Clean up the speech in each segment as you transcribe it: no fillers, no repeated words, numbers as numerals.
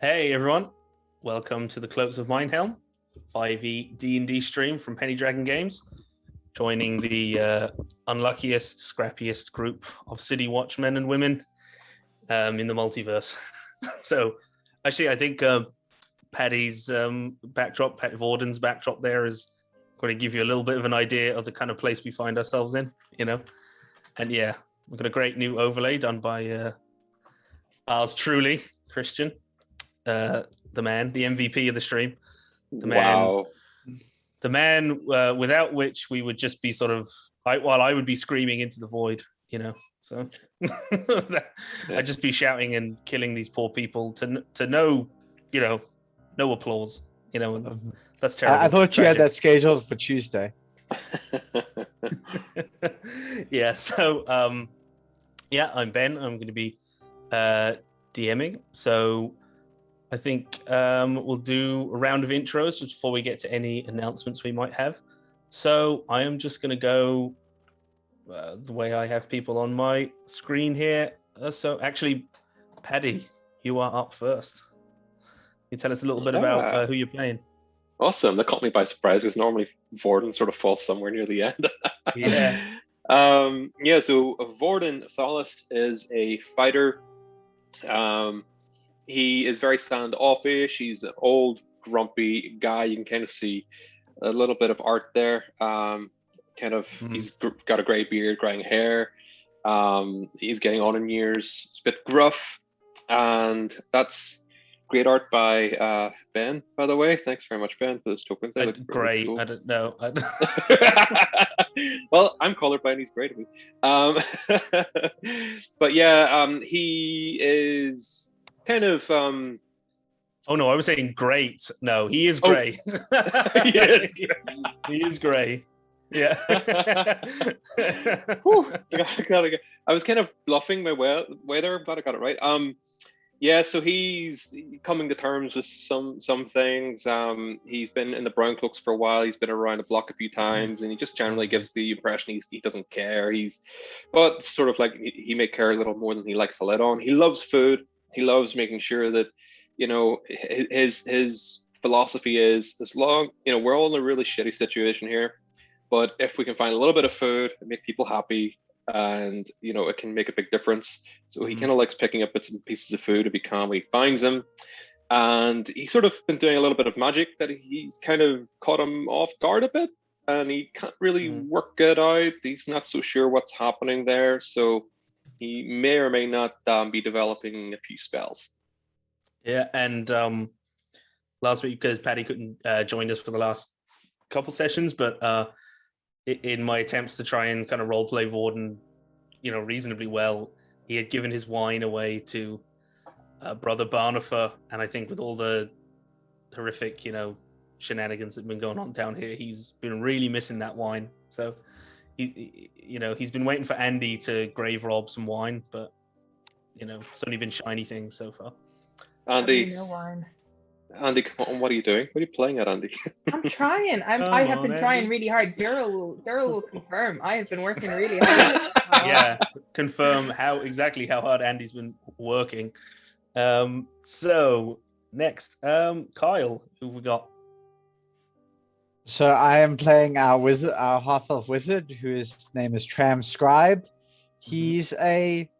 Hey everyone, welcome to the Cloaks of Mindhelm 5e D&D stream from Penny Dragon Games. Joining the unluckiest, scrappiest group of city watchmen and women in the multiverse. So, actually, I think Paddy's backdrop, Pat Vorden's backdrop there is going to give you a little bit of an idea of the kind of place we find ourselves in, you know. And yeah, we've got a great new overlay done by ours truly, Christian. The man, the MVP of the stream, the man, the man without which we would just be sort of, I would be screaming into the void, you know. So I'd just be shouting and killing these poor people to no, you know, no applause, you know. That's terrible. I thought you had that scheduled for Tuesday. Yeah. So yeah, I'm Ben. I'm going to be DMing. So I think we'll do a round of intros just before we get to any announcements we might have. So I am just going to go the way I have people on my screen here. So actually, Paddy, you are up first. Can you tell us a little bit about who you're playing? Awesome. That caught me by surprise because normally Vorden sort of falls somewhere near the end. Yeah. So Vorden Thalas is a fighter. He is very standoffish. He's an old, grumpy guy. You can kind of see a little bit of art there. He's got a grey beard, graying hair. He's getting on in years. It's a bit gruff. And that's great art by Ben, by the way. Thanks very much, Ben, for those tokens. They look great. Cool. I don't know. Well, I'm colorblind. He's great at me. But yeah, he is kind of. Oh no, I was saying great. No, he is grey. Yes, he is grey. Yeah. Gotta. I was kind of bluffing my way there. I'm glad I got it right. Yeah, so he's coming to terms with some things. He's been in the Brown Cloaks for a while. He's been around the block a few times, and he just generally gives the impression he doesn't care. But sort of like he may care a little more than he likes to let on. He loves food. He loves making sure that, you know, his philosophy is, as long, you know, we're all in a really shitty situation here, but if we can find a little bit of food and make people happy, and you know, it can make a big difference. So he kind of likes picking up bits and pieces of food if he can when he finds them. And he's sort of been doing a little bit of magic that he's kind of caught him off guard a bit, and he can't really work it out. He's not so sure what's happening there, so he may or may not be developing a few spells. Yeah, and last week, because Paddy couldn't join us for the last couple sessions, but in my attempts to try and kind of roleplay Vorden, you know, reasonably well, he had given his wine away to Brother Barnifer, and I think with all the horrific, you know, shenanigans that have been going on down here, he's been really missing that wine. So, he's been waiting for Andy to grave rob some wine, but you know, it's only been shiny things so far. Andy, no wine. Andy, come on, what are you doing? What are you playing at, Andy? I'm trying. I have been trying really hard. Daryl will confirm. I have been working really hard. Yeah, confirm how hard Andy's been working. So next, Kyle, who we got? So I am playing our wizard, our half-elf wizard, whose name is Transcribe. He's a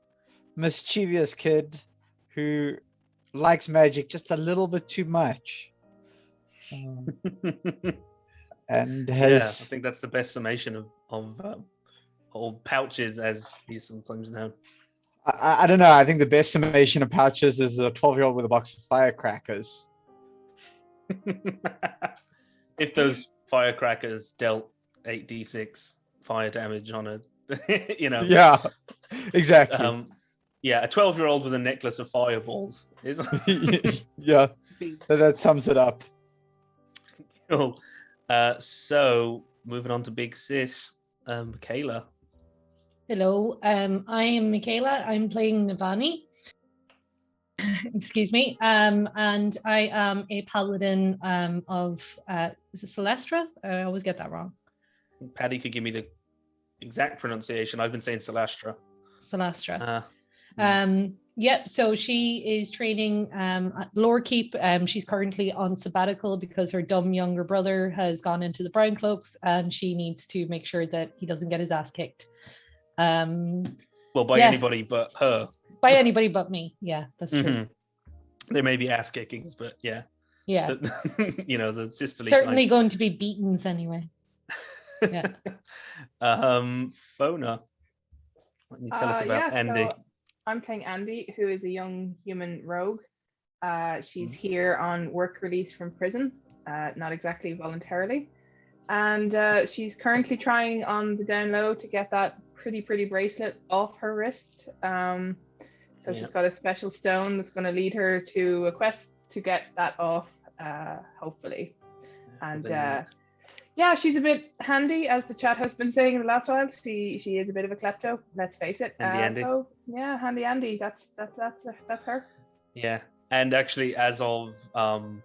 mischievous kid who likes magic just a little bit too much, and has. I think that's the best summation of old Pouches, as he's sometimes known. I don't know. I think the best summation of Pouches is a 12-year-old with a box of firecrackers. If those firecrackers dealt 8d6 fire damage on a, you know. Yeah, exactly. Yeah, a 12-year-old with a necklace of fireballs is. Yeah, that sums it up. Cool. So moving on to Big Sis, Michaela. Hello, I am Michaela. I'm playing Navani. Excuse me. And I am a paladin of is it Celestra? I always get that wrong. Paddy could give me the exact pronunciation. I've been saying Celestra. Celestra. Yep. So she is training at Lore Keep. She's currently on sabbatical because her dumb younger brother has gone into the Brown Cloaks, and she needs to make sure that he doesn't get his ass kicked. Well, by anybody but her. By anybody but me. Yeah, that's true. There may be ass kickings, but yeah. Yeah. The sisterly certainly going to be beatings anyway. Yeah. Fona, what can you tell us about Andy? So I'm playing Andy, who is a young human rogue. She's here on work release from prison, not exactly voluntarily. And she's currently trying on the down low to get that pretty bracelet off her wrist. So she's got a special stone that's going to lead her to a quest to get that off, hopefully. And she's a bit handy, as the chat has been saying in the last while. She is a bit of a klepto, let's face it. Handy Andy. That's her. Yeah, and actually, as of a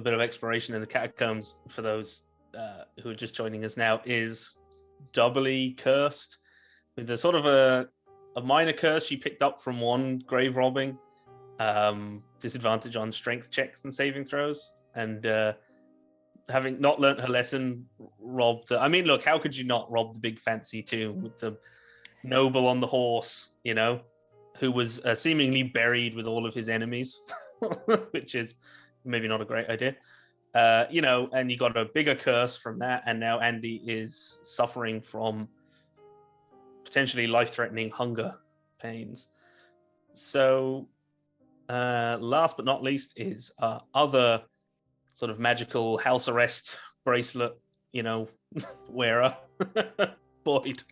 bit of exploration in the catacombs for those who are just joining us now, is doubly cursed with a sort of a minor curse she picked up from one grave robbing, disadvantage on strength checks and saving throws, and having not learnt her lesson, robbed. I mean, look, how could you not rob the big fancy tomb with the noble on the horse, who was seemingly buried with all of his enemies, which is maybe not a great idea. And you got a bigger curse from that, and now Andy is suffering from potentially life-threatening hunger pains. So, last but not least is other sort of magical house arrest bracelet, wearer, Boyd.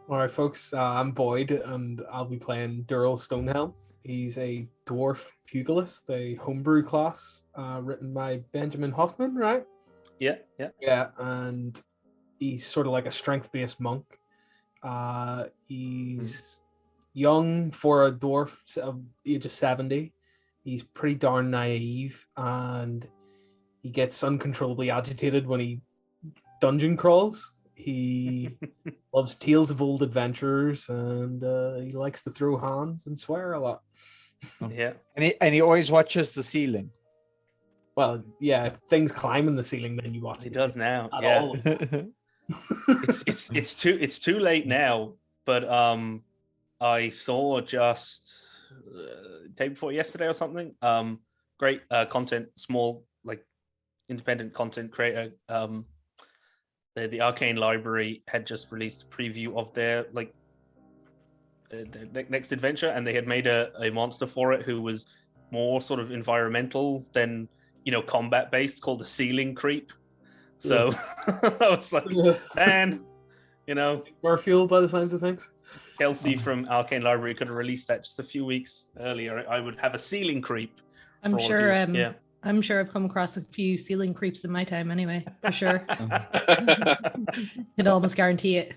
All right, folks, I'm Boyd, and I'll be playing Durrell Stonehelm. He's a dwarf pugilist, a homebrew class, written by Benjamin Hoffman, right? Yeah. Yeah, and he's sort of like a strength-based monk. He's young for a dwarf of the age of 70. He's pretty darn naive, and he gets uncontrollably agitated when he dungeon crawls. He loves tales of old adventurers, and he likes to throw hands and swear a lot. Yeah, and he always watches the ceiling. Well, yeah, if things climb in the ceiling, then you watch. He does now. At Yeah, all. it's too late now. But I saw just day before yesterday or something. Great content, small independent content creator. The Arcane Library had just released a preview of their next adventure, and they had made a monster for it who was more sort of environmental than combat based, called the Ceiling Creep. So I was like, man, more fuel by the signs of things. Kelsey from Arcane Library could have released that just a few weeks earlier. I would have a Ceiling Creep. I'm sure. I'm sure I've come across a few ceiling creeps in my time anyway, for sure. Could almost guarantee it.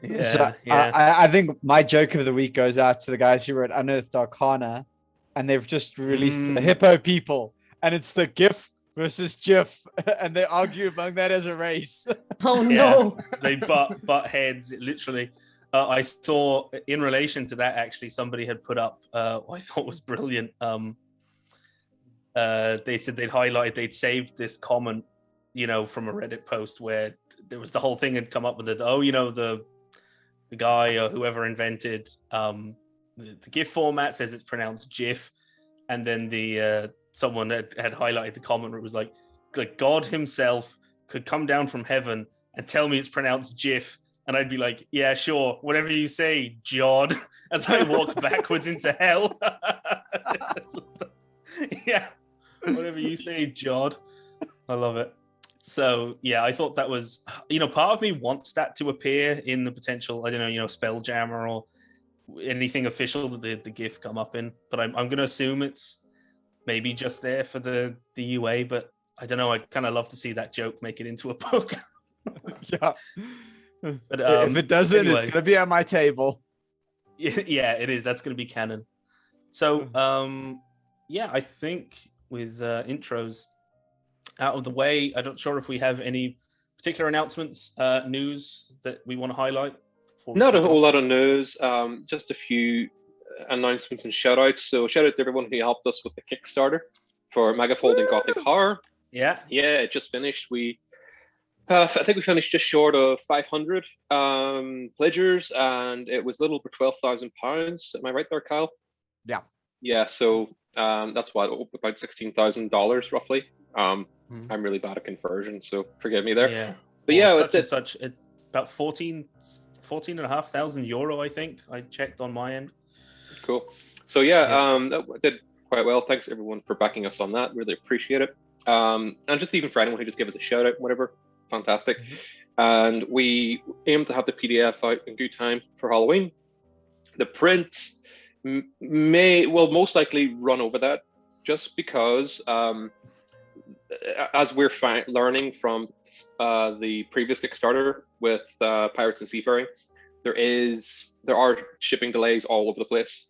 Yeah, so I think my joke of the week goes out to the guys who wrote Unearthed Arcana, and they've just released the Hippo People, and it's the GIF versus GIF, and they argue among that as a race. Oh no! They butt heads, literally. I saw in relation to that, actually, somebody had put up what I thought was brilliant. They said they'd saved this comment, from a Reddit post where there was the whole thing had come up with it. Oh, the guy or whoever invented the GIF format says it's pronounced GIF, and then the someone had highlighted the comment where it was like God himself could come down from heaven and tell me it's pronounced GIF, and I'd be like, yeah, sure, whatever you say, Jod, as I walk backwards into hell. Yeah. Whatever you say, Jod. I love it. So, yeah, I thought that was, part of me wants that to appear in the potential, Spelljammer or anything official that the GIF come up in. But I'm going to assume it's maybe just there for the UA. But I don't know. I'd kind of love to see that joke make it into a book. Yeah. But, if it doesn't, anyway, it's going to be on my table. Yeah, it is. That's going to be canon. So, I think with intros out of the way, I'm not sure if we have any particular announcements, news that we want to highlight before we Not a kick whole off? lot of news. Just a few announcements and shout outs. So shout out to everyone who helped us with the Kickstarter for Megafolding Gothic Horror. Yeah. Yeah, it just finished. I think we finished just short of 500 pledgers, and it was a little over £12,000. Am I right there, Kyle? Yeah. Yeah. So that's what, about $16,000 roughly. Mhm. I'm really bad at conversion, so forgive me there. Yeah. But Well, yeah, such and such. It's about 14,500 euro, I think. I checked on my end. cool. So yeah, Yeah. that did quite well. Thanks everyone for backing us on that. Really appreciate it. And just even for anyone who just gave us a shout out, whatever, fantastic. Mhm. And we aim to have the PDF out in good time for Halloween. The print will most likely run over that, just because as we're learning from the previous Kickstarter with Pirates and Seafaring, there are shipping delays all over the place,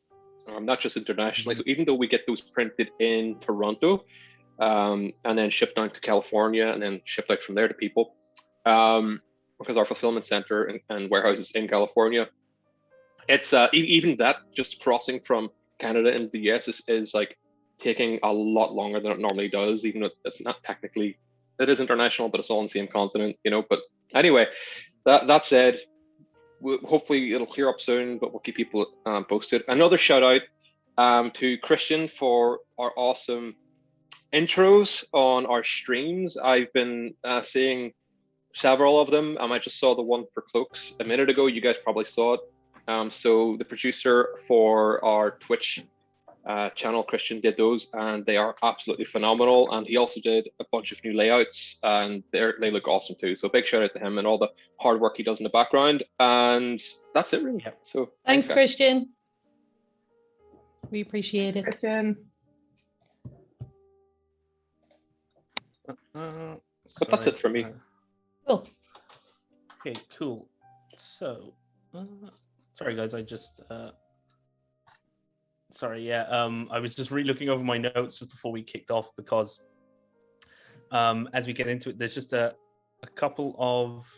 not just internationally. So even though we get those printed in Toronto and then shipped down to California and then shipped out from there to people, because our fulfillment center and warehouses in California, it's even that just crossing from Canada into the US is like taking a lot longer than it normally does, even though it's not technically, it is international, but it's all on the same continent, But anyway, that said, hopefully it'll clear up soon, but we'll keep people posted. Another shout out to Christian for our awesome intros on our streams. I've been seeing several of them. I just saw the one for Cloaks a minute ago. You guys probably saw it. So the producer for our Twitch channel, Christian, did those, and they are absolutely phenomenal. And he also did a bunch of new layouts, and they look awesome too. So big shout out to him and all the hard work he does in the background. And that's it, really. Yep. So Thanks, guys. Christian. We appreciate it. Christian. But that's it for me. Cool. Okay, cool. So, sorry guys, I just sorry, yeah. I was just re-looking over my notes just before we kicked off because as we get into it, there's just a couple of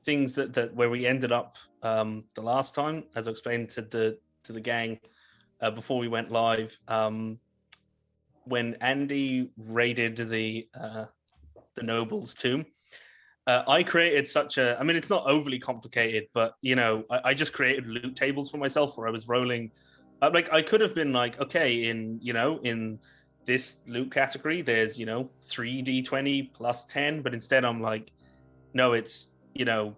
things that where we ended up the last time, as I explained to the gang before we went live. When Andy raided the noble's tomb, I created such a, I mean, it's not overly complicated, but I just created loot tables for myself where I was rolling. Like I could have been like, okay, in this loot category, there's 3d20 plus 10, but instead I'm like, no, it's 2d10,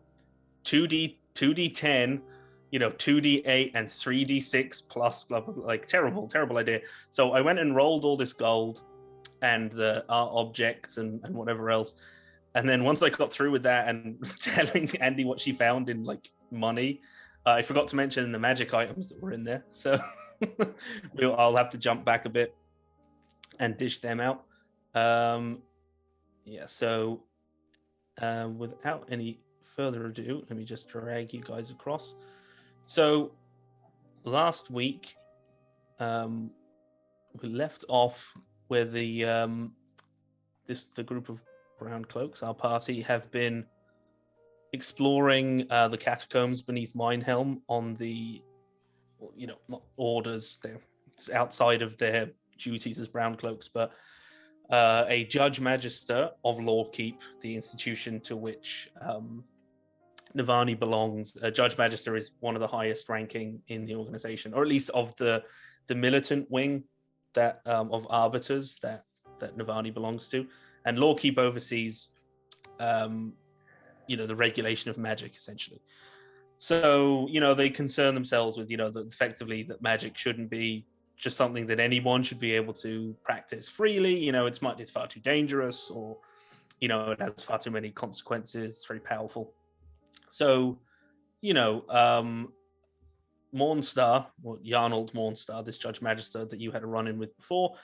2d8 and 3d6 plus blah, blah, blah, like terrible idea. So I went and rolled all this gold and the art objects and whatever else. And then once I got through with that and telling Andy what she found in like money, I forgot to mention the magic items that were in there. So I'll have to jump back a bit and dish them out. Yeah, so without any further ado, let me just drag you guys across. So last week, we left off where the group of Brown Cloaks, our party, have been exploring the catacombs beneath Minehelm on the, not orders. It's outside of their duties as Brown Cloaks, but a Judge Magister of Lawkeep, the institution to which Navani belongs. A Judge Magister is one of the highest ranking in the organization, or at least of the militant wing that of arbiters that Navani belongs to. And Lawkeep oversees, the regulation of magic, essentially. So, they concern themselves with, effectively that magic shouldn't be just something that anyone should be able to practice freely. It's far too dangerous, or, it has far too many consequences. It's very powerful. So, Mornstar, or Yarnold Mornstar, this Judge Magister that you had a run-in with before,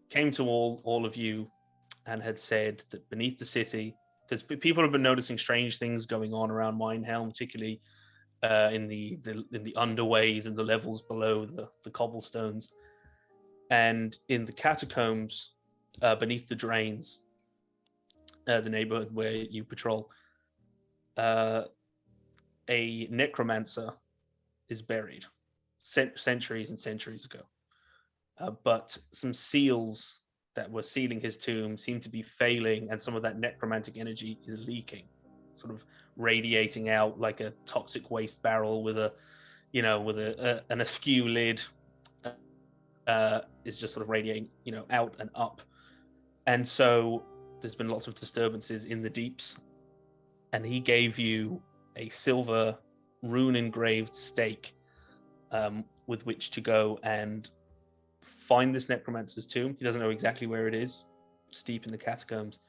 came to all of you and had said that beneath the city, because people have been noticing strange things going on around Minehelm, particularly in the underways and the levels below the cobblestones, and in the catacombs beneath the drains, the neighborhood where you patrol. a necromancer is buried centuries and centuries ago. But some seals that were sealing his tomb seem to be failing, and some of that necromantic energy is leaking, sort of radiating out like a toxic waste barrel with a, an askew lid. Is just sort of radiating, out and up. And so there's been lots of disturbances in the deeps. And he gave you a silver rune engraved stake with which to go and find this necromancer's tomb. He doesn't know exactly where it is. It's deep in the catacombs.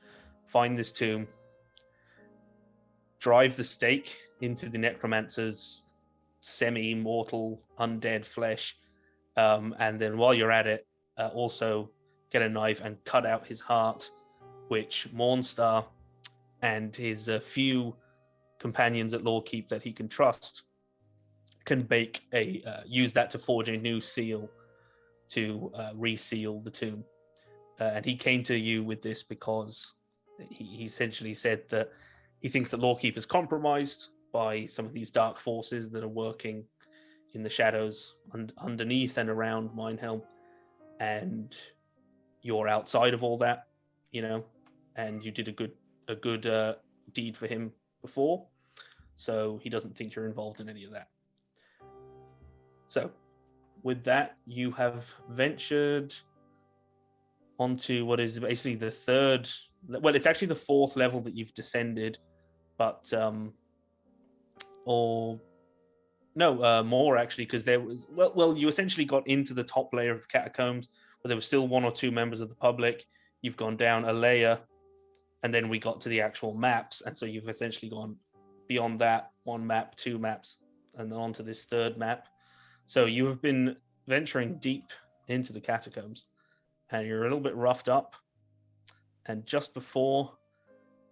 Find this tomb. Drive the stake into the necromancer's semi-mortal undead flesh. And then while you're at it, also get a knife and cut out his heart, which Mornstar and his few companions at Lawkeep that he can trust can use that to forge a new seal to reseal the tomb. And he came to you with this because he essentially said that he thinks that Lawkeep is compromised by some of these dark forces that are working in the shadows underneath and around Minehelm, and you're outside of all that, and you did a good deed for him before, so he doesn't think you're involved in any of that. So with that, you have ventured onto what is basically the third, well, it's actually the fourth level that you've descended, but more actually, because there was you essentially got into the top layer of the catacombs, but there were still one or two members of the public. You've gone down a layer, and then we got to the actual maps, and so you've essentially gone beyond that, one map, two maps, and then onto this third map. So you have been venturing deep into the catacombs, and you're a little bit roughed up. And just before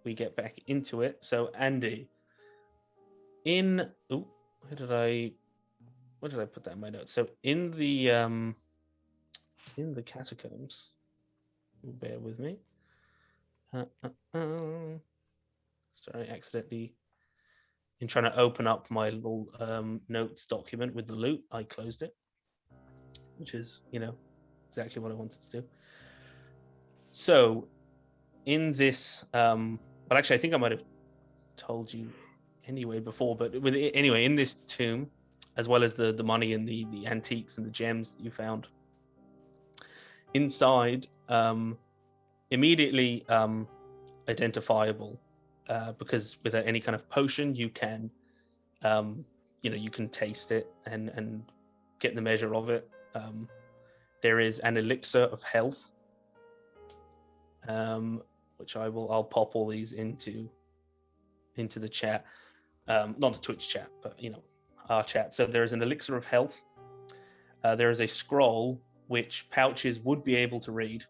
we get back into it, so Andy, where did I put that in my notes? So in the catacombs, bear with me. Sorry, accidentally, in trying to open up my little notes document with the loot, I closed it, which is, exactly what I wanted to do. So in this, but actually, I think I might have told you anyway before, but anyway, in this tomb, as well as the money and the antiques and the gems that you found inside, immediately identifiable, because with any kind of potion you can you can taste it and get the measure of it. There is an elixir of health, which I'll pop all these into the chat. Not the Twitch chat, but our chat. So there is an elixir of health. There is a scroll which pouches would be able to read.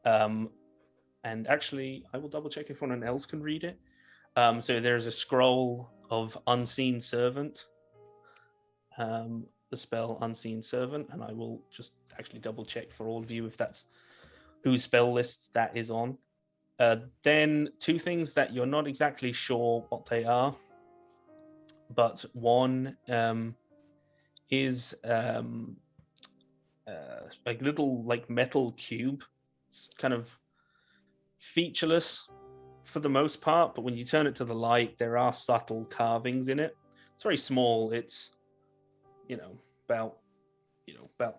And actually, I will double check if anyone else can read it. So there's a scroll of Unseen Servant, the spell Unseen Servant, and I will just actually double check for all of you if that's whose spell list that is on. Then two things that you're not exactly sure what they are, but one is a little metal cube. It's kind of featureless for the most part, but when you turn it to the light, there are subtle carvings in it. It's very small. It's about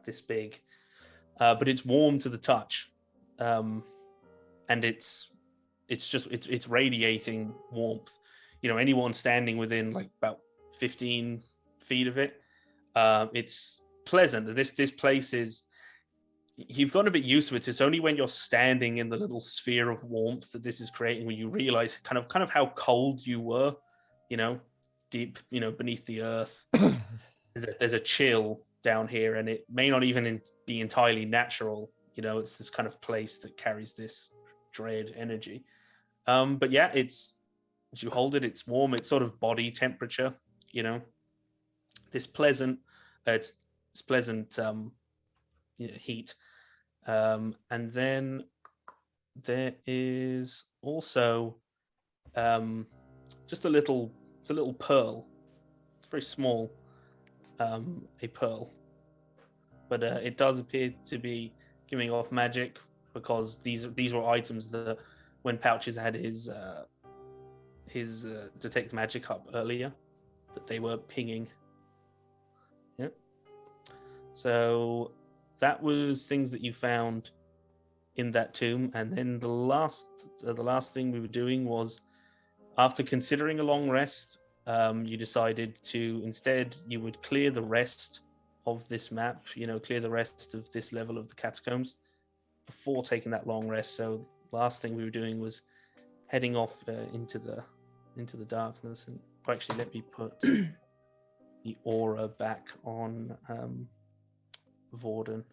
this big, but it's warm to the touch, and it's radiating warmth. Anyone standing within about 15 feet of it, it's pleasant. This place is, you've gotten a bit used to it. It's only when you're standing in the little sphere of warmth that this is creating when you realize kind of how cold you were, deep, beneath the earth. There's a chill down here, and it may not even be entirely natural. It's this kind of place that carries this dread energy. But yeah, as you hold it, it's warm. It's sort of body temperature, this pleasant, it's pleasant heat. And then there is also just it's a little pearl very small, a pearl, but it does appear to be giving off magic because these were items that when Pouches had his detect magic up earlier, that they were pinging. Yep. So that was things that you found in that tomb, and then the last thing we were doing was, after considering a long rest, you decided to instead you would clear the rest of this map, clear the rest of this level of the catacombs before taking that long rest. So last thing we were doing was heading off into the darkness. And actually, let me put the aura back on Vorden.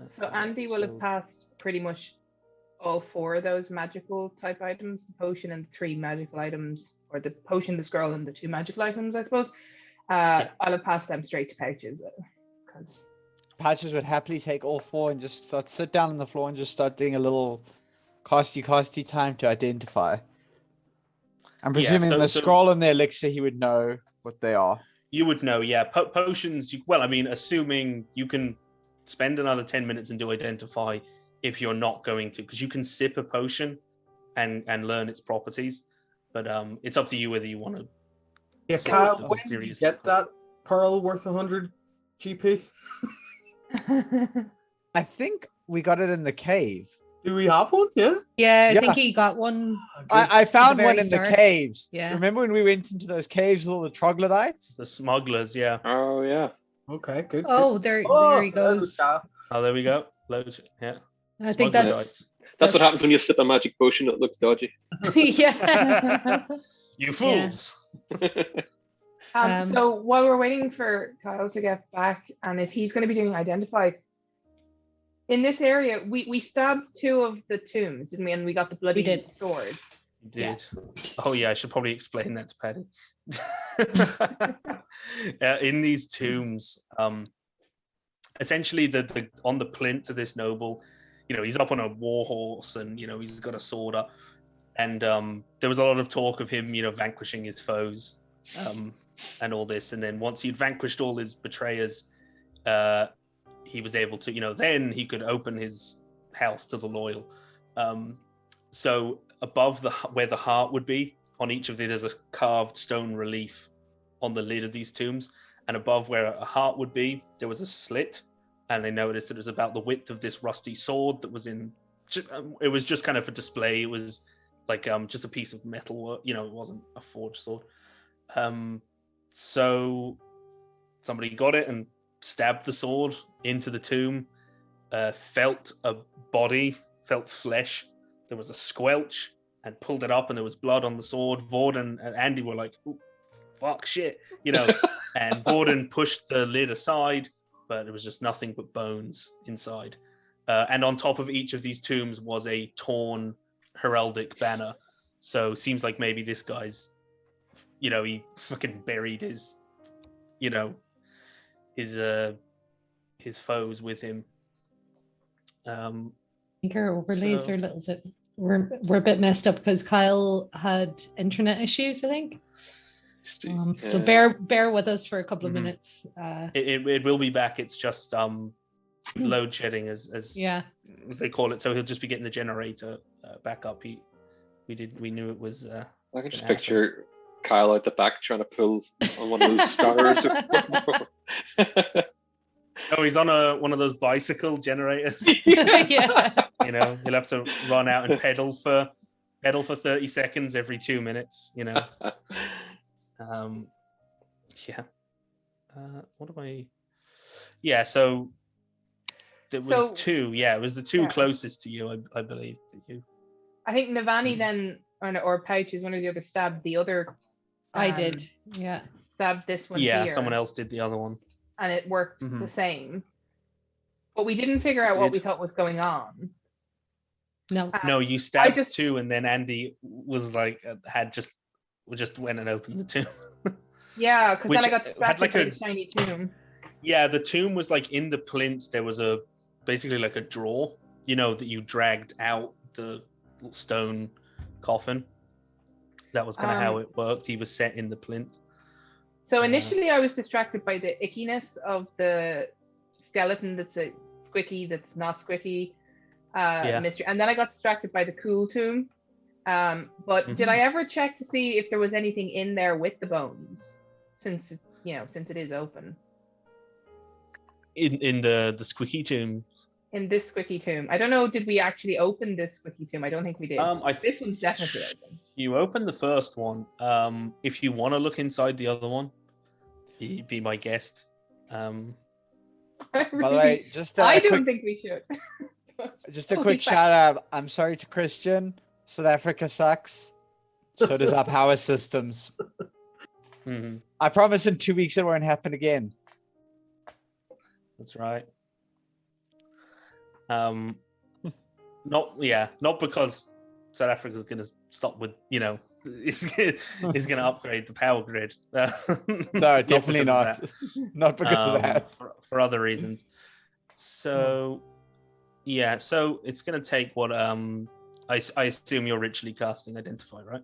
So Andy will have passed pretty much all 4 of those magical type items, the potion and the 3 magical items, or the potion, the scroll, and the 2 magical items, I suppose. I'll have passed them straight to Pouches, because Pouches would happily take all 4 and just sit down on the floor and just start doing a little casty time to identify. I'm presuming the scroll and the elixir, he would know what they are. You would know, yeah. Potions, assuming you can spend another 10 minutes and do identify if you're not going to, because you can sip a potion and learn its properties, but it's up to you whether you want to. Yeah, Kyle, when did you get that pearl worth 100 GP? I think we got it in the cave. Do we have one? Yeah. Yeah, I think he got one. I found one very in start. the caves. Yeah. Remember when we went into those caves with all the troglodytes? The smugglers, yeah. Oh yeah. Okay, good. Oh, there he goes. Oh, there we go. Load, yeah. I think Smugglers. That's what happens when you sip a magic potion that looks dodgy. yeah. You fools. So while we're waiting for Kyle to get back, and if he's going to be doing identify, in this area, we stabbed 2 of the tombs, didn't we? And we got the bloody sword. You did. Oh yeah, I should probably explain that to Paddy. In these tombs, essentially the on the plinth of this noble, he's up on a war horse and he's got a sword up, and there was a lot of talk of him vanquishing his foes and all this, and then once he'd vanquished all his betrayers, he was able to then he could open his house to the loyal. So above where the heart would be on each of there's a carved stone relief on the lid of these tombs, and above where a heart would be there was a slit, and they noticed that it was about the width of this rusty sword that was in it was just kind of a display. It was like just a piece of metal, it wasn't a forged sword. So somebody got it and stabbed the sword into the tomb, felt a body, felt flesh. There was a squelch, and pulled it up, and there was blood on the sword. Vorden and Andy were like, "Ooh, fuck, shit," and Vorden pushed the lid aside, but it was just nothing but bones inside. And on top of each of these tombs was a torn heraldic banner. So seems like maybe this guy's, he fucking buried his, his foes with him. I think our overlays are a little bit we're a bit messed up because Kyle had internet issues, I think. So bear with us for a couple of minutes. It will be back. It's just load shedding as they call it. So he'll just be getting the generator back up. We knew it was. I can just picture Kyle out the back trying to pull on one of those stars. Oh, he's on one of those bicycle generators. Yeah. He'll have to run out and pedal for 30 seconds every 2 minutes. What am I? Yeah, so there was 2. Yeah, it was the 2 closest to you, I believe, to you. I think Navani then, or Pouches, one or the other, stabbed the other. I did, yeah. Stabbed this one here. Yeah, someone else did the other one. And it worked the same. But we didn't figure out what we thought was going on. No, you stabbed 2, and then Andy was like, just went and opened the tomb. Yeah, because then I got scratched by a shiny tomb. Yeah, the tomb was like in the plinth. There was basically like a drawer, that you dragged out the stone coffin. That was kind of how it worked. He was set in the plinth. So initially I was distracted by the ickiness of the skeleton that's a squicky, that's not squicky mystery. And then I got distracted by the cool tomb. But did I ever check to see if there was anything in there with the bones? Since it is open. In the squeaky tombs. In this squicky tomb. I don't know, did we actually open this squicky tomb? I don't think we did. This one's definitely open. You opened the first one. If you want to look inside the other one, you'd be my guest. By the way, I don't think we should. Just a quick shout out. I'm sorry to Christian. South Africa sucks. So does our power systems. I promise in 2 weeks it won't happen again. That's right. Not because South Africa's going to stop with, is going to upgrade the power grid. No, definitely not. Not because of that. For other reasons. So, so it's going to take what I assume you're ritually casting Identify, right?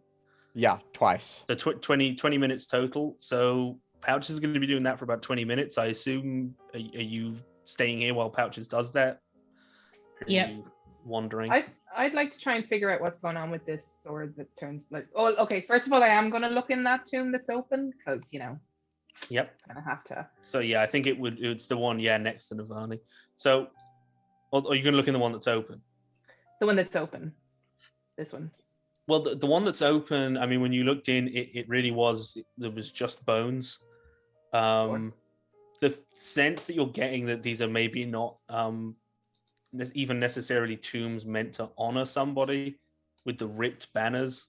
Yeah, twice. So 20 minutes total. So Pouches is going to be doing that for about 20 minutes. I assume. Are you staying here while Pouches does that? Yeah. Wandering. I'd like to try and figure out what's going on with this sword that turns like. Oh, okay. First of all, I am going to look in that tomb that's open because Yep. Kind of have to. So I think it's the one next to Navani. So, are you going to look in the one that's open? The one that's open. This one. Well, the one that's open, I mean, when you looked in, it really was, there was just bones. The sense that you're getting that these are maybe not even necessarily tombs meant to honor somebody with the ripped banners.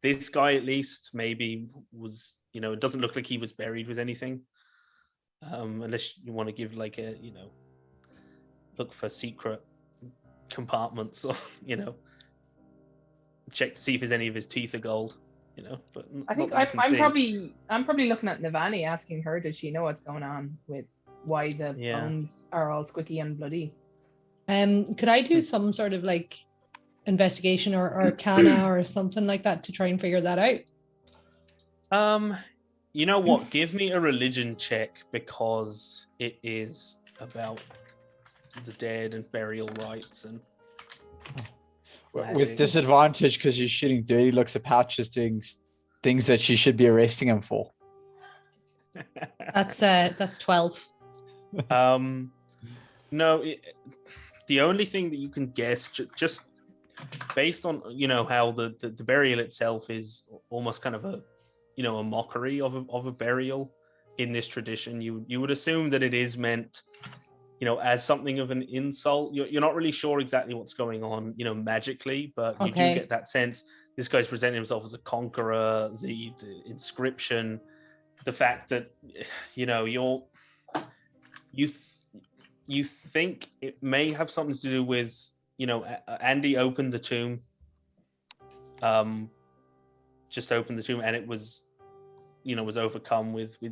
This guy at least maybe was, it doesn't look like he was buried with anything. Unless you want to give like a, look for secret compartments or check to see if there's any of his teeth are gold, but I think I'm probably looking at Navani, asking her, does she know what's going on with why the bones are all squicky and bloody? Could I do some sort of like investigation or arcana or something like that to try and figure that out? You know what, give me a religion check because it is about the dead and burial rites and with disadvantage because you're shooting dirty looks at Pouches doing things that she should be arresting him for. That's 12. No, the only thing that you can guess, just based on how the burial itself is almost kind of a a mockery of a burial in this tradition, you would assume that it is meant as something of an insult. You're not really sure exactly what's going on, magically, but you do get that sense. This guy's presenting himself as a conqueror. The inscription, the fact that you think it may have something to do with Andy opened the tomb, just opened the tomb, and it was was overcome with you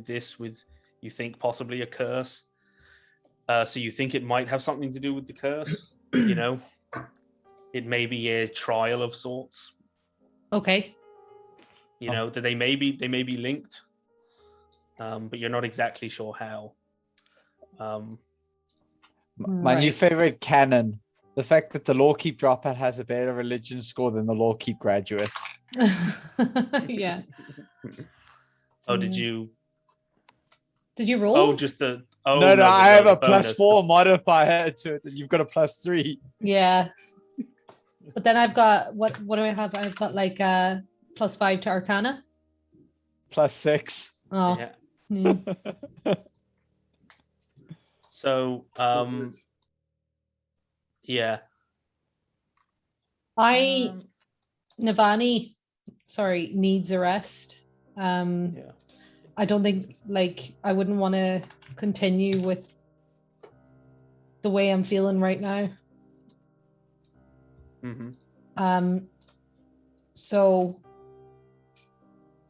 think possibly a curse. So you think it might have something to do with the curse, it may be a trial of sorts. Okay. That they may be linked, but you're not exactly sure how. My new favorite canon, the fact that the Law Keep dropout has a better religion score than the Law Keep graduate. Yeah. Oh, did you roll? Oh, just the. Oh, no, I have a +4 modifier to it, and you've got a +3. Yeah. But then I've got what do I have? I've got like +5 to Arcana. +6. Oh. Yeah. So, yeah. Navani, needs a rest. Yeah. I don't think I wouldn't want to continue with the way I'm feeling right now. Mm-hmm. So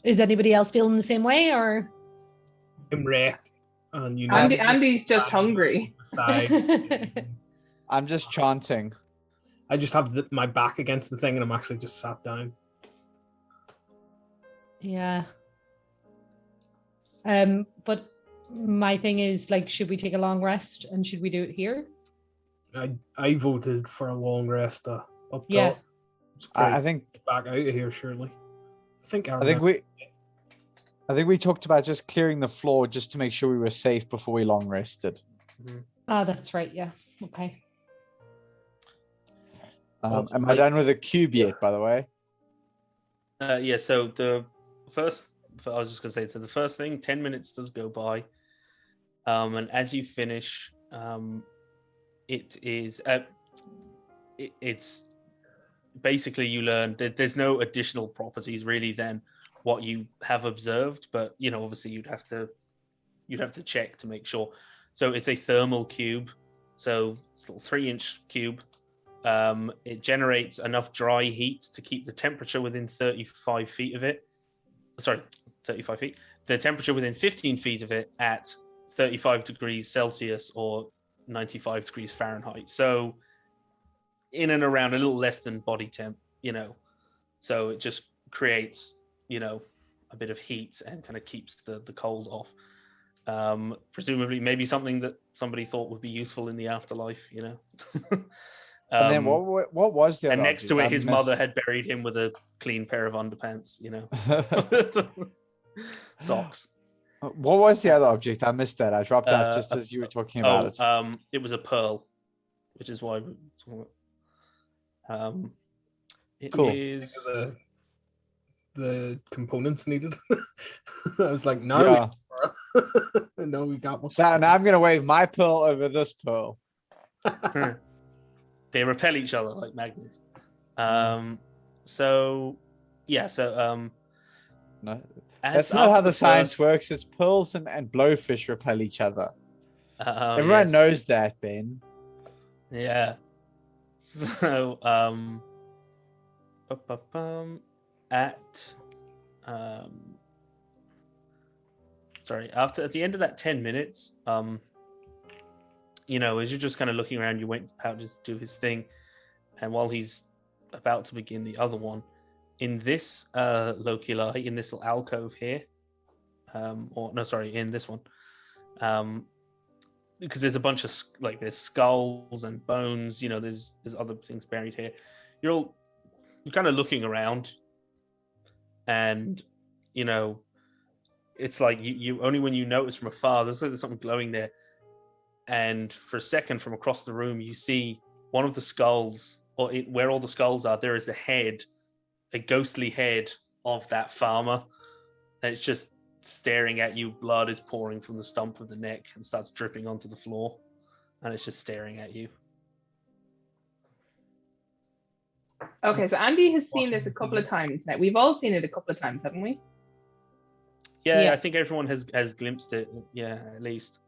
is anybody else feeling the same way, or? I'm wrecked. And Andy's just hungry. I'm just chanting. I just have my back against the thing and I'm actually just sat down. Yeah. But my thing is, like, should we take a long rest and should we do it here? I voted for a long rest up Yeah. top. It's I pretty think back out of here, surely. I think we talked about just clearing the floor just to make sure we were safe before we long rested. Ah, that's right. Yeah. Okay. Am I done with the cube yet, by the way? Yeah, so the first, I was just going to say, so the first thing, 10 minutes does go by. And as you finish, it's basically you learn that there's no additional properties really than what you have observed, but obviously you'd have to check to make sure. So it's a thermal cube, so it's a little 3-inch cube. It generates enough dry heat to keep the temperature within 35 feet of it. Sorry, 35 feet. The temperature within 15 feet of it at 35 degrees Celsius or 95 degrees Fahrenheit. So in and around a little less than body temp, So it just creates, a bit of heat and kind of keeps the cold off. Presumably, maybe something that somebody thought would be useful in the afterlife, And then what was the other and next object? to it, I his mother missed- had buried him with a clean pair of underpants, socks. What was the other object? I missed that. I dropped out just Uh, as you were talking about it. It was a pearl, which is why. It Cool. is. The components needed. I was like, no, Yeah. no, we got one. So now I'm gonna wave my pearl over this pearl. They repel each other like magnets. So No, that's not how the science works. It's pearls and blowfish repel each other. Everyone knows that, Ben. Yeah. So at the end of that 10 minutes, as you're just kind of looking around, you wait for Pouches to do his thing, and while he's about to begin the other one, in this loculi, in this little alcove here, in this one, because there's a bunch of there's skulls and bones, there's other things buried here. You're kind of looking around, and it's like you only when you notice from afar there's something glowing there, and for a second from across the room you see one of the skulls, where all the skulls are, there is a ghostly head of that farmer, and it's just staring at you. Blood is pouring from the stump of the neck and starts dripping onto the floor, and it's just staring at you. Okay, so Andy has seen this a couple of times now. We've all seen it a couple of times, haven't we? Yeah. I think everyone has glimpsed it. Yeah, at least.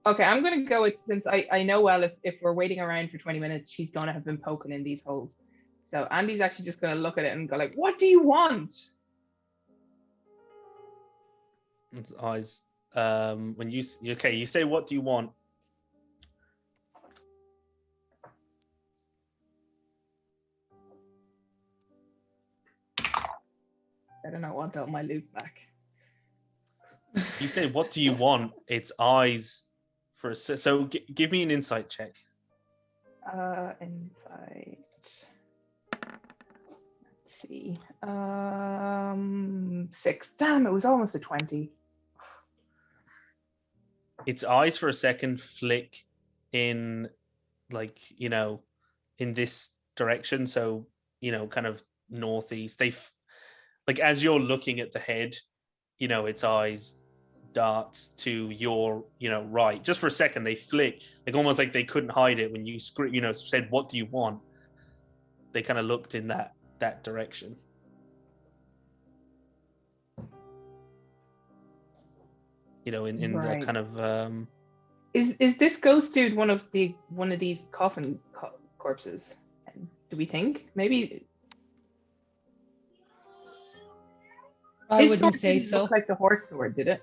Okay, I'm going to go with, since I know well if we're waiting around for 20 minutes, she's going to have been poking in these holes. So Andy's actually just going to look at it and go like, what do you want? Its eyes. When you say, what do you want? I don't know, want all my loot back. You say, what do you want? Its eyes for a so give me an insight check. Insight. Let's see. 6. Damn, it was almost a 20. Its eyes for a second flick in, in this direction. So, kind of northeast. As you're looking at the head, its eyes dart to your, right. Just for a second, they flick, almost like they couldn't hide it when you said, "What do you want?" They kind of looked in that direction. In Right. the kind of. Is this ghost dude one of these coffin corpses? Do we think maybe? I His wouldn't sword say didn't so. look like the horse sword, did it?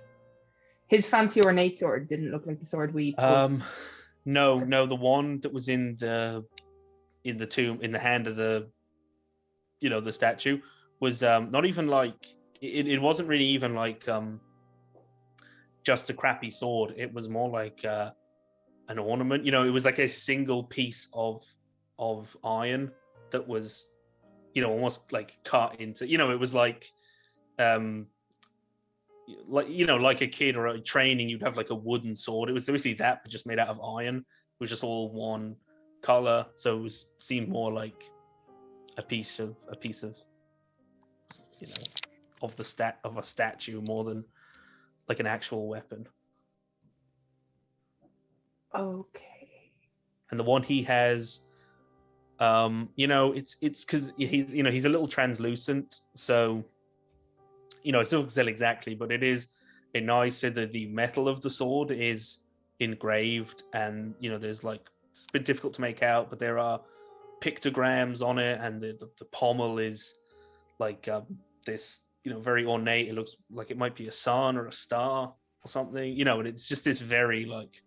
His fancy ornate sword didn't look like the sword we. No, the one that was in the tomb, in the hand of the, the statue, was not even like it wasn't really even like just a crappy sword. It was more like an ornament. You know, it was like a single piece of iron that was, you know, almost like cut into. You know, it was like you know, like a kid or a training, you'd have like a wooden sword. It was basically that, but just made out of iron. It was just all one color, so it seemed more like a piece of you know, of a statue more than like an actual weapon. Okay. And the one he has, you know, it's because he's, you know, he's a little translucent, so, you know, it's not sell exactly, but it is a nice. So the metal of the sword is engraved, and, you know, there's like, it's a bit difficult to make out, but there are pictograms on it, and the pommel is like this, you know, very ornate. It looks like it might be a sun or a star or something, you know, and it's just this very like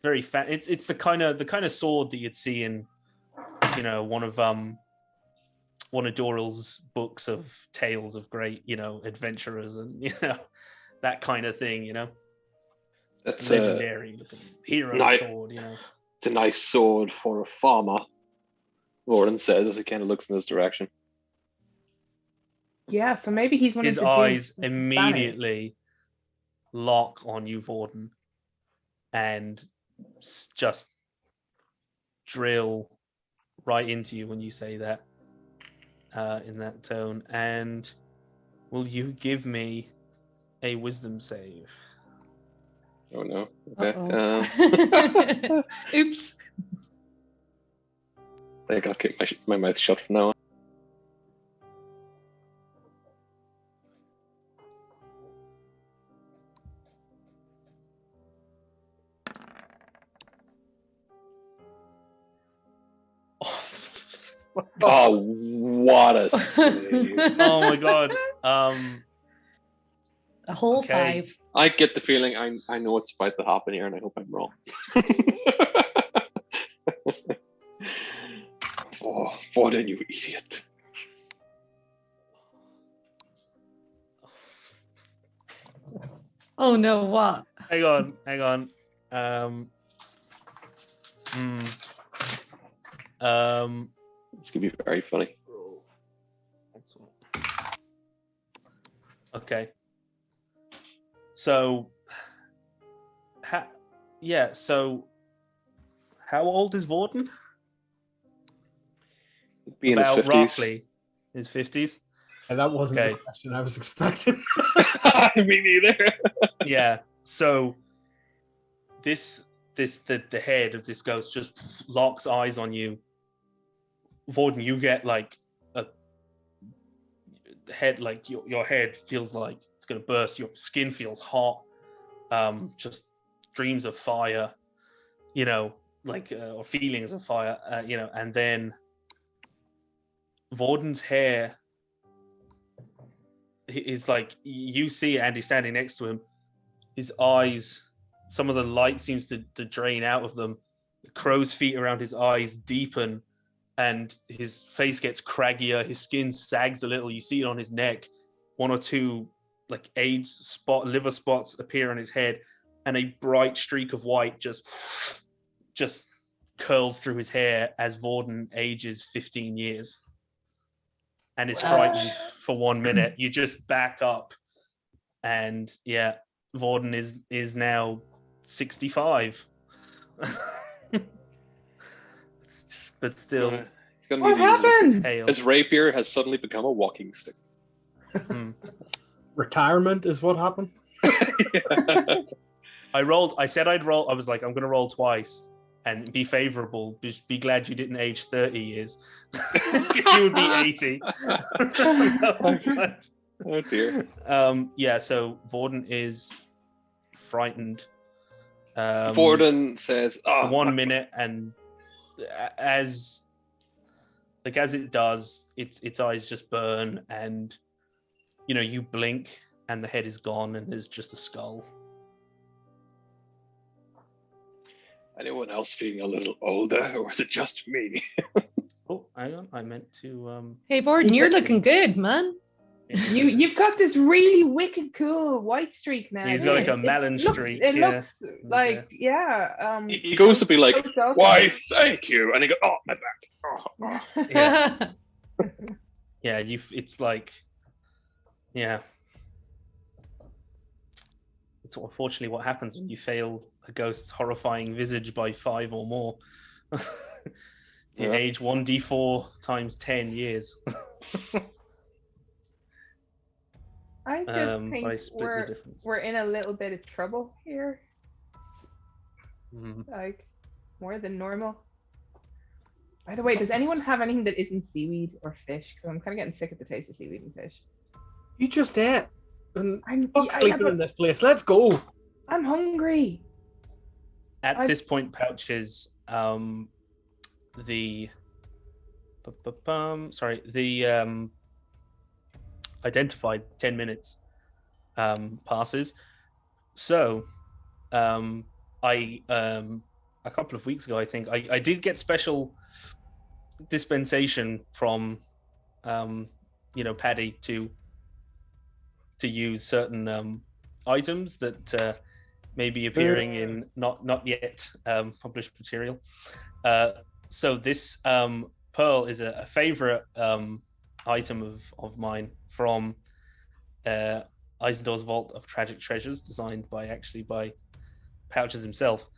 very fat. It's the kind of sword that you'd see in, you know, one of Dorrell's books of tales of great, you know, adventurers, and, you know, that kind of thing, you know. That's legendary looking hero sword, you know. It's a nice sword for a farmer, Warren says as he kind of looks in this direction. Yeah, so maybe he's one His of the eyes dudes immediately lock on you, Vorden, and just drill right into you when you say that in that tone. And will you give me a wisdom save? Oh no. Okay. Oops. I think I'll keep my mouth shut from now on. Oh, what a save. Oh my god. A whole Okay. 5. I get the feeling I know what's about to happen here, and I hope I'm wrong. Oh, Vorden, you idiot. Oh no, what? Hang on. It's gonna be very funny. Okay. So, so how old is Vorden? Be in his About 50s. roughly his 50s. And that wasn't Okay. the question I was expecting. Me neither. Yeah. So the head of this ghost just locks eyes on you. Vorden, you get like a head, like your head feels like it's gonna burst. Your skin feels hot. Just dreams of fire, you know, like or feelings of fire, you know. And then Vorden's hair is like, you see Andy standing next to him. His eyes, some of the light seems to drain out of them. The crow's feet around his eyes deepen, and his face gets craggier. His skin sags a little. You see it on his neck. 1 or 2 like liver spots appear on his head, and a bright streak of white just curls through his hair as Vorden ages 15 years. And is frightened for 1 minute. You just back up, and yeah, Vorden is now 65. But still, What happened? His rapier has suddenly become a walking stick. Retirement is what happened. I said I'd roll. I was like, I'm going to roll twice and be favorable. Just be glad you didn't age 30 years. Because you would be 80. Oh dear. Yeah, so Vorden is frightened. Vorden says, for 1 minute, and as it does, its eyes just burn, and, you know, you blink and the head is gone and there's just a skull. Anyone else feeling a little older, or is it just me? Oh, hang on. I meant to Hey, Vorden, you're looking good, man. You've got this really wicked cool white streak now. He's got like a melon looks, streak. It yeah. looks like He goes to be like, so awesome. "Why, thank you," and he goes, "Oh, my back." Oh. Yeah. Yeah, it's like, yeah. It's unfortunately what happens when you fail a ghost's horrifying visage by 5 or more. You age 1d4 times 10 years. I just But I think split the difference. we're in a little bit of trouble here. Mhm. Like more than normal. By the way, does anyone have anything that isn't seaweed or fish? Because I'm kind of getting sick of the taste of seaweed and fish. You just ate. And Yeah, sleeping but in this place. Let's go. I'm hungry. At this point, Pouches, the identified 10 minutes passes. So, a couple of weeks ago, I think I did get special dispensation from, Paddy to use certain items that may be appearing in not yet published material. So this pearl is a favorite item of mine from Aizendore's Vault of Tragic Treasures, designed by Pouches himself.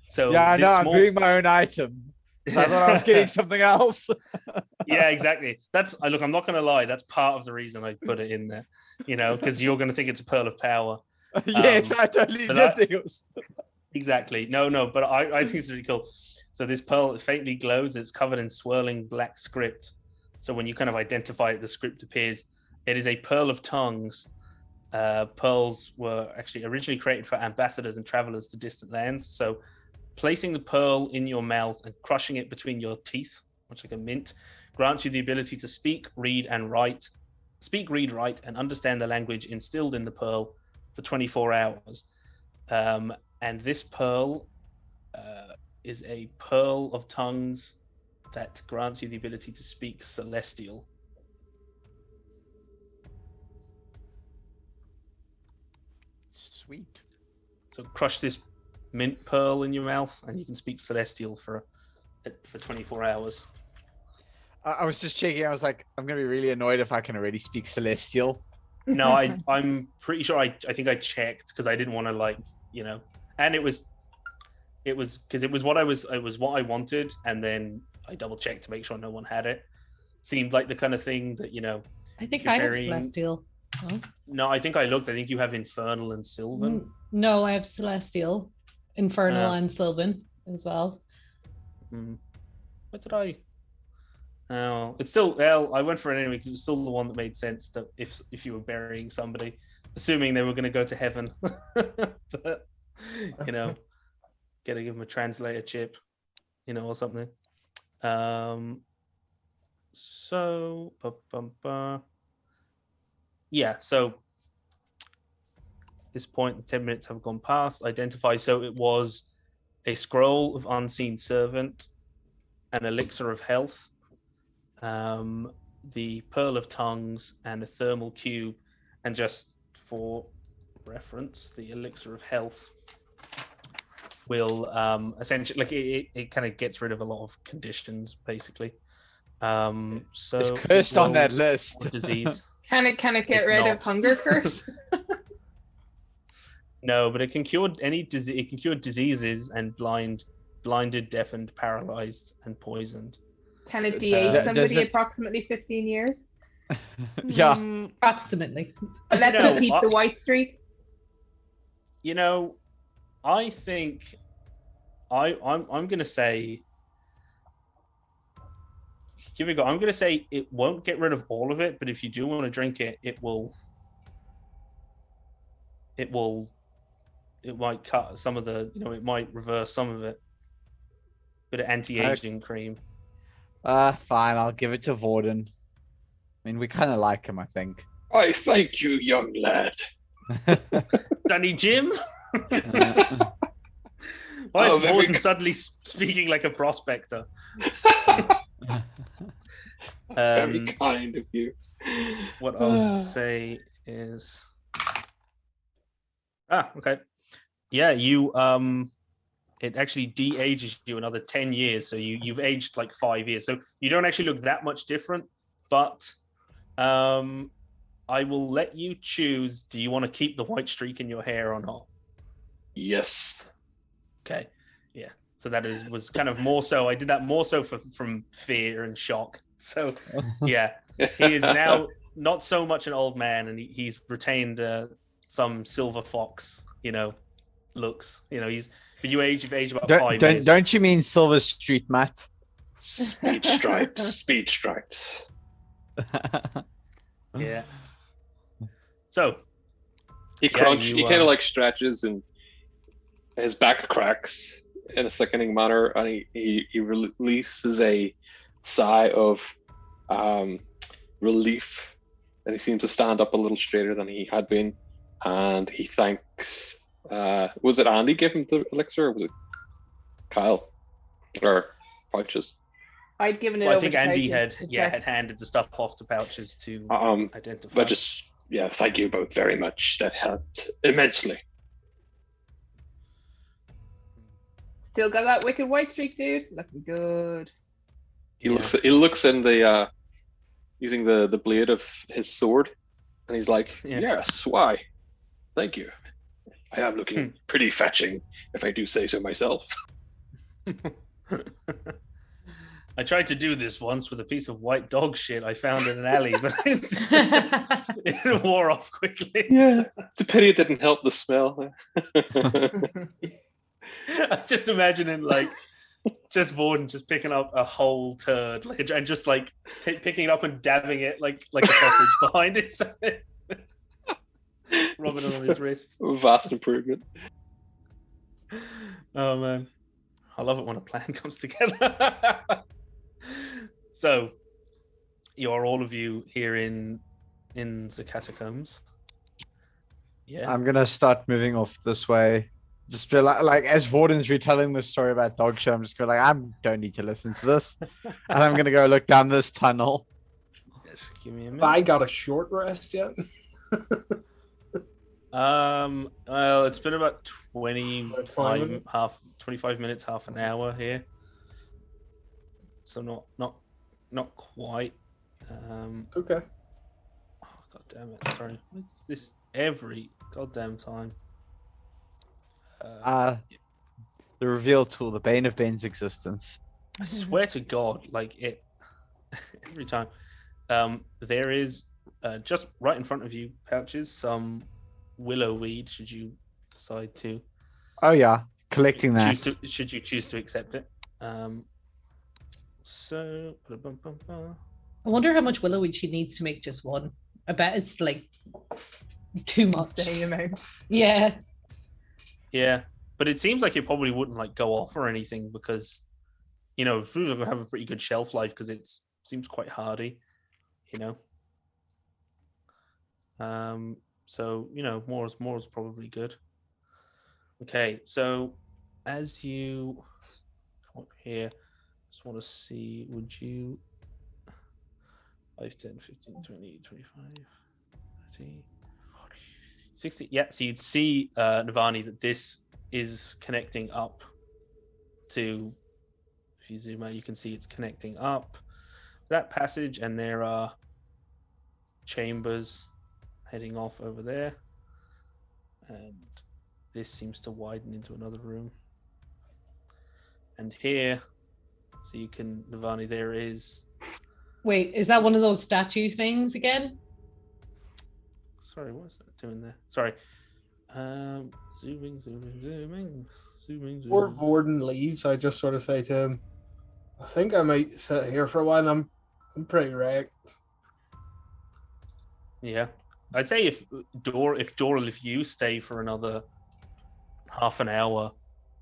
So yeah, I know. I'm small... doing my own item. I thought I was getting something else. Yeah, exactly. Look, I'm not going to lie. That's part of the reason I put it in there, because you're going to think it's a pearl of power. Yes, I totally did think it was. Exactly. No, but I think it's really cool. So this pearl faintly glows. It's covered in swirling black script. So when you kind of identify it, the script appears. It is a pearl of tongues. Pearls were actually originally created for ambassadors and travelers to distant lands. So placing the pearl in your mouth and crushing it between your teeth, much like a mint, grants you the ability to speak, read, write, and understand the language instilled in the pearl for 24 hours. And this pearl is a pearl of tongues that grants you the ability to speak Celestial. Sweet. So crush this mint pearl in your mouth, and you can speak Celestial for 24 hours. I was just checking. I was like, I'm gonna be really annoyed if I can already speak Celestial. No, I'm pretty sure. I think I checked because I didn't want to and it was because it was what I wanted, and then I double checked to make sure no one had it. Seemed like the kind of thing that I think I have Celestial. Oh. No, I think I looked. I think you have Infernal and Sylvan. No, I have Celestial, Infernal, and Sylvan as well. What did I? Oh, it's still. Well, I went for it anyway because it was still the one that made sense. That if you were burying somebody, assuming they were going to go to heaven, but, gotta give them a translator chip, or something. So, yeah. So, at this point, the 10 minutes have gone past. Identify. So it was a scroll of unseen servant, an elixir of health, the pearl of tongues, and a thermal cube. And just for reference, the elixir of health will essentially it kind of gets rid of a lot of conditions, basically. So it's cursed on that list. Disease. Can it get rid of hunger curse? No, but it can cure any disease. It can cure diseases and blinded, deafened, paralyzed, and poisoned. Can it de-age somebody approximately 15 years? Yeah, approximately. Let them keep the white streak. I think I'm gonna say. Give it a go. I'm gonna say it won't get rid of all of it, but if you do want to drink it, it might cut some of the. It might reverse some of it. Bit of anti-aging cream. Fine. I'll give it to Vorden. I mean, we kind of like him, I think. I thank you, young lad. Danny Jim. Why is Vorden suddenly speaking like a prospector? Very Um, kind of you. what I'll say is, okay, yeah, you it actually de-ages you another 10 years, so you've aged like 5 years, so you don't actually look that much different. But I will let you choose. Do you want to keep the white streak in your hair or not? Yes. Okay, yeah. So that was kind of more so. I did that more so from fear and shock. So yeah, he is now not so much an old man, and he's retained some silver fox, looks. You've aged about 5 years. Don't you mean Silver Street, Matt? Speed stripes. Speed stripes. Yeah. So He kind of like stretches and his back cracks in a sickening manner, and he releases a sigh of relief, and he seems to stand up a little straighter than he had been, and he thanks. Was it Andy gave him the elixir, or was it Kyle or Pouches? I'd given it Well, I over think to Andy Pouches to check. had handed the stuff off to Pouches to identify. But thank you both very much. That helped immensely. Still got that wicked white streak, dude. Looking good. He looks in the using the blade of his sword, and he's like, "Yes, why? Thank you. I am looking pretty fetching, if I do say so myself." I tried to do this once with a piece of white dog shit I found in an alley, but it wore off quickly. Yeah, it's a pity it didn't help the smell. I'm just imagining just Vorden just picking up a whole turd, and just picking it up and dabbing it like a sausage behind it, rubbing it on his wrist. Vast improvement. Oh man, I love it when a plan comes together. So, you're all of you here in the catacombs. Yeah, I'm gonna start moving off this way. Just be like as Vorden's retelling this story about dog shit, I'm just going I don't need to listen to this, and I'm gonna go look down this tunnel. Just give me a minute. Have I got a short rest yet? Well, it's been about 25 minutes, half an hour here. So not quite. Okay. Oh, God damn it! Sorry, what's this every goddamn time? The reveal tool, the bane of Bane's existence. I swear to God, it every time. There is just right in front of you, Pouches, some willow weed. Should you decide to? Oh yeah, collecting that. Should you choose to accept it? So, I wonder how much willow weed she needs to make just one. I bet it's too much. The amount. Yeah. Yeah, but it seems like it probably wouldn't go off or anything because, food will have a pretty good shelf life because it seems quite hardy, So more is probably good. Okay, so as you come up here, just want to see, would you 5, 10, 15, 20, 25, 30, 40, 60. Yeah, so you'd see, Navani, that this is connecting up to, if you zoom out, you can see it's connecting up that passage, and there are chambers heading off over there. And this seems to widen into another room. And here, so you can, Navani, there is... Wait, is that one of those statue things again? Sorry, what is that doing there? Sorry. Zooming. Before Vorden leaves, I just sort of say to him, I think I might sit here for a while. I'm pretty wrecked. Yeah. I'd say if you stay for another half an hour,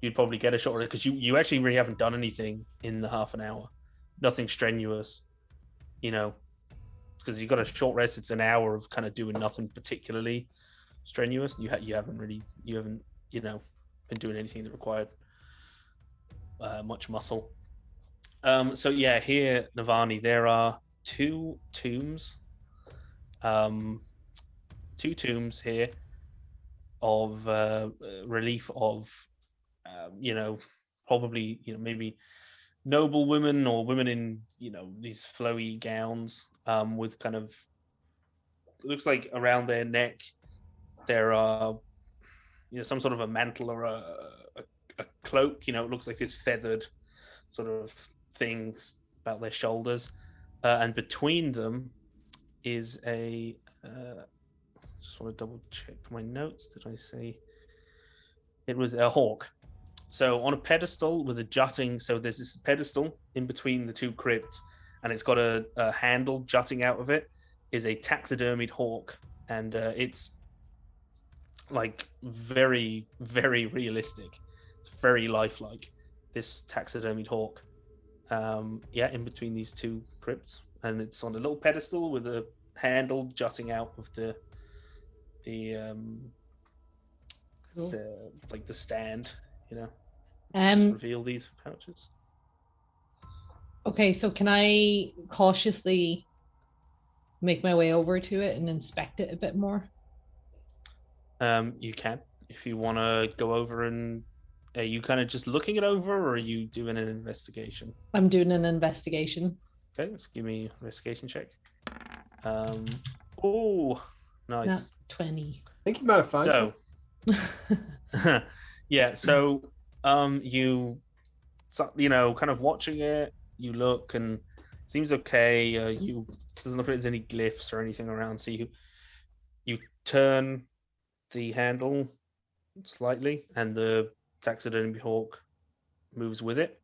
you'd probably get a shot because you actually really haven't done anything in the half an hour. Nothing strenuous, because you got a short rest. It's an hour of kind of doing nothing particularly strenuous. You haven't been doing anything that required much muscle. So yeah, here, Navani, there are two tombs. Two tombs here of relief of, probably, maybe noble women or women in, these flowy gowns, with kind of, it looks like around their neck there are, some sort of a mantle or a cloak. It looks like this feathered sort of things about their shoulders, and between them is a. Just want to double check my notes. Did I say it was a hawk? So on a pedestal with a jutting. So there's this pedestal in between the two crypts, and it's got a handle jutting out of it. Is a taxidermied hawk, and it's like very, very realistic. It's very lifelike. This taxidermied hawk, in between these two crypts, and it's on a little pedestal with a handle jutting out of the Cool. the stand. Just reveal these pouches. Okay, so can I cautiously make my way over to it and inspect it a bit more? You can, if you want to go over. And are you kind of just looking it over, or are you doing an investigation? I'm doing an investigation. Okay, let's give me an investigation check. Oh, nice. Not 20. I think you might have found So, yeah. So, you kind of watching it. You look, and it seems okay. You doesn't look like there's any glyphs or anything around. So you turn the handle slightly, and the taxidermy hawk moves with it.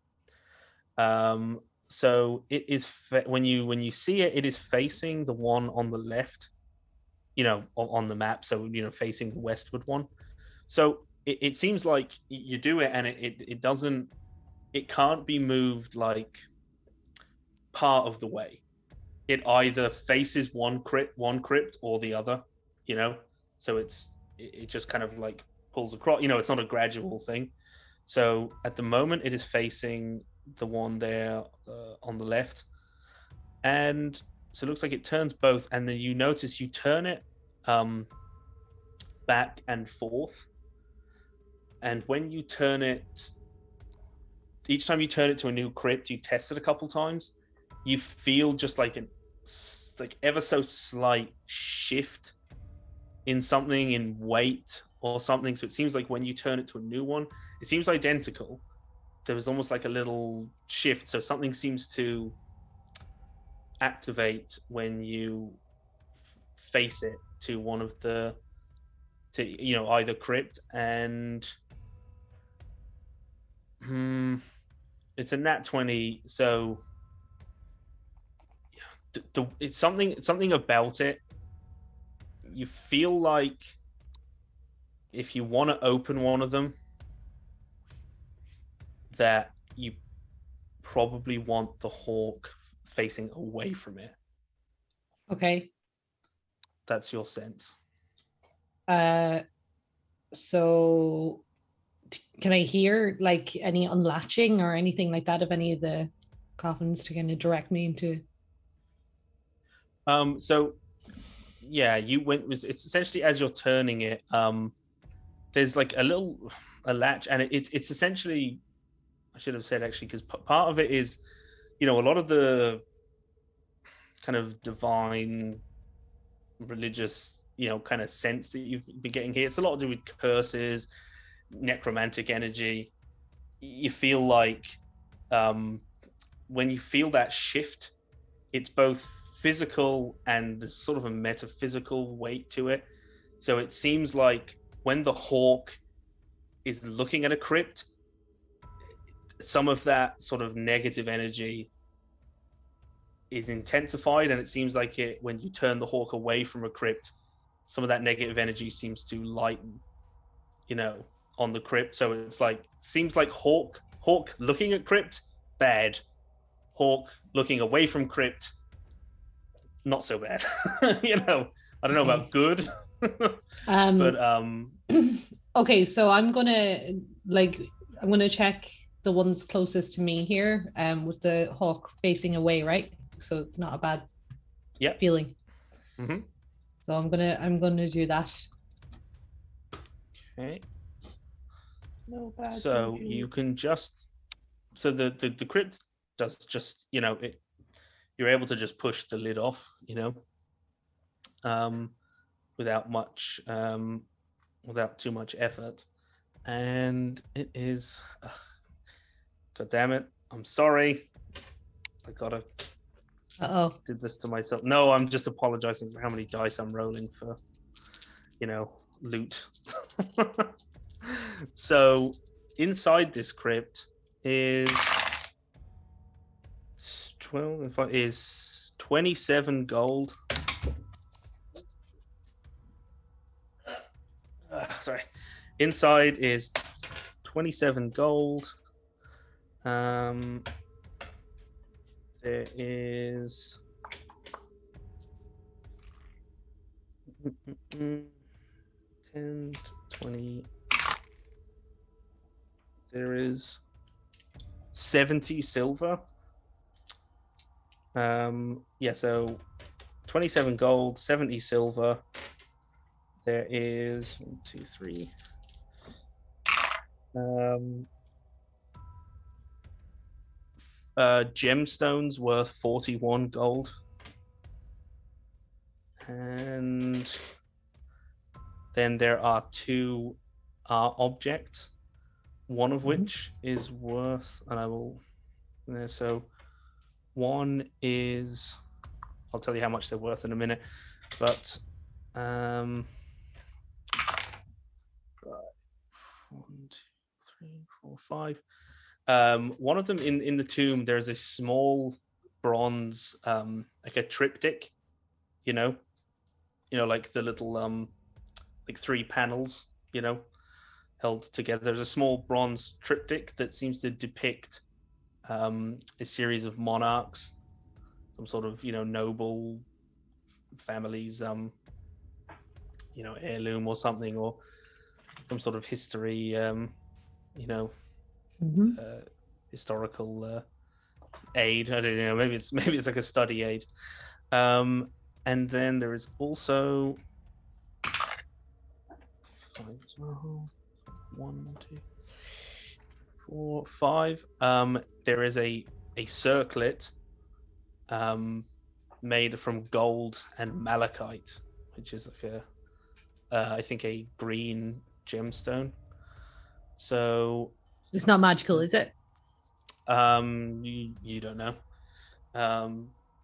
So it is when you see it, it is facing the one on the left, on the map. So facing the westward one. So it seems like you do it, and it can't be moved like part of the way. It either faces one crypt or the other. So it just kind of like pulls across. It's not a gradual thing. So at the moment, it is facing the one there on the left, and so it looks like it turns both. And then you notice you turn it back and forth, and when you turn it, each time you turn it to a new crypt, you test it a couple times. You feel just like ever so slight shift in something, in weight or something. So it seems like when you turn it to a new one, it seems identical. There was almost like a little shift. So something seems to activate when you face it to one of the, either crypt. And it's a nat 20. So it's something about it. You feel like if you want to open one of them, that you probably want the hawk facing away from it. Okay. That's your sense. So can I hear like any unlatching or anything like that of any of the coffins to kind of direct me into? So yeah, it's essentially as you're turning it, there's like a latch, and it's essentially, I should have said actually, because part of it is, a lot of the kind of divine religious, kind of sense that you've been getting here. It's a lot to do with curses, necromantic energy. You feel like when you feel that shift, it's both physical and there's sort of a metaphysical weight to it. So it seems like when the hawk is looking at a crypt, some of that sort of negative energy is intensified, and it seems like when you turn the hawk away from a crypt, some of that negative energy seems to lighten, on the crypt. So it's like, seems like hawk looking at crypt, bad. Hawk looking away from crypt, not so bad. I don't know about good. But okay, so I'm gonna check the ones closest to me here, with the hawk facing away, right? so it's not a bad Yeah. feeling. Mm-hmm. So I'm gonna do that. Okay. No bad So juju. you can just the crypt does just you're able to just push the lid off, without too much effort, and it is. God damn it! I'm sorry. I gotta Uh-oh. do this to myself. No, I'm just apologizing for how many dice I'm rolling for, loot. So inside this crypt is 27 gold. Sorry. Inside is 27 gold. There is 10, 20. There is 70 silver. So 27 gold, 70 silver. There is 1, 2, 3. Gemstones worth 41 gold. And then there are 2 objects, one of which is worth, and I will. So one is, I'll tell you how much they're worth in a minute, but 1, 2, 3, 4, 5. One of them in the tomb, there's a small bronze, like a triptych, like the little like 3 panels, held together. There's a small bronze triptych that seems to depict a series of monarchs, some sort of noble families, heirloom or something, or some sort of history, historical aid. I don't know. Maybe it's like a study aid. And then there is also 1, 2, 4, 5. There is a circlet made from gold and malachite, which is like I think a green gemstone. So It's not magical, is it? you don't know.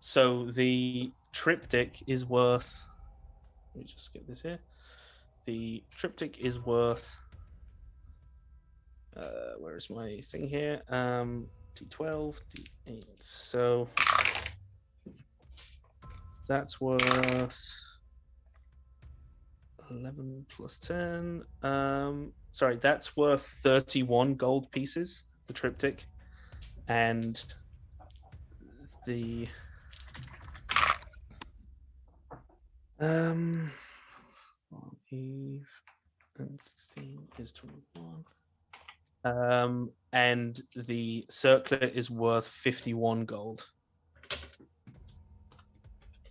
So the triptych is worth. Let me just get this here. The triptych is worth. Where is my thing here? D12, D8. So that's worth 11 plus 10. Sorry, that's worth 31 gold pieces, the triptych. And the 5 and 16 is 21. And the circlet is worth 51 gold.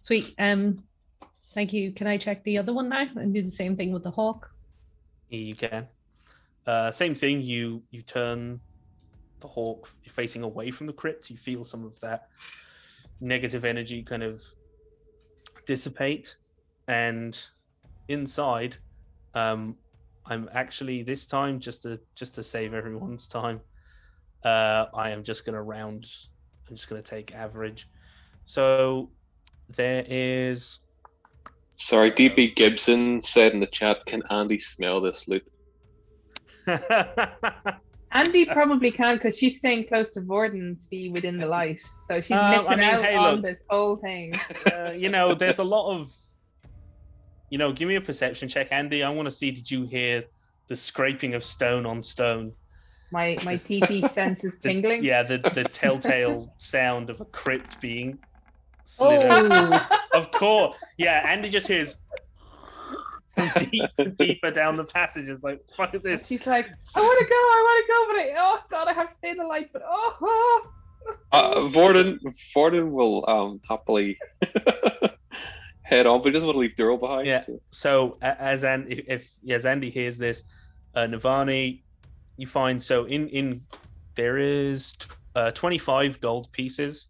Sweet. Thank you. Can I check the other one now and do the same thing with the hawk? You can. Same thing. You turn the hawk facing away from the crypt. You feel some of that negative energy kind of dissipate, and inside, I'm actually this time just to save everyone's time. I am just gonna round. I'm just gonna take average. So there is. Sorry, DB Gibson said in the chat, "Can Andy smell this loot?" Andy probably can, because she's staying close to Vorden to be within the light, so she's missing out on this whole thing. There's a lot of. Give me a perception check, Andy. I want to see. Did you hear the scraping of stone on stone? My TP sense is tingling. The telltale sound of a crypt being slid open. Of course. Yeah, Andy just hears from deeper down the passage. It's like, fuck is this? She's like, I want to go, but oh god, I have to stay in the light, but Vorden will happily head on, but he doesn't want to leave Duro behind. Yeah. So as Andy hears this, Navani, you find in there is 25 gold pieces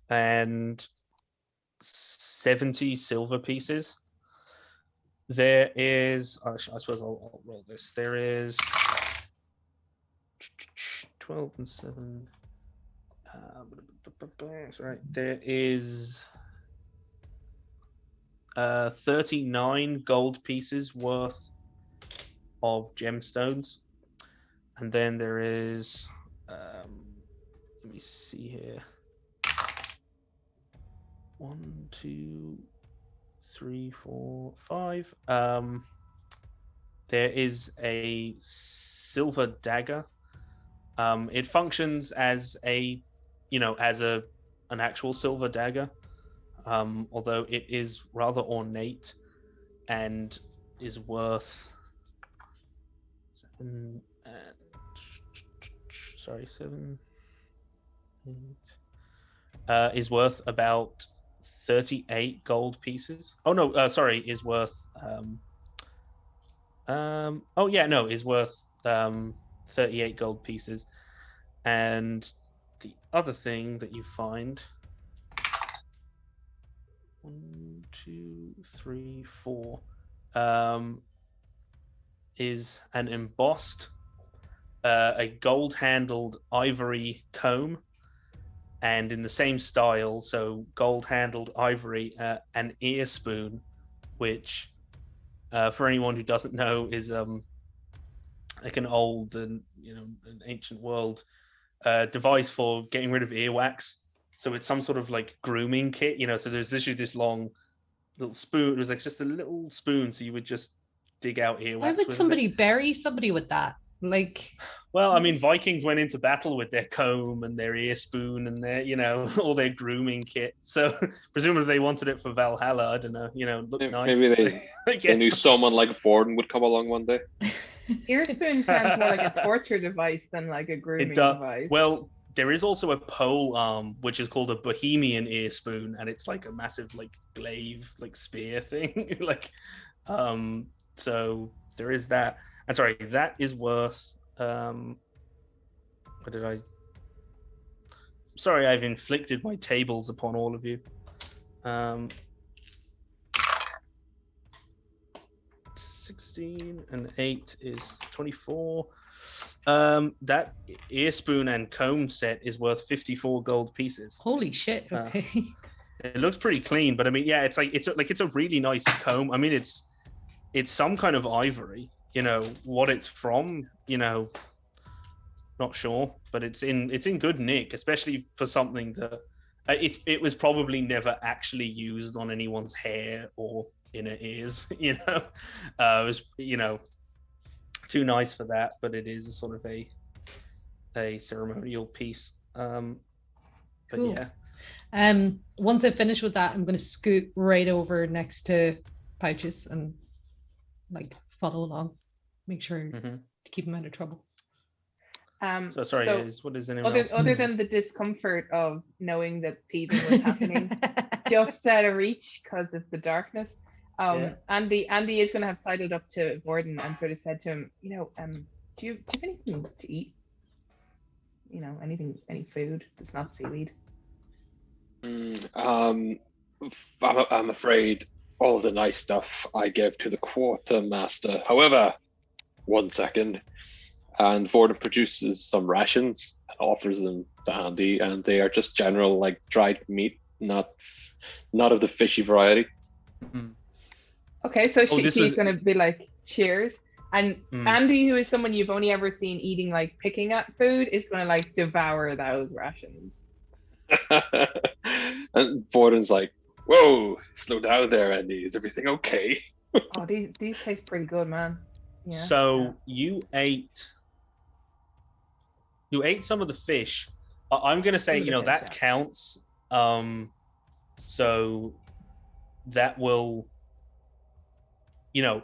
and 70 silver pieces. There is, I suppose I'll roll this. There is 12 and 7. Sorry, there is 39 gold pieces worth of gemstones, and then there is let me see here, 1 2 3 4 5. There is a silver dagger. It functions as an actual silver dagger, although it is rather ornate and is worth 7 8 is worth about 38 gold pieces. Oh no, sorry, is worth is worth 38 gold pieces. And the other thing that you find, 1 2 3 4, is an embossed a gold-handled ivory comb, and in the same style, so gold-handled ivory, an ear spoon, which for anyone who doesn't know is like an old and an ancient world device for getting rid of earwax. So it's some sort of like grooming kit, so there's literally this long little spoon. It was like just a little spoon, so you would just dig out earwax. Why would somebody bury somebody with that? Like, well, I mean, Vikings went into battle with their comb and their ear spoon and their, all their grooming kit. So presumably they wanted it for Valhalla. I don't know, look nice. Maybe they knew someone like Vorden would come along one day. Ear spoon sounds more like a torture device than like a grooming device. Well, there is also a pole arm, which is called a Bohemian ear spoon, and it's like a massive like glaive, like spear thing. So there is that. And sorry, that is worth sorry, I've inflicted my tables upon all of you. 16 and 8 is 24. That ear spoon and comb set is worth 54 gold pieces. Holy shit! Okay. It looks pretty clean, but I mean, yeah, it's a really nice comb. I mean, it's some kind of ivory. What it's from, not sure, but it's in good nick, especially for something that it was probably never actually used on anyone's hair or inner ears. It was too nice for that, but it is a sort of a ceremonial piece. But cool. Yeah. Once I finish with that, I'm going to scoot right over next to Pouches and like follow along. Make sure to keep him out of trouble. So sorry, what is anyone else? Other than the discomfort of knowing that thieving was happening just out of reach because of the darkness, Andy is going to have sidled up to Gordon and sort of said to him, do you have anything to eat? Any food that's not seaweed? I'm afraid all of the nice stuff I give to the quartermaster. However, 1 second, and Vorden produces some rations and offers them to Andy, and they are just general like dried meat, not of the fishy variety. Mm-hmm. Okay, so she's going to be like, cheers. And Andy, who is someone you've only ever seen eating like picking at food, is going to like devour those rations. And Vorden's like, whoa, slow down there, Andy. Is everything okay? Oh, these taste pretty good, man. Yeah. So you ate some of the fish. I'm gonna say, that counts. So that will,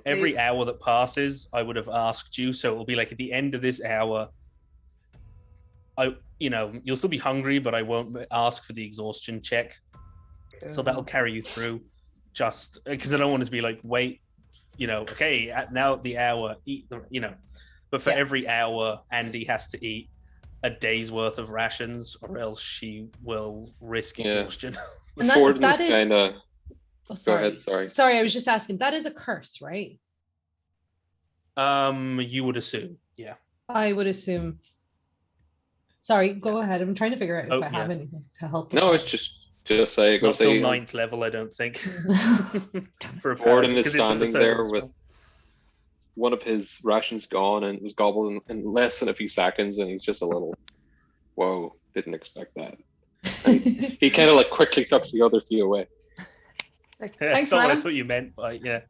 every hour that passes, I would have asked you. So it will be like at the end of this hour, you'll still be hungry, but I won't ask for the exhaustion check. So that'll carry you through, just because I don't want it to be like, wait, okay, now the hour, eat the, but for every hour, Andy has to eat a day's worth of rations, or else she will risk exhaustion. And Gordon's that is kind of. Oh, sorry. Go ahead. Sorry. Sorry, I was just asking. That is a curse, right? You would assume, yeah. I would assume. Sorry, go ahead. I'm trying to figure out if I have anything to help. No, it's just say. Not till 9th level, I don't think. For a Gordon parrot, is 'cause it's in the standing third there as with well. one of his rations gone, and it was gobbled in less than a few seconds, and he's just a little, whoa, didn't expect that. And he kind of like quickly tucks the other few away. Like, That's thanks, not what I man. thought you meant, but yeah.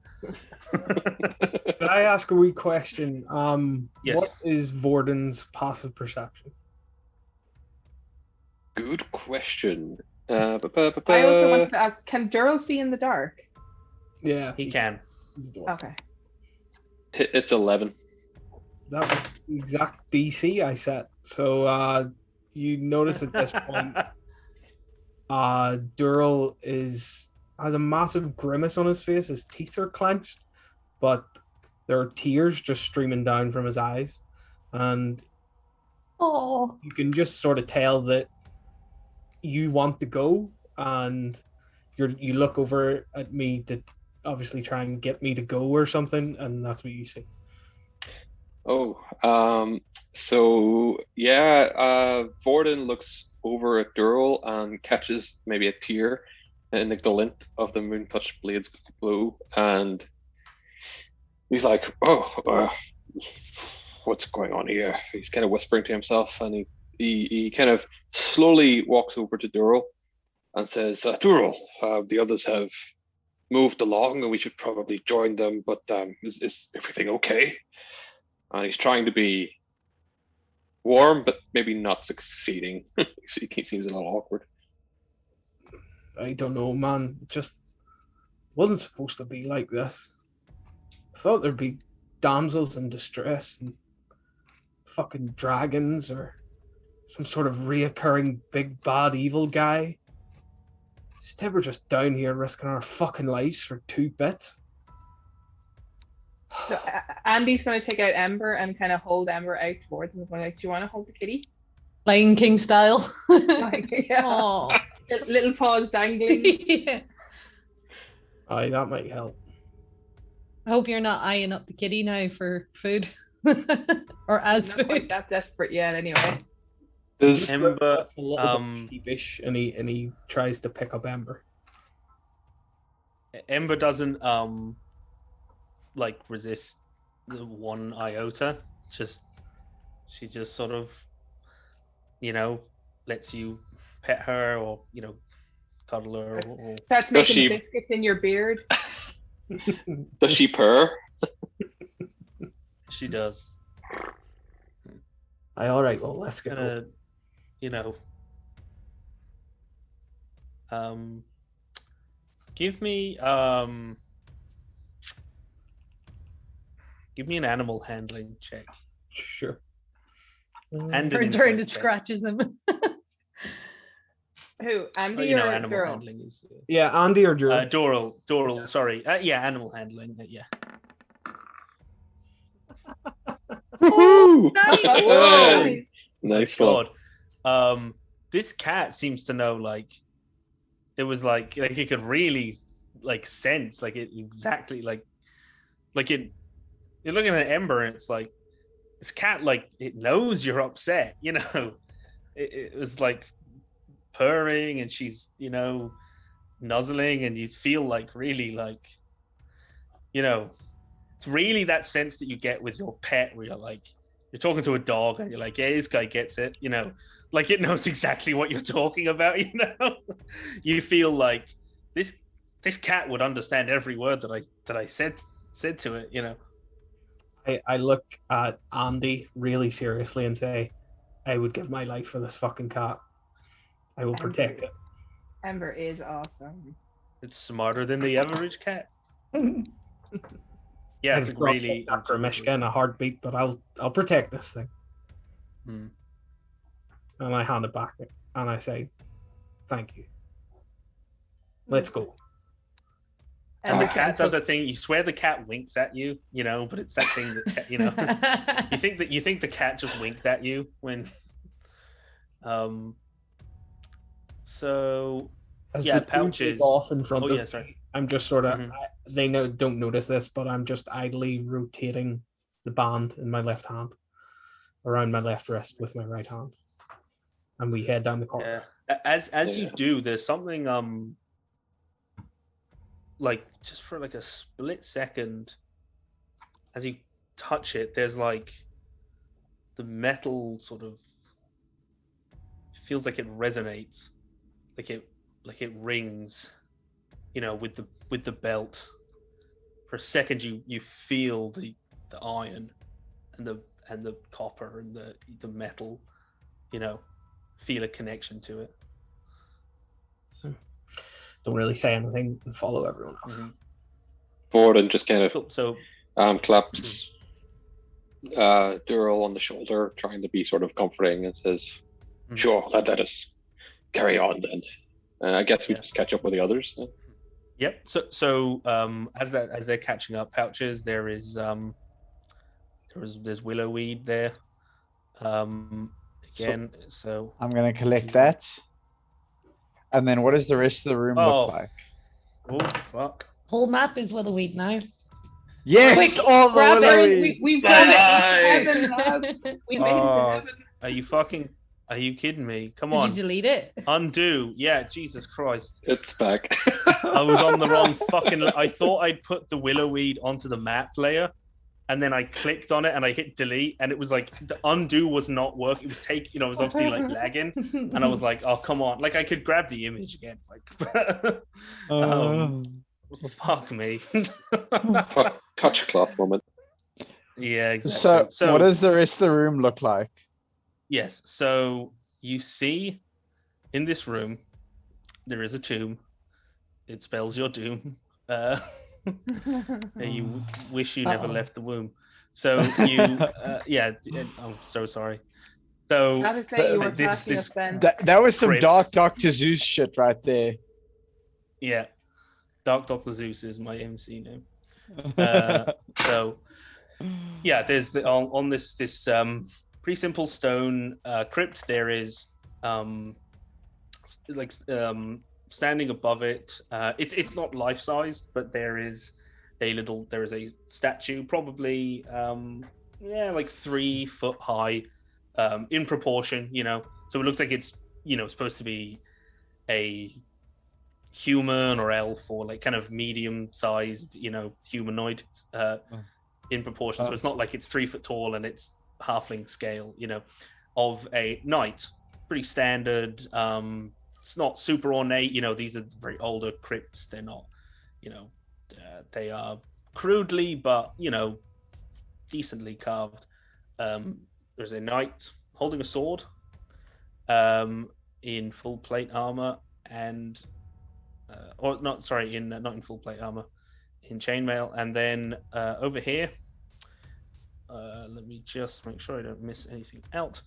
Can I ask a wee question? Yes. What is Vorden's passive perception? Good question. I also wanted to ask, can Durrell see in the dark? Yeah, He can. he's a dwarf. Okay. It's 11. That was the exact DC I set. So you notice at this point, Durrell has a massive grimace on his face. His teeth are clenched, but there are tears just streaming down from his eyes, and you can just sort of tell that you want to go, and you look over at me to obviously try and get me to go or something, and that's what you see. So yeah, Vorden looks over at Durrell and catches maybe a tear in the glint of the moon-touched blade's glow, and he's like, what's going on here? He's kind of whispering to himself, and he kind of slowly walks over to Durrell and says, Durrell, the others have moved along and we should probably join them, but is everything okay? And he's trying to be warm, but maybe not succeeding. He seems a little awkward. I don't know, man. It just wasn't supposed to be like this. I thought there'd be damsels in distress and fucking dragons or some sort of reoccurring big bad evil guy. Instead, we're just down here risking our fucking lives for 2 bits. So Andy's going to take out Ember and kind of hold Ember out towards him. Like, do you want to hold the kitty? Lion King style. Like, yeah. Aw. Little paws dangling. Yeah. Aye, that might help. I hope you're not eyeing up the kitty now for food. Or as Not quite food. that desperate yet, anyway. Does Ember, A little bit sheepish, and he tries to pick up Ember. Ember doesn't resist the 1 iota. She just sort of, lets you pet her or cuddle her. Or... Starts making biscuits in your beard. Does she purr? She does. Aye, all right. Well, let's go. Give me an animal handling check. Sure. And an Turn insight to check. scratches him. Who? Andy or animal Durrell? handling is Yeah, Andy or Drew. Doral. Sorry, animal handling. Yeah. Woohoo! Whoa. Nice one. God. This cat seems to know, it was like it could really sense it exactly you're looking at Ember and it's like this cat it knows you're upset, it was purring and she's nuzzling and you feel really it's really that sense that you get with your pet where you're talking to a dog and you're like, yeah, this guy gets it, it knows exactly what you're talking about, you feel like this cat would understand every word that I said to it, I look at Andy really seriously and say, I would give my life for this fucking cat. I will protect it. Ember is awesome. It's smarter than the average cat. Yeah, it's really after Michigan a heartbeat, but I'll protect this thing. And I hand it back and I say, "Thank you. Let's go." And the this cat little does a thing. You swear the cat winks at you, but it's that thing that you think the cat just winked at you when. So As yeah, the two pouches. take off in front Oh of yeah, me, sorry. I'm just sort of. Mhm. They don't notice this, but I'm just idly rotating the band in my left hand around my left wrist with my right hand, and we head down the corridor. Yeah. As you Yeah. do, there's something like just for like a split second, as you touch it, there's like the metal sort of feels like it resonates, like it rings, with the belt. For a second, you feel the iron and the copper and the metal, feel a connection to it. Don't really say anything and follow everyone else. Mm-hmm. Forward and just kind of Cool. So claps Dural on the shoulder, trying to be sort of comforting, and says, Mhm. "Sure, let us carry on then." I guess we Yeah. just catch up with the others. Yep. So as they're catching up, pouches, there's willowweed there. Again, so I'm gonna collect that. And then what does the rest of the room look like? Oh fuck. Whole map is willowweed now. Yes, Quick, all the grab it. willowweed. We've done Nice. it. 7 lads. We made it to Oh, heaven. are you kidding me? Come Did on. you delete it? Undo. Yeah, Jesus Christ. It's back. I was on the wrong fucking. I thought I'd put the willowweed onto the map layer, and then I clicked on it and I hit delete, and it was like the undo was not working. It was it was obviously like lagging, and I was like, oh come on, like I could grab the image again, like. Fuck me. Touch cloth moment. Yeah, exactly. So what does the rest of the room look like? Yes, so you see in this room there is a tomb. It spells your doom. You wish you never left the womb. So you, I'm so sorry. So Gotta say, you were this- cracking this- us then. That was some Crypt. dark Dr. Zeus shit right there. yeah, Dark Dr. Zeus is my MC name. So yeah, there's on this pretty simple stone crypt. There is standing above it. It's not life sized, but there is a statue, probably like 3 foot high, in proportion. So it looks like it's supposed to be a human or elf or like kind of medium sized humanoid in proportion. So it's not like it's 3 foot tall and it's halfling scale, of a knight. Pretty standard. It's not super ornate. These are very older crypts. They're not, they are crudely but decently carved. There's a knight holding a sword, in full plate armor and not in full plate armor, in chainmail. And then over here, let me just make sure I don't miss anything out.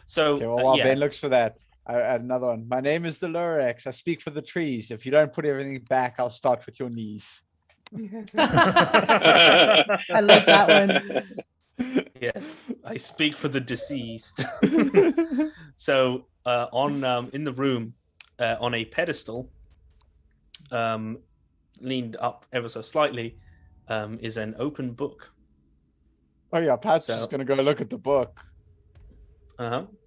So Okay, well, while Ben looks for that, I add another one. My name is the Lurex. I speak for the trees. If you don't put everything back, I'll start with your knees. I like that one. Yes, I speak for the deceased. So in the room, on a pedestal, leaned up ever so slightly, is an open book. Oh yeah, Pat's just gonna go look at the book.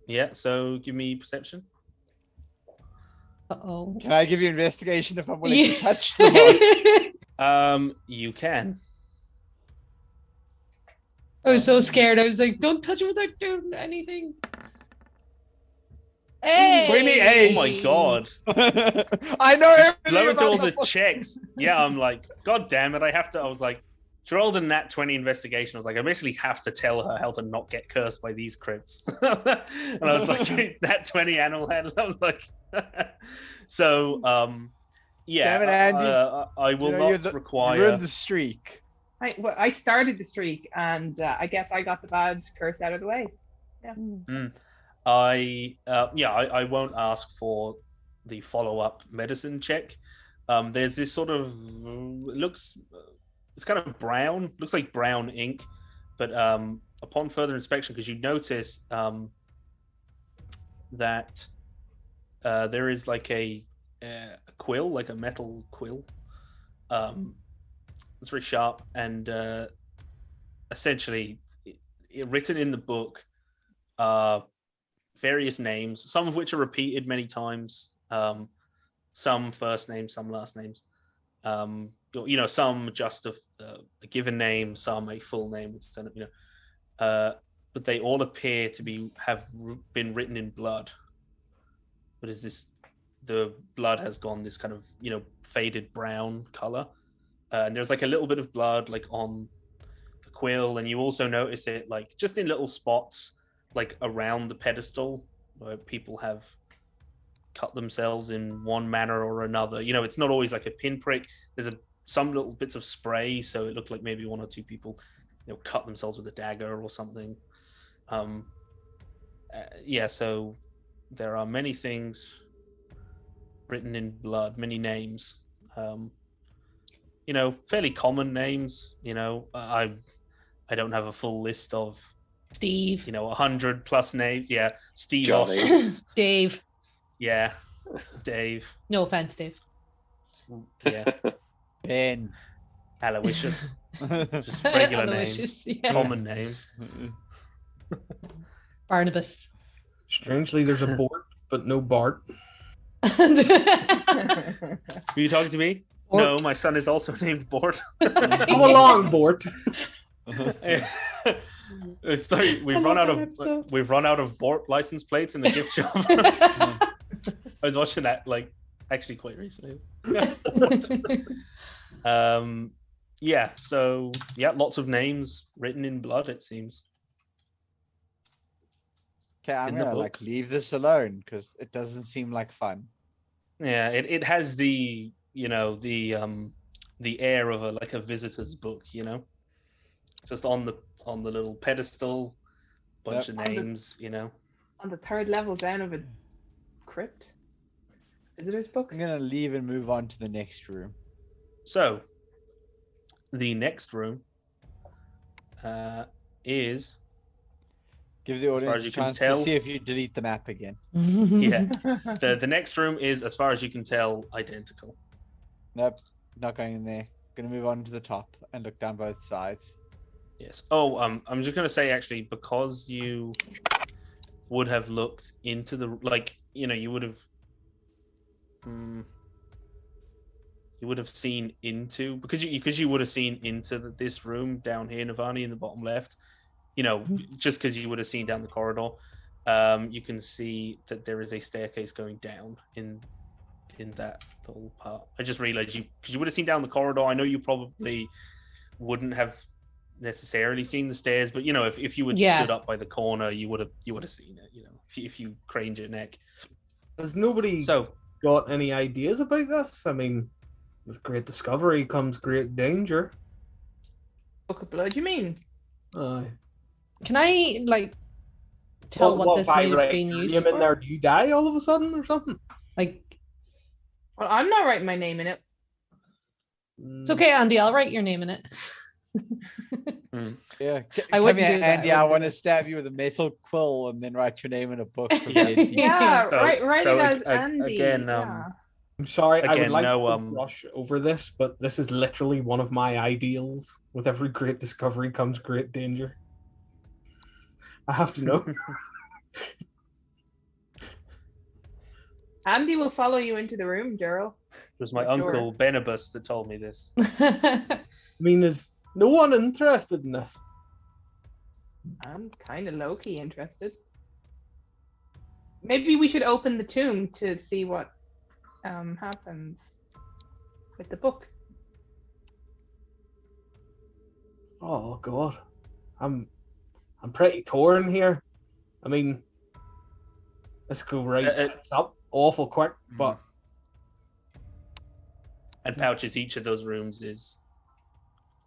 Yeah, so give me perception. Uh-oh. Can I give you investigation if I'm willing to touch the book? You can. I was so scared. I was like, don't touch it without doing anything. Hey! 28. Oh my god. I know everything Blowing about through all the the book. checks. Yeah, I'm like, god damn it, I was like, she rolled a nat 20 investigation. I was like, I basically have to tell her how to not get cursed by these crypts. And I was like, nat 20 animal head. I was like, so, yeah. Damn it, Andy. I will not require. You ruined the streak. I started the streak, and I guess I got the bad curse out of the way. Yeah. I won't ask for the follow-up medicine check. There's this sort of it's kind of brown, looks like brown ink, but upon further inspection, because you notice that there is like a quill, like a metal quill. It's very sharp, and essentially written in the book various names, some of which are repeated many times. Some first names, some last names. Some just a given name, some a full name instead of but they all appear to have been written in blood. What is this? The blood has gone this kind of faded brown color, and there's like a little bit of blood like on the quill, and you also notice it like just in little spots like around the pedestal where people have cut themselves in one manner or another. It's not always like a pinprick. There's some little bits of spray, so it looked like maybe one or two people cut themselves with a dagger or something. So there are many things written in blood, many names. Fairly common names. I don't have a full list of Steve. 100 plus names. Yeah, Steve. Dave. Yeah, Dave. No offense, Dave. Yeah. Ben. Aloysius. Just regular Aloysius, names. yeah. Common names. Barnabas. Strangely, there's a Bort, but no Bart. Were you talking to me? Bort. No, my son is also named Bort. Come along, Bort. It's like we've run out of Bort license plates in the gift shop. I was watching that actually quite recently. Lots of names written in blood, it seems. Okay, I'm In the gonna book. leave this alone because it doesn't seem like fun. Yeah, it has the the air of a visitor's book, just on the little pedestal, bunch of names, On the third level down of a crypt. Visitor's book. I'm gonna leave and move on to the next room. So, the next room is Give the far audience as a you can chance tell. to see if you delete the map again. yeah. The next room is, as far as you can tell, identical. Nope, not going in there. Gonna move on to the top and look down both sides. Yes. Oh, I'm just gonna say actually, because you would have looked into the you would have seen into because you would have seen into this room down here, Navani, in the bottom left. Just because you would have seen down the corridor, you can see that there is a staircase going down in that little part. I just realized because you would have seen down the corridor. I know you probably wouldn't have necessarily seen the stairs, but if you had stood up by the corner, you would have seen it. If you craned your neck. Has nobody got any ideas about this? I mean, with great discovery comes great danger. Book of Blood, you mean? Can I tell what this may have been used name in for? there, do you die all of a sudden or something? Well, I'm not writing my name in it. It's okay, Andy. I'll write your name in it. Yeah, I come wouldn't here, do that. Andy. I want to stab you with a metal quill and then write your name in a book. For Yeah. dead people. Yeah, So- write so it as ag- Andy. again, yeah. I'm sorry, I would Again, like no, to brush over this, but this is literally one of my ideals. With every great discovery comes great danger. I have to know. Andy will follow you into the room, Daryl. It was my For sure. uncle Benibus that told me this. I mean, is no one interested in this? I'm kind of low-key interested. Maybe we should open the tomb to see what happens with the book. Oh God, I'm pretty torn here. I mean, let's go right tits up awful quick, but And Pouches, each of those rooms is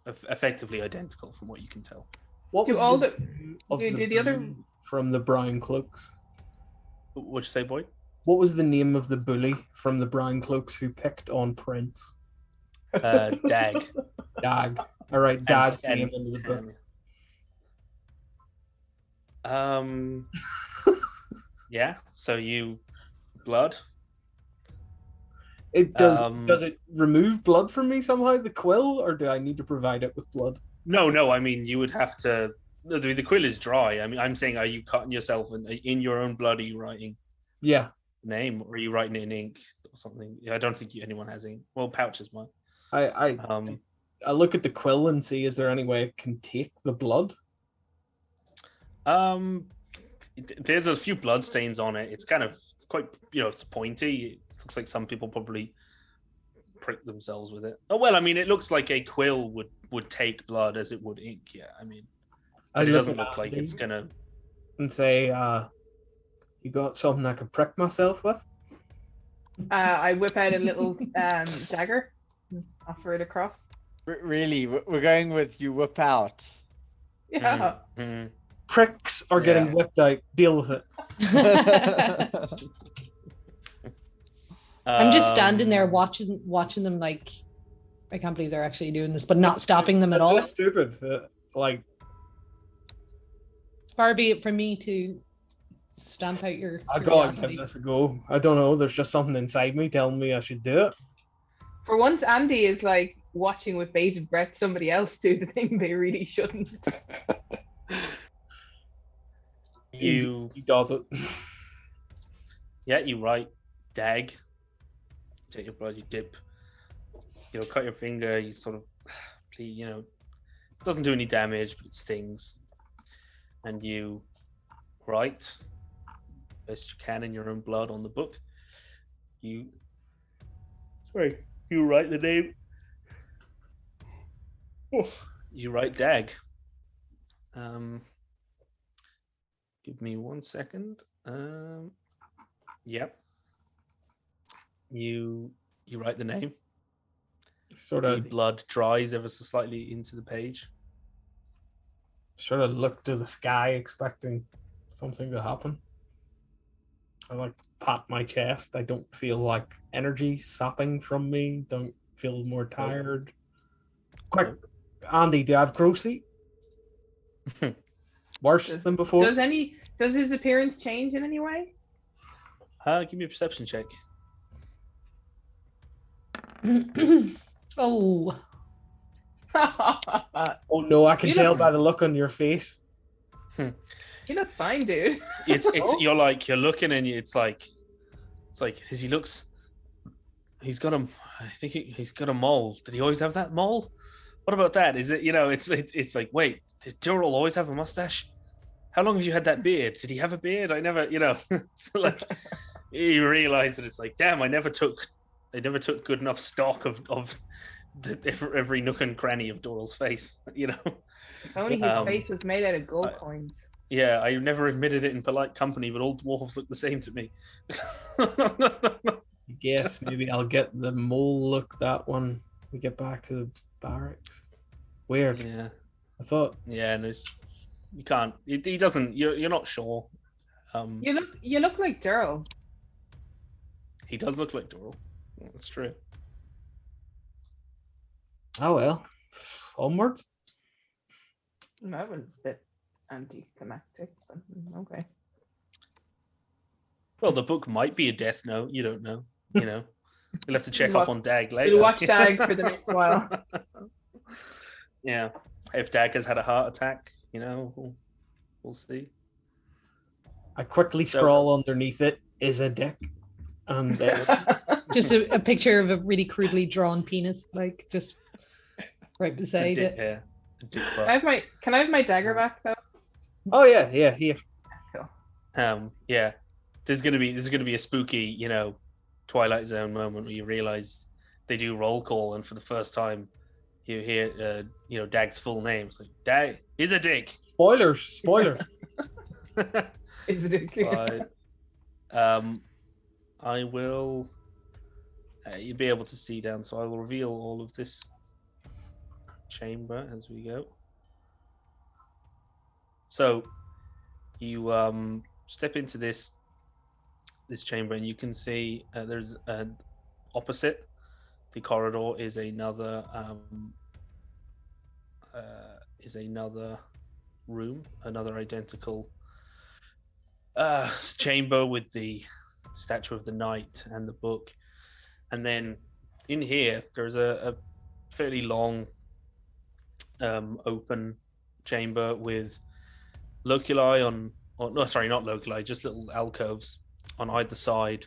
effectively identical from what you can tell. what Do was all the the- name of do the other- blue from the brown cloaks? What'd you say, boy? What was the name of the bully from the Brown Cloaks who picked on Prince? Dag. Dag. All right, Dag's name into the book. Yeah. So you blood. It does. Does it remove blood from me somehow? The quill, or do I need to provide it with blood? No. I mean, you would have to. The quill is dry. I mean, I'm saying, are you cutting yourself in your own blood? Are you writing? Yeah. Name, or are you writing it in ink or something? I don't think anyone has ink. Well, pouches might. I look at the quill and see, is there any way it can take the blood? There's a few blood stains on it. It's quite, it's pointy. It looks like some people probably prick themselves with it. Oh well, I mean, it looks like a quill would take blood as it would ink. Yeah, I mean, but it doesn't look like it's gonna. And say, you got something I could prick myself with? I whip out a little dagger, offer it across. Really, we're going with you whip out. Yeah. Mm-hmm. Pricks are getting whipped out. Deal with it. I'm just standing there watching them like, I can't believe they're actually doing this, but not stopping them at all. That's stupid. Like, far be it from me to stamp out your I gotta give this a go. I don't know. There's just something inside me telling me I should do it. For once, Andy is like watching with bated breath somebody else do the thing they really shouldn't. He does it. Yeah, you write dag. Take your blood, you dip. Cut your finger. You sort of, it doesn't do any damage, but it stings. And you write best you can in your own blood on the book. You write the name. You write dag. Give me 1 second. Yep. You write the name. The blood dries ever so slightly into the page. Sort of look to the sky expecting something to happen. I pat my chest. I don't feel like energy sapping from me. Don't feel more tired. Quick, Andy, do you have crow's feet? Worse than before? Does his appearance change in any way? Give me a perception check. Oh. Oh no, I can tell by the look on your face. You look fine, dude. It's you're looking and it's like as he looks, he's got a, I think he's got a mole. Did he always have that mole? What about that? Is it, it's like, wait, did Durrell always have a mustache? How long have you had that beard? Did he have a beard? I never, it's like you realize that it's like, damn, I never took good enough stock of every nook and cranny of Durrell's face, If only his face was made out of gold coins. Yeah, I never admitted it in polite company, but all dwarves look the same to me. I guess maybe I'll get the mole look that one. We get back to the barracks. Weird. Yeah. I thought. Yeah, no, you can't. He doesn't. You're not sure. You look like Durrell. He does look like Durrell. That's true. Oh well. Onwards. That was a bit anticlimactic, but okay. Well, the book might be a death note. You don't know. You'll have to check up on Dag later. We'll watch Dag for the next while. Yeah. If Dag has had a heart attack, we'll see. I quickly scroll underneath it. Is a dick. And just a picture of a really crudely drawn penis, like just right beside it. Yeah. Can I have my dagger back though? Oh yeah, here. Cool. Yeah. There's gonna be a spooky, Twilight Zone moment where you realize they do roll call, and for the first time, you hear, Dag's full name. It's like, Dag is a dick. Spoiler. Is a dick. I will. You'll be able to see down, so I will reveal all of this chamber as we go. So, you step into this this chamber, and you can see there's an opposite the corridor is another room, another identical chamber with the statue of the knight and the book. And then in here there's a fairly long open chamber with loculi not loculi, just little alcoves on either side.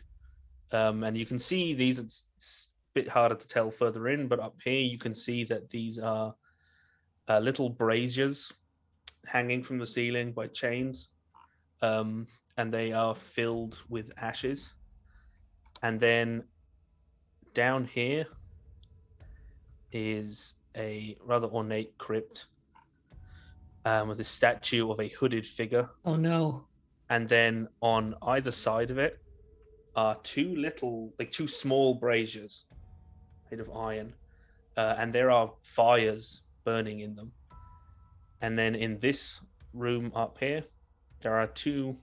And you can see these, it's a bit harder to tell further in, but up here you can see that these are little braziers hanging from the ceiling by chains. And they are filled with ashes. And then down here is a rather ornate crypt with a statue of a hooded figure. Oh no. And then on either side of it are two small braziers made of iron. And there are fires burning in them. And then in this room up here, there are two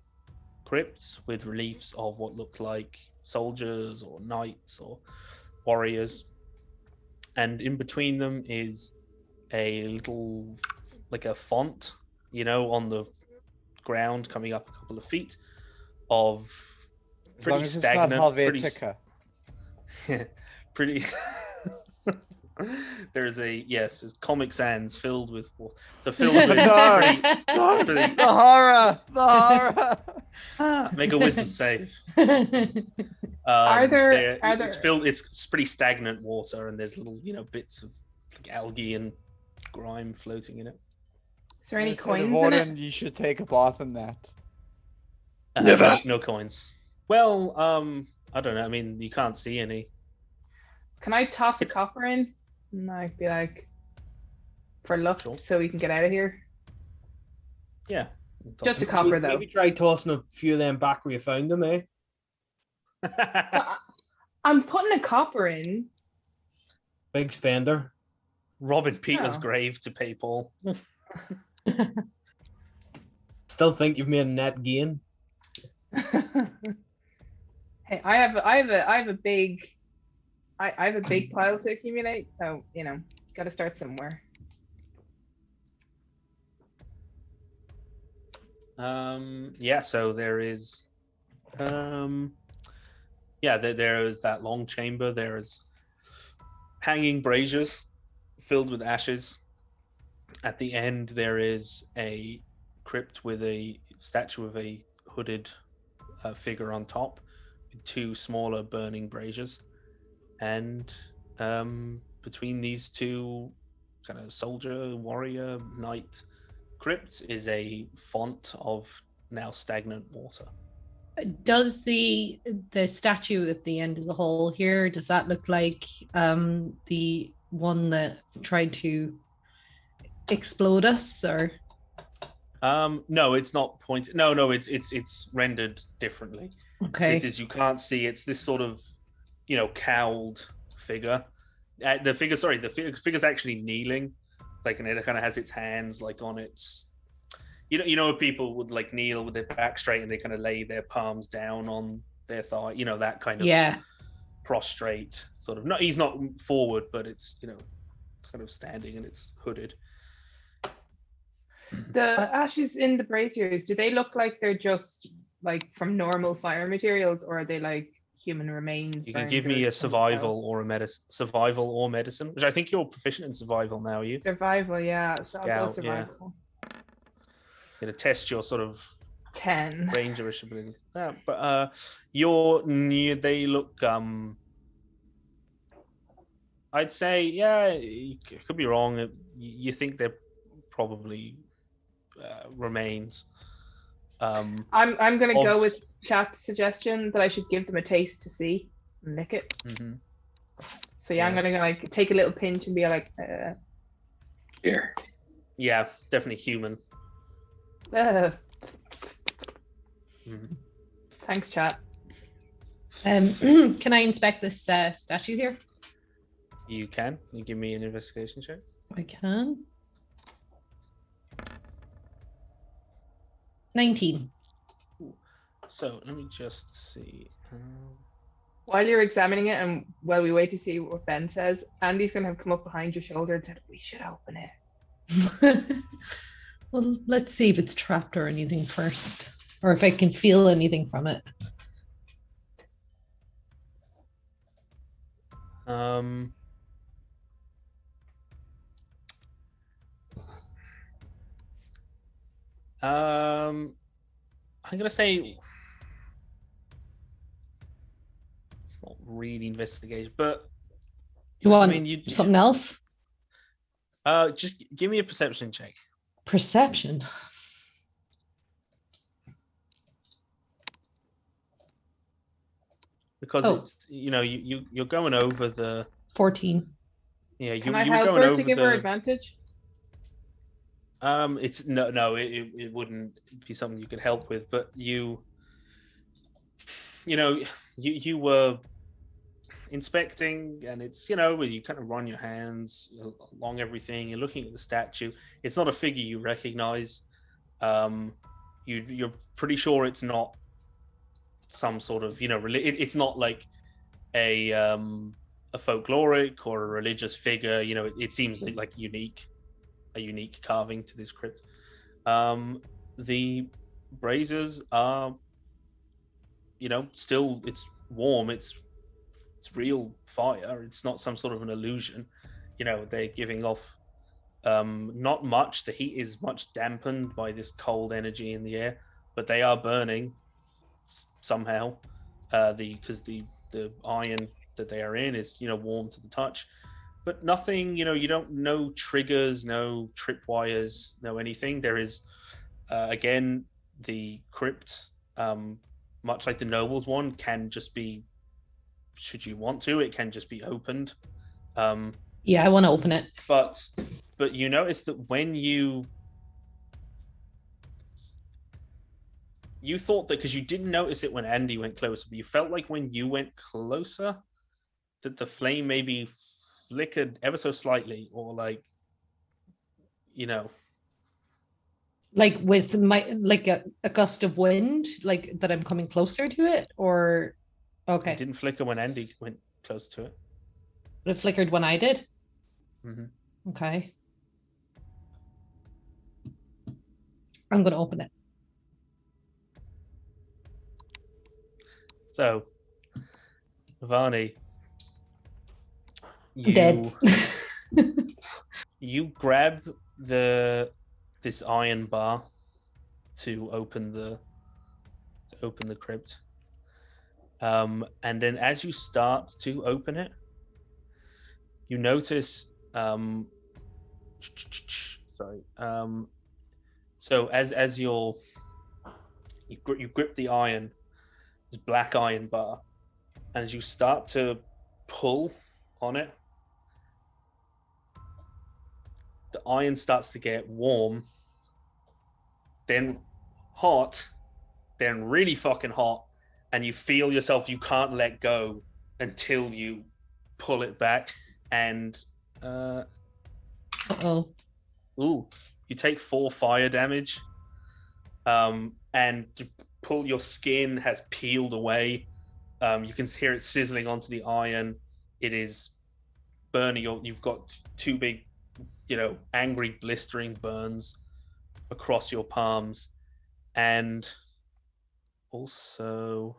crypts with reliefs of what look like soldiers or knights or warriors. And in between them is a little, like a font, on the ground coming up a couple of feet of As long pretty as it's not stagnant, Helvetica. pretty there's it's Comic Sans filled with water. So filled with No. pretty, The horror. make a wisdom save. Are there- It's pretty stagnant water, and there's little bits of like algae and grime floating in it. Is there any Instead of coins in water, it? you should take a bath in that. Never. No coins. Well, I don't know. I mean, you can't see any. Can I toss a copper in? And I'd be like, for luck, Sure. so we can get out of here. Yeah. Just a copper, though. Maybe try tossing a few of them back where you found them, eh? I'm putting a copper in. Big spender. Robin Peter's Oh. grave to pay Paul. Still think you've made a net gain. Hey, I have a big pile to accumulate, so got to start somewhere. So there is there is that long chamber. There is hanging braziers filled with ashes. At the end there is a crypt with a statue of a hooded figure on top with two smaller burning braziers. And between these two kind of soldier, warrior, knight crypts is a font of now stagnant water. Does the statue at the end of the hall here, does that look like the one that tried to explode us, or? No, it's not pointed. No, it's rendered differently. Okay. This is, you can't see, it's this sort of cowled figure. The figure's actually kneeling, and it kind of has its hands on its. People would kneel with their back straight and they kind of lay their palms down on their thigh. That kind of prostrate sort of. No, he's not forward, but it's kind of standing and it's hooded. The ashes in the braziers, do they look like they're just from normal fire materials, or are they like human remains? You can give me a survival or medicine, which I think you're proficient in survival now. You survival, yeah. So I'll go Scout, survival. To test your sort of 10 rangerish ability. Yeah, but they look. I'd say, you could be wrong. You think they're probably remains. I'm gonna go with chat's suggestion that I should give them a taste to see and lick it. Mm-hmm. So I'm gonna take a little pinch and be like, Here. Yeah, definitely human. mm. Mm-hmm. Thanks, chat. Can I inspect this statue here? You can. You give me an investigation check. I can. 19. So let me just see. While you're examining it and while we wait to see what Ben says, Andy's going to have come up behind your shoulder and said, we should open it. Well, let's see if it's trapped or anything first, or if I can feel anything from it. I'm gonna say it's not really investigation, but You want you something else? just give me a perception check. Perception. Because it's you're going over the 14. Yeah, Can I help going her over to give her advantage? It's no, it wouldn't be something you could help with, but you were inspecting, and it's where you kind of run your hands along everything. You're looking at the statue. It's not a figure you recognize. You're pretty sure it's not some sort of it's not like a folkloric or a religious figure. It seems like a unique carving to this crypt. The braziers are still, it's warm, it's real fire. It's not some sort of an illusion. They're giving off not much. The heat is much dampened by this cold energy in the air, but they are burning somehow, because the iron that they are in is warm to the touch, but nothing. You don't know triggers, no tripwires, no anything. There is again, the crypt, much like the nobles one, can just be, should you want to, it can just be opened. Yeah, I want to open it. But you notice that when you thought that, because you didn't notice it when Andy went closer, but you felt like when you went closer that the flame maybe flickered ever so slightly, or like with a gust of wind, like that I'm coming closer to it, or okay. It didn't flicker when Andy went close to it. But it flickered when I did? Mm-hmm. Okay. I'm going to open it. So, Vani, Dead. you grab this iron bar to open the crypt, and then as you start to open it, you notice so as you grip the iron, this black iron bar, and as you start to pull on it, the iron starts to get warm, then hot, then really fucking hot, and you feel yourself, you can't let go until you pull it back, and you take 4 fire damage, and your skin has peeled away. You can hear it sizzling onto the iron. It is burning. You've got 2 big, angry, blistering burns across your palms, and also,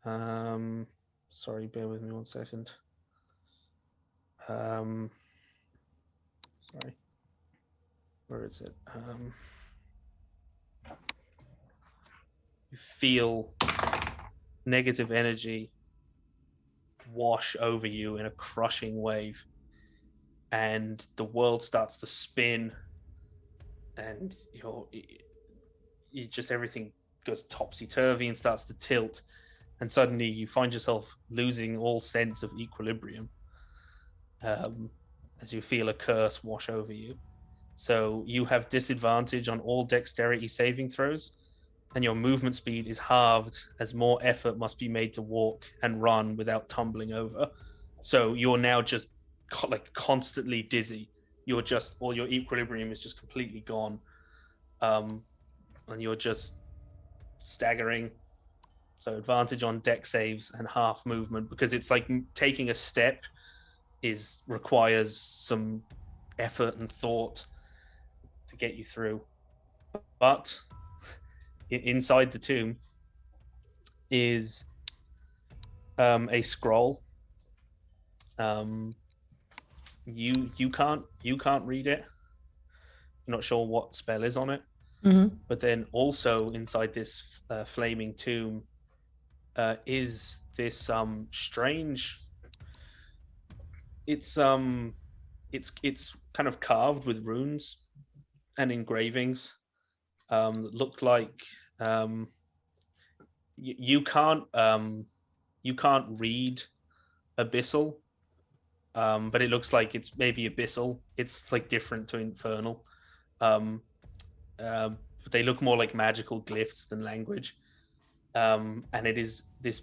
sorry, bear with me 1 second. Sorry, where is it? You feel negative energy wash over you in a crushing wave, and the world starts to spin, and you just, everything goes topsy-turvy and starts to tilt, and suddenly you find yourself losing all sense of equilibrium, as you feel a curse wash over you. So you have disadvantage on all dexterity saving throws, and your movement speed is halved as more effort must be made to walk and run without tumbling over. So you're now just constantly dizzy. All your equilibrium is just completely gone, and you're just staggering. So advantage on deck saves and half movement, because it's like taking a step requires some effort and thought to get you through. But inside the tomb is a scroll. You can't read it. You're not sure what spell is on it. Mm-hmm. But then also inside this flaming tomb is this strange. It's kind of carved with runes and engravings that look like you can't read abyssal, but it looks like it's maybe abyssal. It's like different to infernal. They look more like magical glyphs than language. And it is this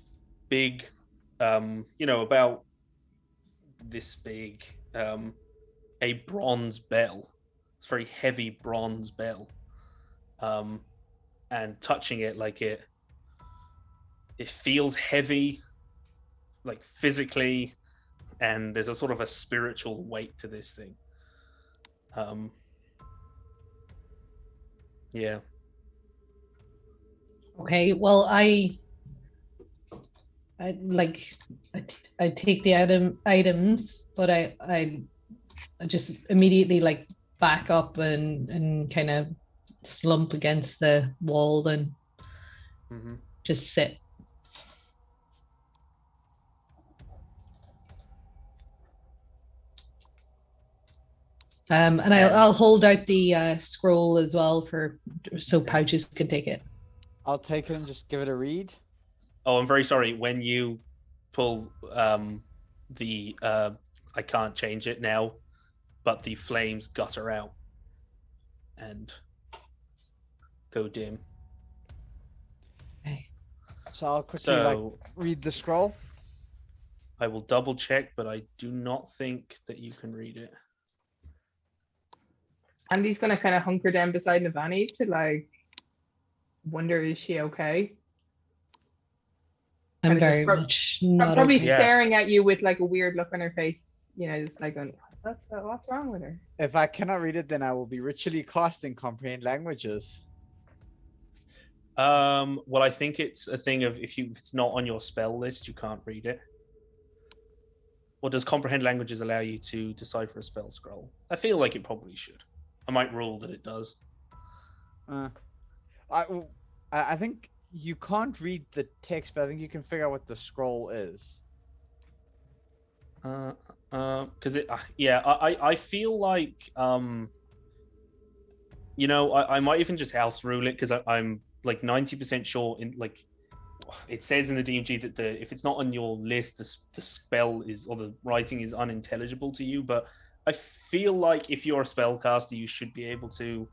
big, about this big, a bronze bell. It's a very heavy bronze bell. And touching it, like it feels heavy, like physically, and there's a sort of a spiritual weight to this thing. Yeah. Okay, well, I take the items, but I just immediately like back up and kind of slump against the wall and just sit. And I'll hold out the scroll as well so pouches can take it. I'll take it and just give it a read. Oh, I'm very sorry. When you pull I can't change it now, but the flames gutter out and go dim. Okay. So I'll quickly read the scroll. I will double check, but I do not think that you can read it. Andy's gonna kind of hunker down beside Navani to like wonder, is she okay? I'm Kinda very just much not probably okay. staring at you with like a weird look on her face, just like going, what's wrong with her? If I cannot read it, then I will be ritually casting comprehend languages. Well, I think it's a thing of if it's not on your spell list, you can't read it. Or does comprehend languages allow you to decipher a spell scroll? I feel like it probably should. I might rule that it does. I think you can't read the text, but I think you can figure out what the scroll is. Because I feel like I might even just house rule it, because I'm like 90% sure it says in the DMG that if it's not on your list, the spell is, or the writing is unintelligible to you. But I feel like if you're a spellcaster, you should be able to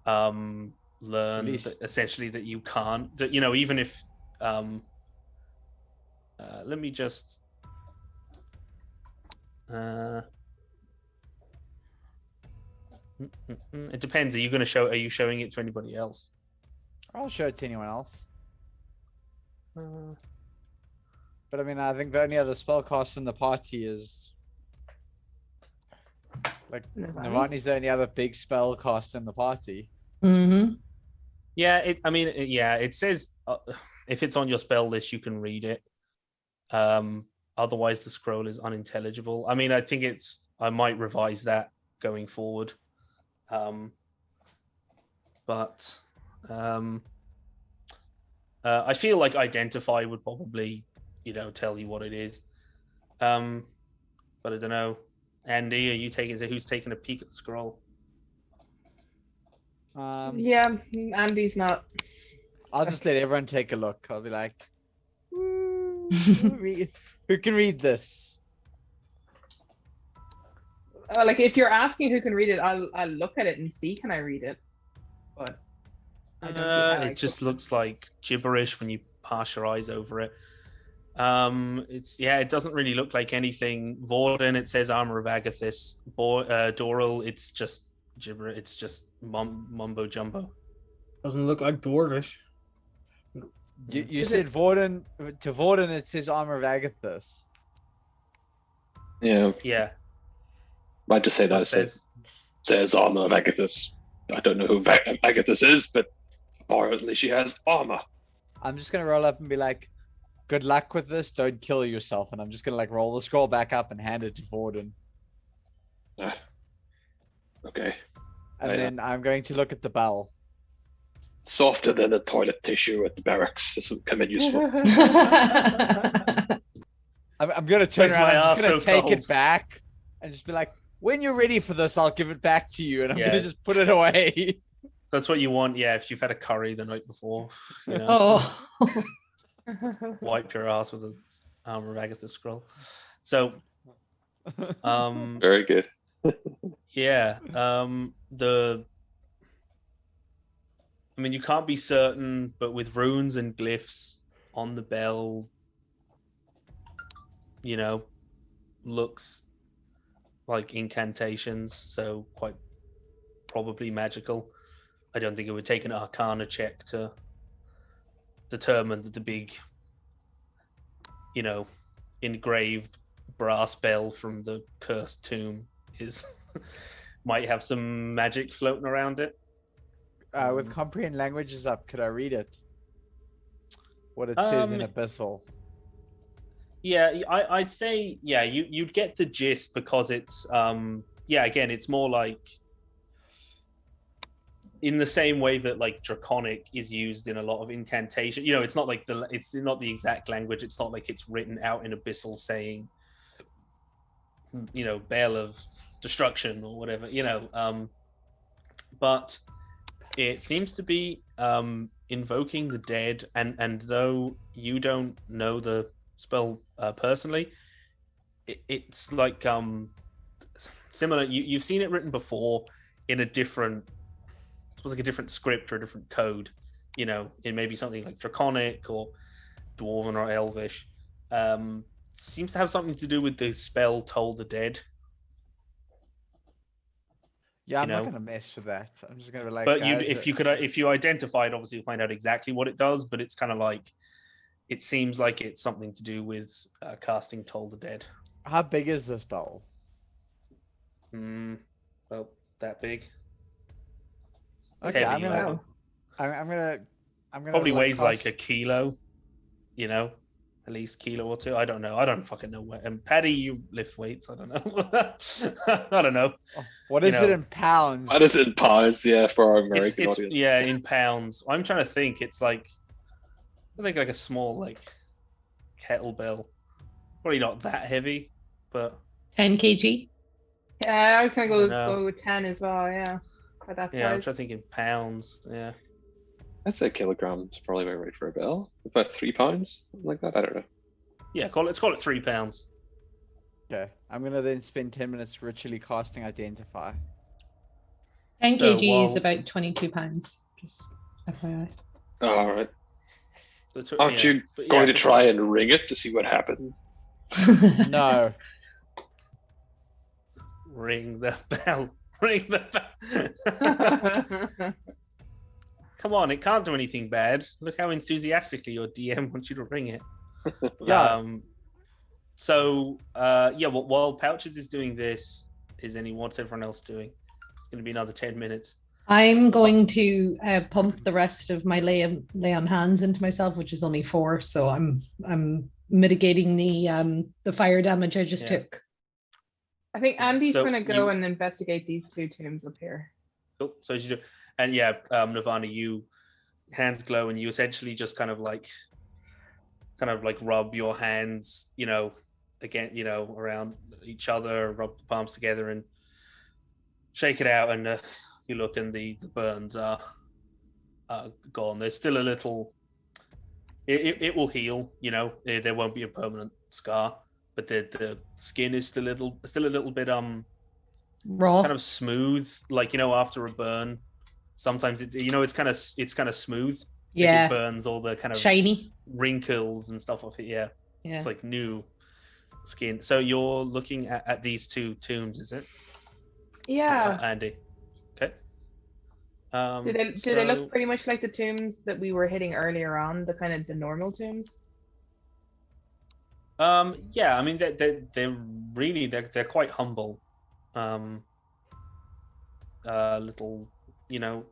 learn that, essentially, that you can't. That, even if let me just. It depends. Are you showing it to anybody else? I'll show it to anyone else. But I mean, I think the only other spellcaster in the party is like Navani's the only other big spellcaster in the party. Mm-hmm. Yeah, it says if it's on your spell list, you can read it. Otherwise, the scroll is unintelligible. I mean, I think I might revise that going forward. But I feel like identify would probably, tell you what it is. But I don't know. Andy, who's taking a peek at the scroll? Yeah, Andy's not. I'll just let everyone take a look. I'll be like, who can read this? Like, if you're asking who can read it, I'll look at it and see, can I read it? But I don't see how it just looks like gibberish when you pass your eyes over it. It doesn't really look like anything. Vorden, it says Armor of Agathis. Doral, it's just gibberish. It's just mumbo jumbo. Doesn't look like Dwarvish. You Is said it- Vorden, to Vorden it says Armor of Agathis. Yeah, Yeah, might just say that. that's what it Says armor of Agathis. I don't know who Agathis is, but apparently she has armor. I'm just gonna roll up and be like, good luck with this, don't kill yourself. And I'm just gonna like roll the scroll back up and hand it to Vorden. Okay. And Yeah. then I'm going to look at the bell. Softer than a toilet tissue at the barracks. This would come in useful. I'm gonna turn Where's around, my I'm just arse gonna so take cold? it back and just be like, when you're ready for this, I'll give it back to you. And I'm Yeah. gonna just put it away. That's what you want, yeah. If you've had a curry the night before, you know, Oh. wipe your ass with an Armor of Agatha scroll. So, Very good. yeah, I mean, you can't be certain, but with runes and glyphs on the bell, you know, looks like incantations, so quite probably magical. I don't think it would take an Arcana check to determine that the big, you know, engraved brass bell from the cursed tomb is might have some magic floating around it. With comprehend languages up, could I read it? What it says in Abyssal. Yeah, I'd say you'd get the gist because it's again, it's more like in the same way that like Draconic is used in a lot of incantation. You know, it's not like it's not the exact language. It's not like it's written out in Abyssal saying, you know, Bell of Destruction or whatever. You know, but it seems to be invoking the dead, and though you don't know the spell personally, it's like similar. You've seen it written before in a different, it was like a different script or a different code, you know, in maybe something like Draconic or Dwarven or Elvish. Seems to have something to do with the spell Toll the Dead. Yeah, I'm You not know? gonna mess with that. I'm just gonna be like, But guys, if you identify it, obviously you'll find out exactly what it does. But it's kind of like, it seems like it's something to do with casting Toll the Dead. how big is this bell? Well, that big. It's Okay, heavy, like, I'm gonna probably like, weighs like a cast- kilo, you know, at least kilo or two. I don't know. I don't fucking know where. And Paddy, you lift weights. I don't know. I don't know. Oh, what you is it know. in pounds? That is in pounds, yeah, for our American It's audience. yeah, in pounds. I'm trying to think. It's like, I think like a small like kettlebell. Probably not that heavy, but 10 kg. Yeah, I was gonna I don't know. go with 10 as well. Yeah, for that yeah, I'm size. trying to think in pounds. Yeah. I'd say kilograms probably about right for a bell. About 3 pounds, something like that. I don't know. Yeah, let's call it 3 pounds. Okay, I'm gonna then spend 10 minutes ritually casting Identify. 10 So kg is while- about 22 pounds. Just FYI. All right. But Aren't yeah, you but going yeah, to it's try like- and ring it to see what happens? No. Ring the bell. Ring the bell. Come on, it can't do anything bad. Look how enthusiastically your DM wants you to ring it. Yeah. While Pouches is doing this, what's everyone else doing? It's going to be another 10 minutes. I'm going to pump the rest of my lay on hands into myself, which is only 4. So I'm mitigating the fire damage I just Yeah. took. I think Andy's So gonna go you- and investigate these 2 tombs up here. Cool. So as you do, and yeah, Nirvana, you hands glow, and you essentially just kind of like rub your hands, you know, again, you know, around each other, rub the palms together, and shake it out, and you look, and the burns are gone. There's still a little. It will heal, you know. There won't be a permanent scar, but the skin is still a little bit Raw. kind of smooth, like, you know, after a burn. Sometimes it's kind of smooth. Like, Yeah. it burns all the kind of Shiny. wrinkles and stuff off it. Yeah, Yeah. it's like new skin. So you're looking at these 2 tombs, is it? Yeah. Andy. Okay. Do they look pretty much like the tombs that we were hitting earlier on, the kind of the normal tombs? Yeah, I mean they're really they're quite humble. Little, you know,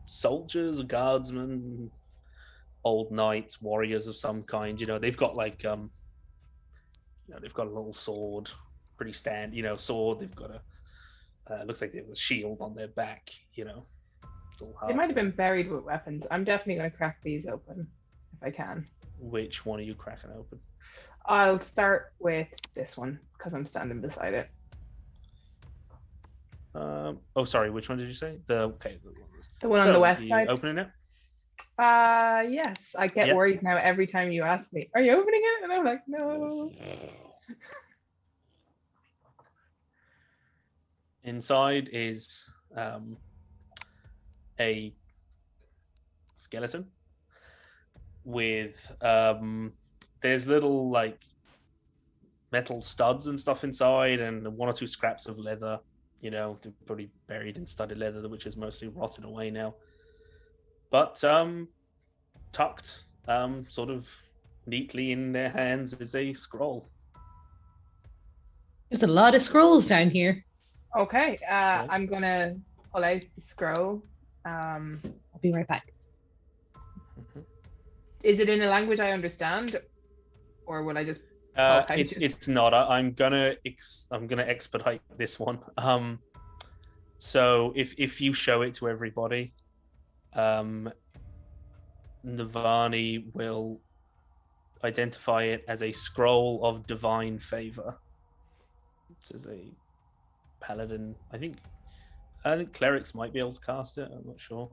soldiers, guardsmen, old knights, warriors of some kind. You know, they've got like they've got a little sword, pretty sword. They've got a looks like they have a shield on their back. You know, They might have been buried with weapons. I'm definitely going to crack these open if I can. Which one are you cracking open? I'll start with this one because I'm standing beside it. Oh, sorry. Which one did you say? The one on the west side. Opening it? Yes. I get worried now every time you ask me, "Are you opening it?" And I'm like, "No." Inside is a skeleton with there's little like metal studs and stuff inside, and one or two scraps of leather. You know, they're probably buried in studded leather, which is mostly rotted away now. But tucked, sort of neatly in their hands is a scroll. There's a lot of scrolls down here. Okay, I'm gonna pull out the scroll. I'll be right back. Is it in a language I understand, or will I just? It's not. I'm gonna expedite this one. So if you show it to everybody, Navani will identify it as a scroll of divine favor. This is a paladin. I think clerics might be able to cast it. I'm not sure.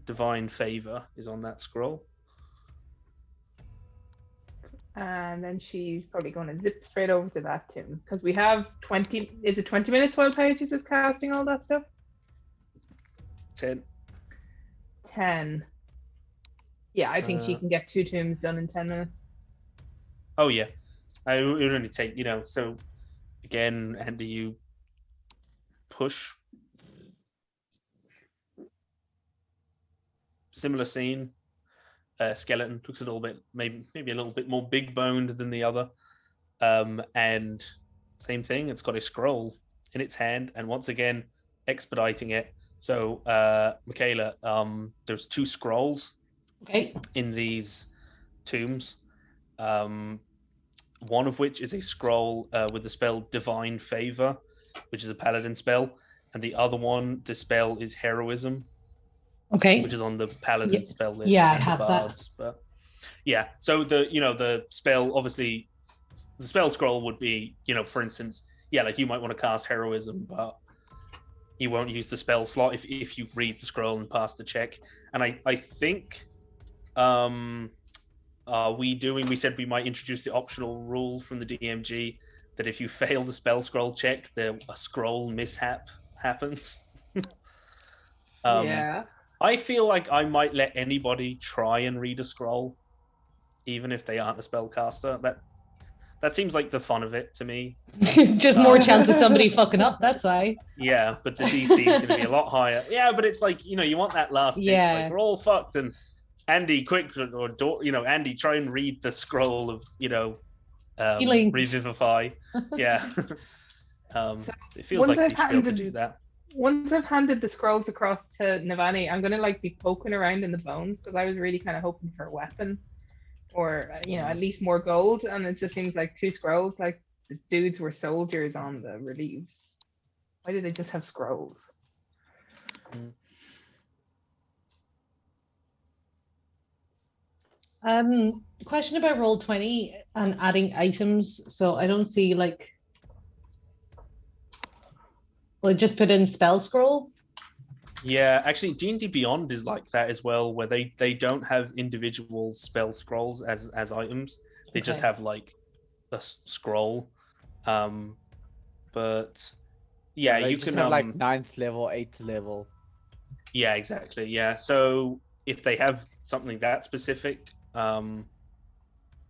Divine favor is on that scroll. And then she's probably going to zip straight over to that tomb because we have 20. Is it 20 minutes while Paige is casting all that stuff? 10. Yeah, I think she can get 2 tombs done in 10 minutes. Oh yeah, it would only take So again, Andy, you push. Similar scene. Skeleton looks a little bit, maybe a little bit more big boned than the other, and same thing. It's got a scroll in its hand, and once again, expediting it. So, Michaela, there's 2 scrolls in these tombs. One of which is a scroll with the spell Divine Favor, which is a paladin spell, and the other one, the spell is Heroism. Okay. Which is on the paladin spell list. Yeah, I have that. But yeah, so the spell, obviously, the spell scroll would be, for instance, like you might want to cast Heroism, but you won't use the spell slot if you read the scroll and pass the check. And I think, we said we might introduce the optional rule from the DMG that if you fail the spell scroll check, a scroll mishap happens. Yeah. I feel like I might let anybody try and read a scroll, even if they aren't a spellcaster. That seems like the fun of it to me. Just more chance of somebody fucking up, that's why. Yeah, but the DC is going to be a lot higher. Yeah, but it's like, you want that last ditch. Like, we're all fucked. And Andy, quick, Andy, try and read the scroll of, Revivify. Yeah. It feels like you should be able to do that. Once I've handed the scrolls across to Navani, I'm gonna be poking around in the bones because I was really kind of hoping for a weapon, or at least more gold. And it just seems like 2 scrolls. Like the dudes were soldiers on the reliefs. Why did they just have scrolls? Question about Roll20 and adding items. So I don't see just put in spell scroll. Yeah, actually, D&D Beyond is like that as well, where they don't have individual spell scrolls as items. They just have like a scroll. But yeah, you can have like 9th level, 8th level. Yeah, exactly. Yeah, so if they have something that specific,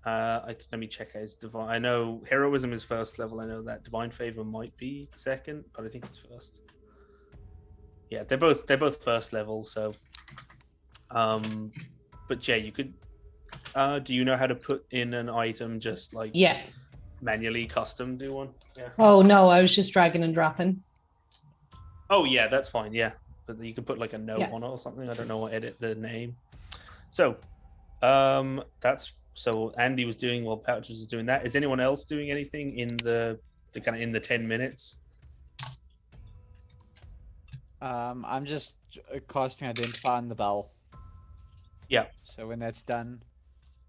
Let me check his divine. I know heroism is first level. I know that divine favor might be second, but I think it's first. Yeah, they're both first level. So, but Jay, you could. Do you know how to put in an item just like Yeah. manually custom do one? Yeah. Oh no, I was just dragging and dropping. Oh yeah, that's fine. Yeah, but you can put like a note Yeah. on it or something. I don't know. Edit the name. So, that's so Andy was doing while Pouch was doing that. Is anyone else doing anything in the kind of in the 10 minutes? I'm just casting Identify on the bell. Yeah. So when that's done,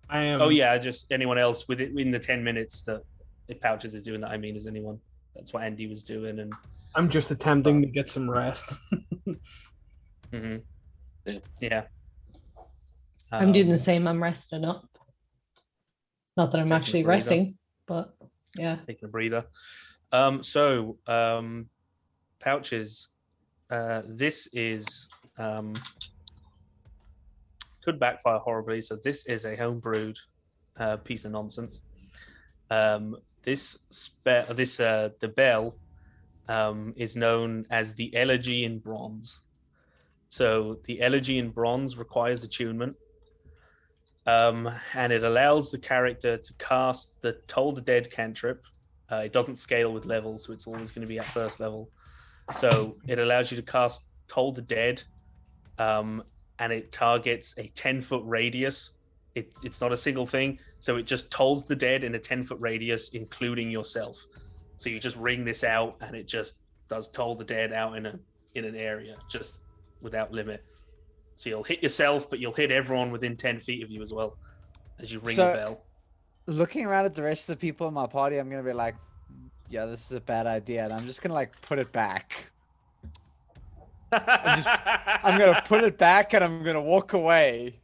I am. Oh yeah, just anyone else with it in the 10 minutes that if Pouches is doing that. I mean, is anyone? That's what Andy was doing, and I'm just attempting to get some rest. yeah. I'm doing the same. I'm resting up. Not that Just I'm taking a actually breather. resting, but yeah. Taking a breather. Pouches. This is could backfire horribly. So this is a homebrewed piece of nonsense. The bell is known as the Elegy in Bronze. So the Elegy in Bronze requires attunement, and it allows the character to cast the Toll the Dead cantrip. It doesn't scale with levels, so it's always going to be at first level. So it allows you to cast Toll the Dead, and it targets a 10-foot radius. It's not a single thing, so it just tolls the dead in a 10-foot radius, including yourself. So you just ring this out, and it just does toll the dead out in an area, just without limit. So you'll hit yourself, but you'll hit everyone within 10 feet of you as well as you ring the bell. Looking around at the rest of the people in my party, I'm gonna be like, yeah, this is a bad idea, and I'm just gonna like put it back. I'm gonna put it back and I'm gonna walk away.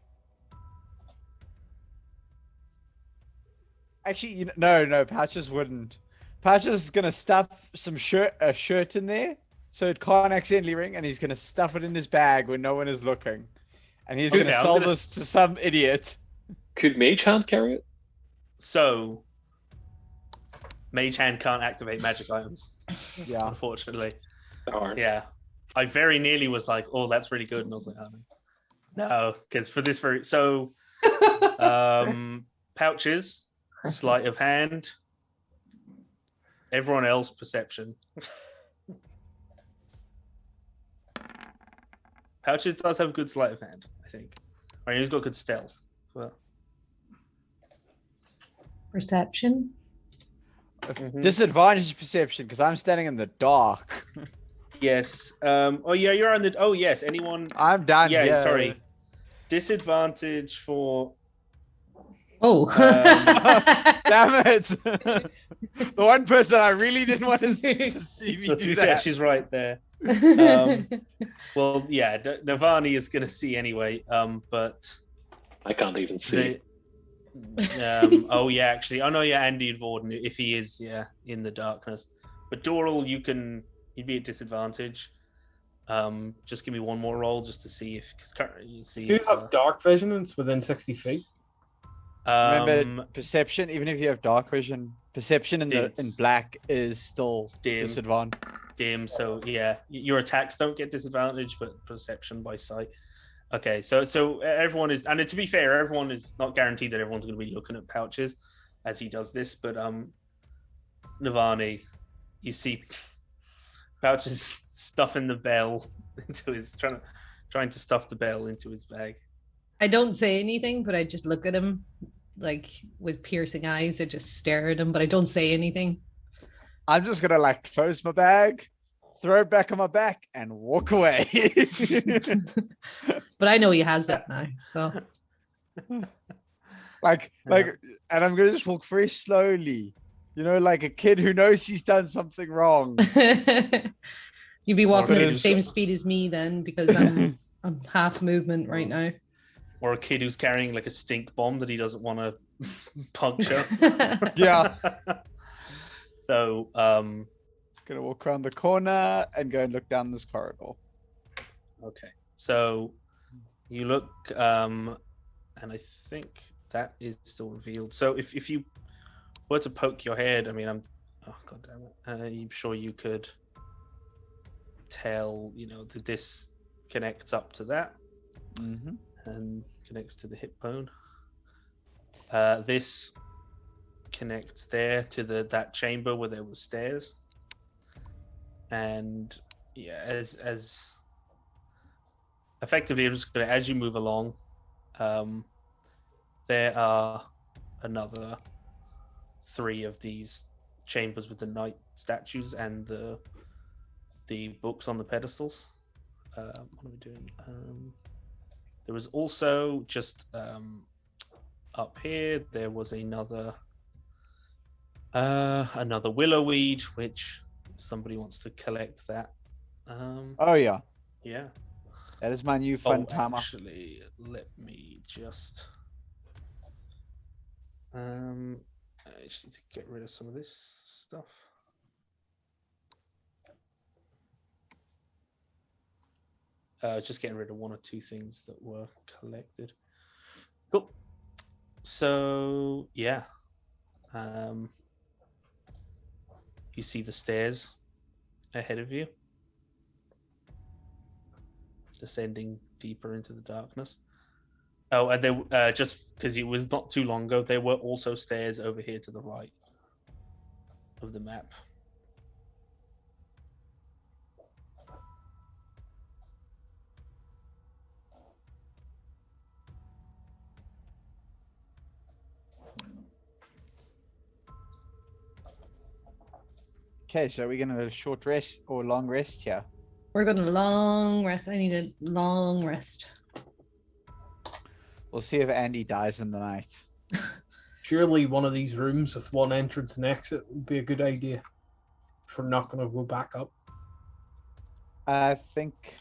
Actually, no, Pouches wouldn't. Pouches is gonna stuff a shirt in there, so it can't accidentally ring, and he's gonna stuff it in his bag when no one is looking, and he's gonna sell this to some idiot. Could Mage Hand carry it? So, Mage Hand can't activate magic items. Yeah, unfortunately. Darn. Yeah, I very nearly was like, "Oh, that's really good," and I was like, "Oh no," because for this Pouches, sleight of hand. Everyone else, perception. Pouches does have good sleight of hand, I think. I mean, he's got good stealth. But... Perception. Disadvantage perception because I'm standing in the dark. Yes. Oh yeah, you're on the. Oh yes. Anyone? I'm down here. Yeah. Sorry. Disadvantage for. Oh. Damn it! The one person I really didn't want to see me So to be fair, she's right there. Well, yeah, Navani is going to see anyway. But I can't even see. Oh yeah, actually, oh no, yeah, Andy and Vorden, if he is, in the darkness. But Doral, you'd be at disadvantage. Just give me one more roll just to see if you see. Do you have dark vision? It's within 60 feet. Remember, perception. Even if you have dark vision, perception in black is still disadvantage. Dim. So yeah, your attacks don't get disadvantage, but perception by sight. Okay, so everyone is, and to be fair, everyone is not guaranteed that everyone's going to be looking at Pouches as he does this. But Navani, you see Pouches stuffing the bell into his trying to stuff the bell into his bag. I don't say anything, but I just look at him like with piercing eyes. I just stare at him, but I don't say anything. I'm just gonna like close my bag, throw it back on my back, and walk away. But I know he has it now, so like, and I'm gonna just walk very slowly, like a kid who knows he's done something wrong. You'd be walking at the same speed as me then, because I'm half movement right now. Or a kid who's carrying like a stink bomb that he doesn't want to puncture. Yeah. So, gonna walk around the corner and go and look down this corridor. Okay. So you look, and I think that is still revealed. So if you were to poke your head, I mean, oh god damn it, I'm sure you could tell, that this connects up to that and connects to the hip bone. This connects there to that chamber where there were stairs, and as effectively, I'm just gonna, as you move along, there are another 3 of these chambers with the knight statues and the books on the pedestals. What are we doing? There was also just up here. There was another willow weed, which somebody wants to collect that. Oh yeah, Yeah. that is my new fun timer. Actually, let me just. I just need to get rid of some of this stuff. Just getting rid of 1 or 2 things that were collected. Cool. So yeah, you see the stairs ahead of you, descending deeper into the darkness. Oh, and there, just because it was not too long ago, there were also stairs over here to the right of the map. Okay, so we're gonna have a short rest or long rest here. We're going to long rest. I need a long rest. We'll see if Andy dies in the night. Surely one of these rooms with 1 entrance and exit would be a good idea. If we're not going to go back up. I think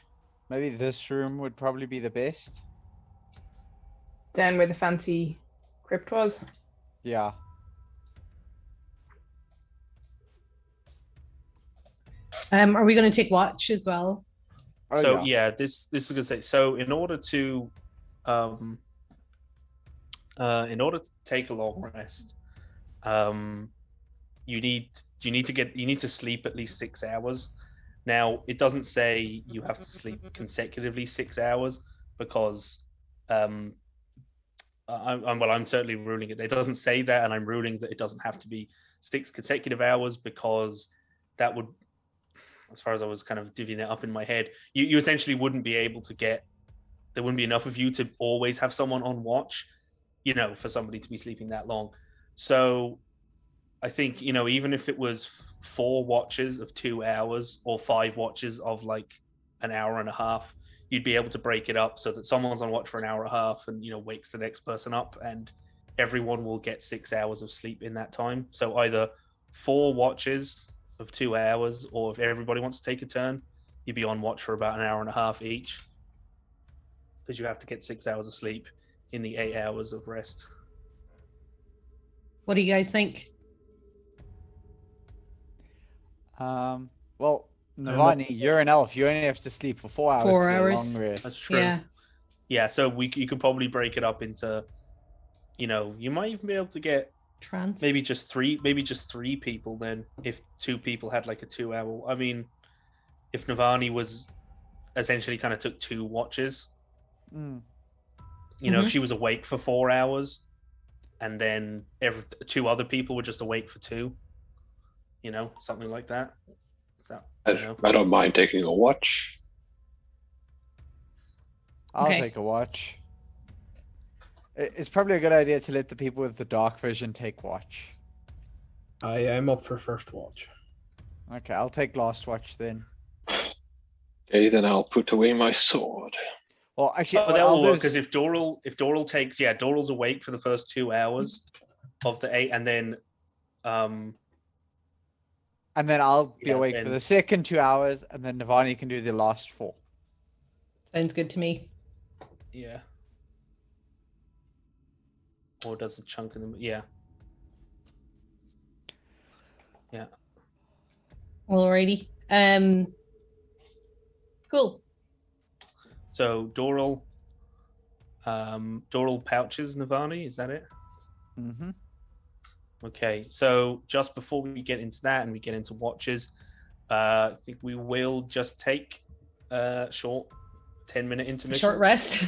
maybe this room would probably be the best. Down where the fancy crypt was. Yeah. Are we going to take watch as well? Oh, So yeah. this is gonna say, so in order to take a long rest, you need to sleep at least 6 hours. Now it doesn't say you have to sleep consecutively 6 hours, because I'm certainly ruling it. It doesn't say that, and I'm ruling that it doesn't have to be 6 consecutive hours, because that would, as far as I was kind of divvying it up in my head, you essentially wouldn't be able to there wouldn't be enough of you to always have someone on watch, for somebody to be sleeping that long. So I think, even if it was 4 watches of 2 hours or 5 watches of like an hour and a half, you'd be able to break it up so that someone's on watch for an hour and a half and, wakes the next person up, and everyone will get 6 hours of sleep in that time. So either 4 watches of 2 hours, or if everybody wants to take a turn, you'd be on watch for about an hour and a half each, because you have to get 6 hours of sleep in the 8 hours of rest. What do you guys think? Well, Navani, you're an elf. You only have to sleep for 4 hours 4 to get a hours. long rest. That's true. Yeah, so you could probably break it up into, you might even be able to get Trance. maybe just three people then, if 2 people had like a 2 hour. I mean, if Navani was essentially kind of took 2 watches, if she was awake for 4 hours, and then 2 other people were just awake for 2, something like that. I don't mind taking a watch. I'll Okay. take a watch. It's probably a good idea to let the people with the dark vision take watch. I'm up for first watch. Okay, I'll take last watch then. Okay, then I'll put away my sword. Well, actually, that will work, because if Doral takes, Doral's awake for the first 2 hours of the 8, and then I'll be awake for the second 2 hours, and then Navani can do the last 4. Sounds good to me. Yeah. Or does a chunk of them? Yeah. Yeah. Alrighty. Cool. So Doral, Doral pouches, Navani, is that it? Mm-hmm. Okay, so just before we get into that and we get into watches, I think we will just take a short 10-minute intermission. Short rest.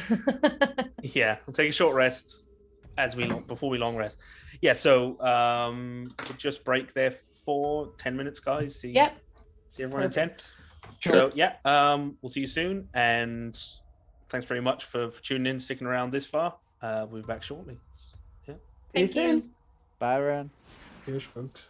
Yeah, we'll take a short rest before we long rest. Yeah, so we'll just break there for 10 minutes, guys. See everyone in 10. Sure. So yeah, we'll see you soon, and thanks very much for tuning in, sticking around this far. We'll be back shortly. See you Thank soon. you. Bye, Ren. Cheers, folks.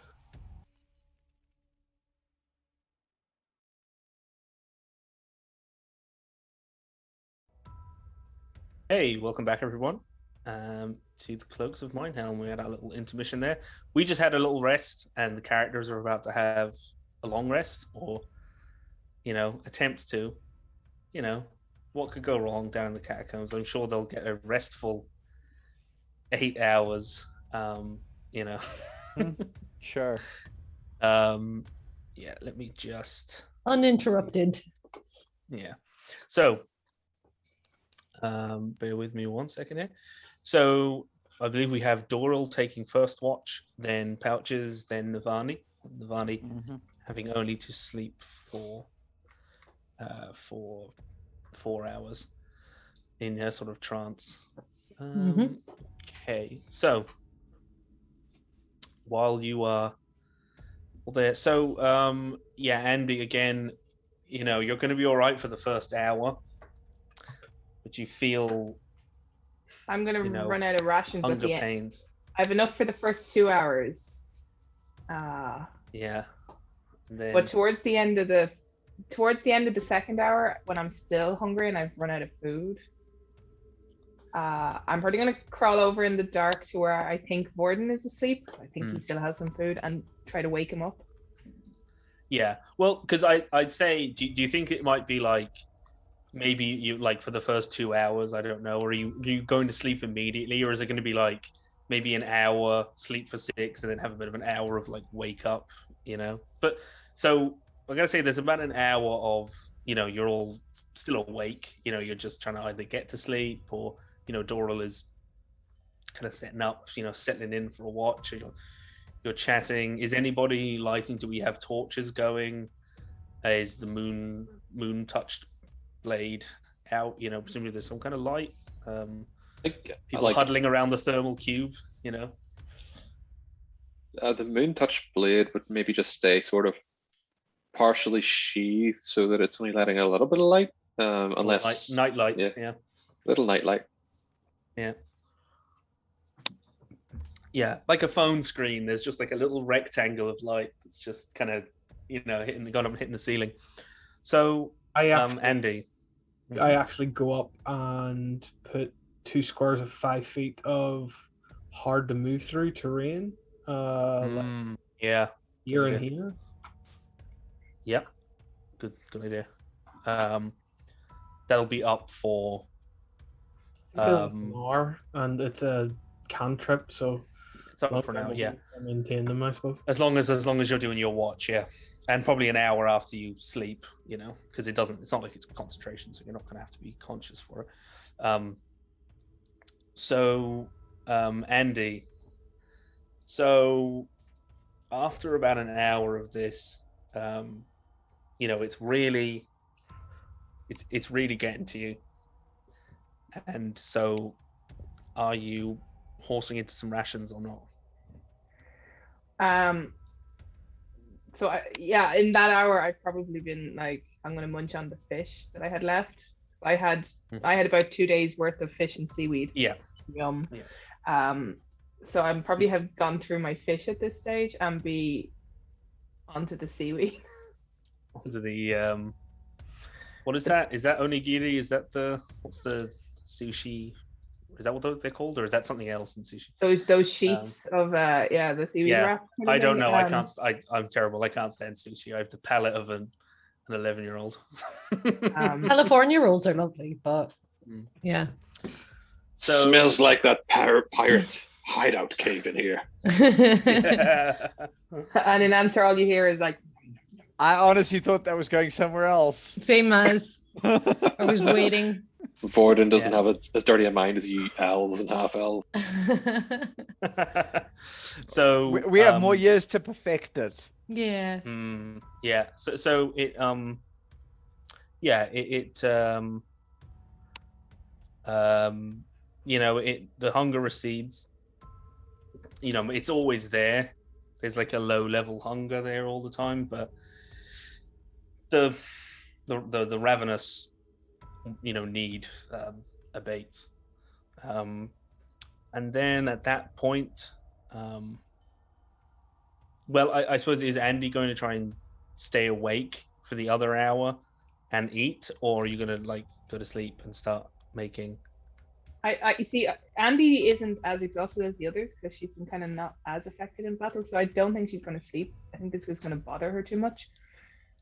Hey, welcome back, everyone, to the Cloaks of Mindhelm. We had our little intermission there. We just had a little rest, and the characters are about to have a long rest, or, attempt to. What could go wrong down in the catacombs? I'm sure they'll get a restful 8 hours, Sure. Yeah, let me just... Uninterrupted. Yeah. So, bear with me 1 second here. So, I believe we have Doral taking first watch, then Pouches, then Navani. Navani having only to sleep for 4 hours in her sort of trance. Okay, so while you are there, so yeah, Andy, again, you're going to be all right for the first hour, but you feel I'm gonna run out of rations at hunger the end. pains. I have enough for the first 2 hours. Yeah. And then, But towards the end of the second hour, when I'm still hungry and I've run out of food, I'm probably gonna crawl over in the dark to where I think Vorden is asleep. I think he still has some food, and try to wake him up. yeah, well, because I'd say, do you think it might be like, maybe you, like, for the first 2 hours, I don't know, or are you going to sleep immediately, or is it going to be like maybe an hour sleep for 6 and then have a bit of an hour of like wake up, But so I gotta say, there's about an hour of you're all still awake, you're just trying to either get to sleep, or Doral is kind of setting up, settling in for a watch, or you're chatting. Is anybody lighting? Do we have torches going? Is the moon touched blade out? Presumably there's some kind of light. People huddling around the thermal cube. The moon touch blade would maybe just stay sort of partially sheathed so that it's only letting a little bit of light, unless night light. Yeah, little night light. Yeah, like a phone screen. There's just like a little rectangle of light that's just kind of hitting the ceiling. So Andy, I actually go up and put 2 squares of 5 feet of hard to move through terrain. Yeah, here and here. Yep, good idea. That'll be up for an hour, and it's a cantrip, so it's up for now. Yeah, maintain them, I suppose. As long as you're doing your watch, yeah, and probably an hour after you sleep, because it's not like it's concentration, so you're not going to have to be conscious for it. Andy, so after about an hour of this, it's really getting to you. And so, are you horsing into some rations or not? In that hour, I've probably been like, I'm gonna munch on the fish that I had left. I had about 2 days worth of fish and seaweed. Yeah. Yum. Yeah. So I'm probably have gone through my fish at this stage and be onto the seaweed. Onto the what is that? Is that onigiri? Is that what's the sushi? Is that what they're called, or is that something else in sushi? Those sheets of the seaweed wrap. I don't know. I'm terrible. I can't stand sushi. I have the palate of an 11-year-old. California rolls are lovely, but yeah. So, smells like that pirate hideout cave in here. And in answer, all you hear is like, I honestly thought that was going somewhere else. Same as I was waiting. Vorden doesn't Yeah. have as dirty a mind as you elves and half elves. So We have more years to perfect it. Yeah. Yeah. So it yeah the hunger recedes. It's always there. There's like a low level hunger there all the time, but the ravenous need abates. And then at that point, well, I suppose, is Andy going to try and stay awake for the other hour and eat, or are you going to like go to sleep and start making? You see, Andy isn't as exhausted as the others because she's been kind of not as affected in battle, so I don't think she's going to sleep. I think this is going to bother her too much.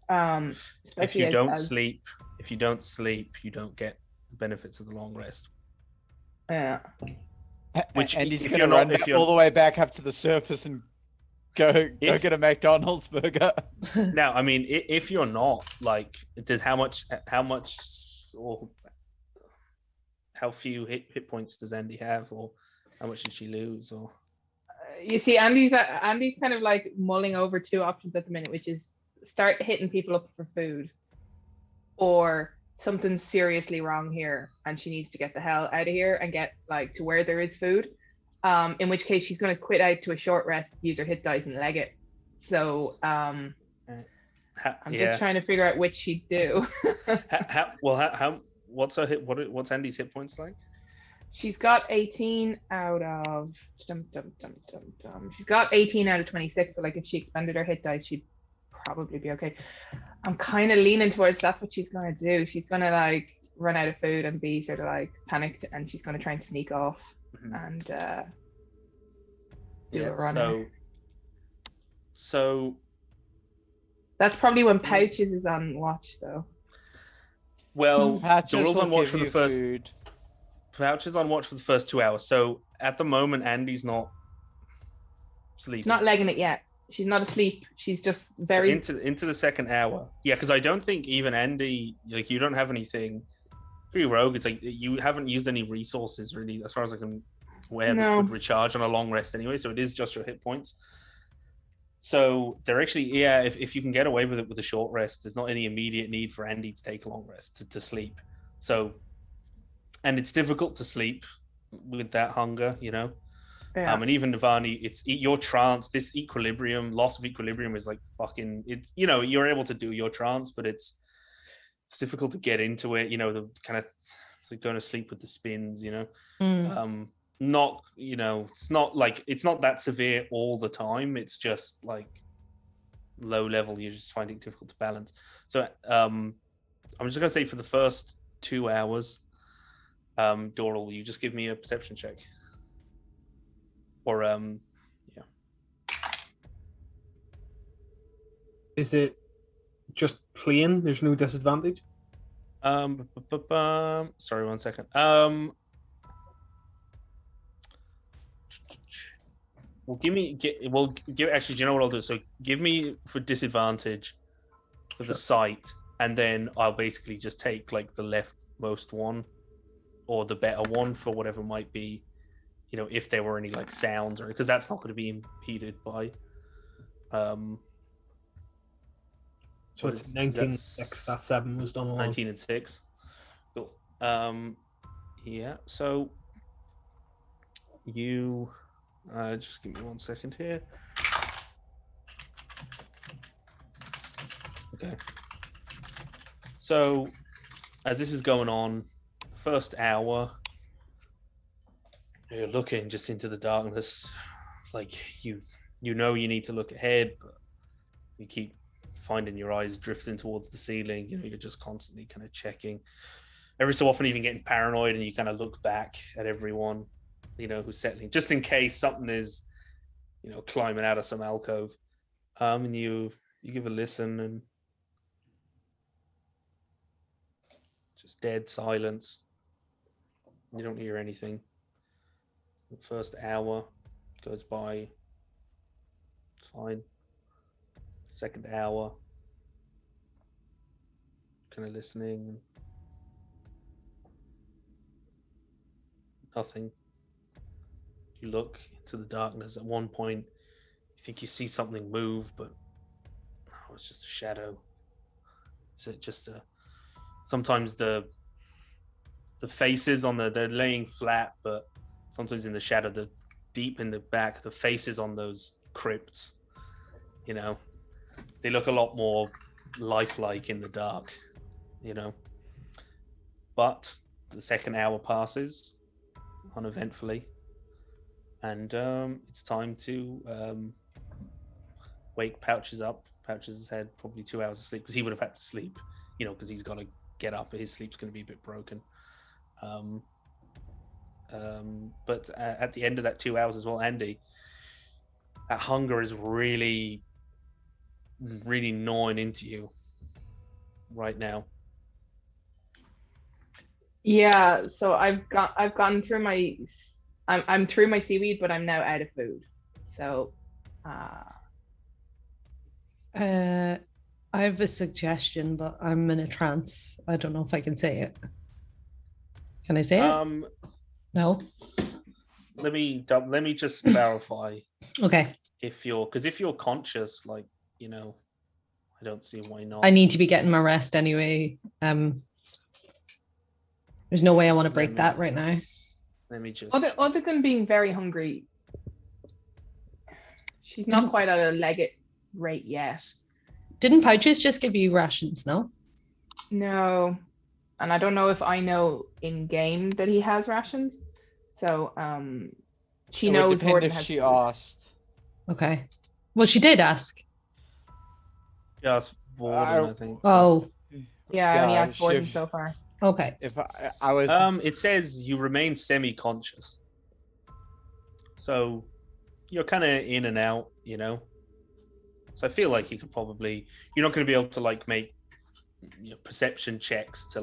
Especially if you don't sleep, you don't get the benefits of the long rest. Yeah. Which, and he's if going you're to not- run if you're- all the way back up to the surface and go get a McDonald's burger. Now, I mean, if you're not, like, does how much or how few hit points does Andy have, or how much did she lose, or? You see, Andy's kind of like mulling over two options at the minute, which is start hitting people up for food, or something's seriously wrong here and she needs to get the hell out of here and get like to where there is food. In which case she's going to quit out to a short rest, use her hit dice and leg it. So I'm just trying to figure out which she'd do. What's her hit? What's Andy's hit points like? She's got 18 out of she's got 18 out of 26. So like if she expended her hit dice, she'd probably be okay. I'm kind of leaning towards that's what she's going to do. She's going to like run out of food and be sort of like panicked, and she's going to try and sneak off and do a runner. So that's probably when Pouches is on watch, though. Well, Pouches on watch for the first. food. Pouches on watch for the first 2 hours. So at the moment, Andy's not sleeping. She's not legging it yet. She's not asleep. She's just very into the second hour. Yeah, because I don't think even Andy, like, you don't have anything. For your rogue, it's like you haven't used any resources really, as far as I can aware, that would recharge on a long rest anyway. So it is just your hit points. So they're actually, if you can get away with it with a short rest, there's not any immediate need for Andy to take a long rest to sleep. So, and it's difficult to sleep with that hunger, Yeah. And even Navani, it's your trance. This loss of equilibrium is like fucking. It's you're able to do your trance, but it's difficult to get into it. The kind of it's like going to sleep with the spins. Not it's not that severe all the time. It's just like low level. You're just finding it difficult to balance. So I'm just gonna say for the first 2 hours, Doral, you just give me a perception check. Or Is it just plain? There's no disadvantage? Sorry, 1 second. Actually, do you know what I'll do? So give me for disadvantage for the sight, and then I'll basically just take like the leftmost one or the better one for whatever might be, if there were any like sounds, or because that's not going to be impeded by so it's 19 and 6. That 7 was done along. 19 and 6. Cool. Yeah, so you just give me 1 second here. Okay. So as this is going on, first hour, you're looking just into the darkness, like you need to look ahead, but you keep finding your eyes drifting towards the ceiling. You're just constantly kind of checking, every so often even getting paranoid, and you kind of look back at everyone who's settling, just in case something is climbing out of some alcove. And you give a listen, and just dead silence. You don't hear anything. The first hour goes by. It's fine. Second hour, kind of listening. Nothing. You look into the darkness. At one point, you think you see something move, but oh, it's just a shadow. Is it just a? Sometimes the faces on they're laying flat, but sometimes in the shadow, the deep in the back, the faces on those crypts, they look a lot more lifelike in the dark, But the second hour passes uneventfully, and it's time to wake Pouches up. Pouches has had probably 2 hours of sleep because he would have had to sleep, because he's got to get up. His sleep's going to be a bit broken. But at the end of that 2 hours as well, Andy, that hunger is really, really gnawing into you right now. Yeah, so I've gone through I'm through my seaweed, but I'm now out of food. So I have a suggestion, but I'm in a trance. I don't know if I can say it. Can I say it? No. Let me just verify. Okay. If you're conscious, I don't see why not. I need to be getting my rest anyway. There's no way I want to break that right now. Let me just. Other than being very hungry, she's not quite at a Leggett rate yet. Didn't Pouches just give you rations? No. No, and I don't know if I know in game that he has rations. So she knows. It would depend Gordon if has she food. asked. Okay. Well, she did ask. Just Warden, I think. Oh. Yeah, I only Yeah, asked Gordon she- so far. Okay. If I was, It says you remain semi-conscious, so you're kind of in and out, So I feel like you could probably. You're not going to be able to make perception checks to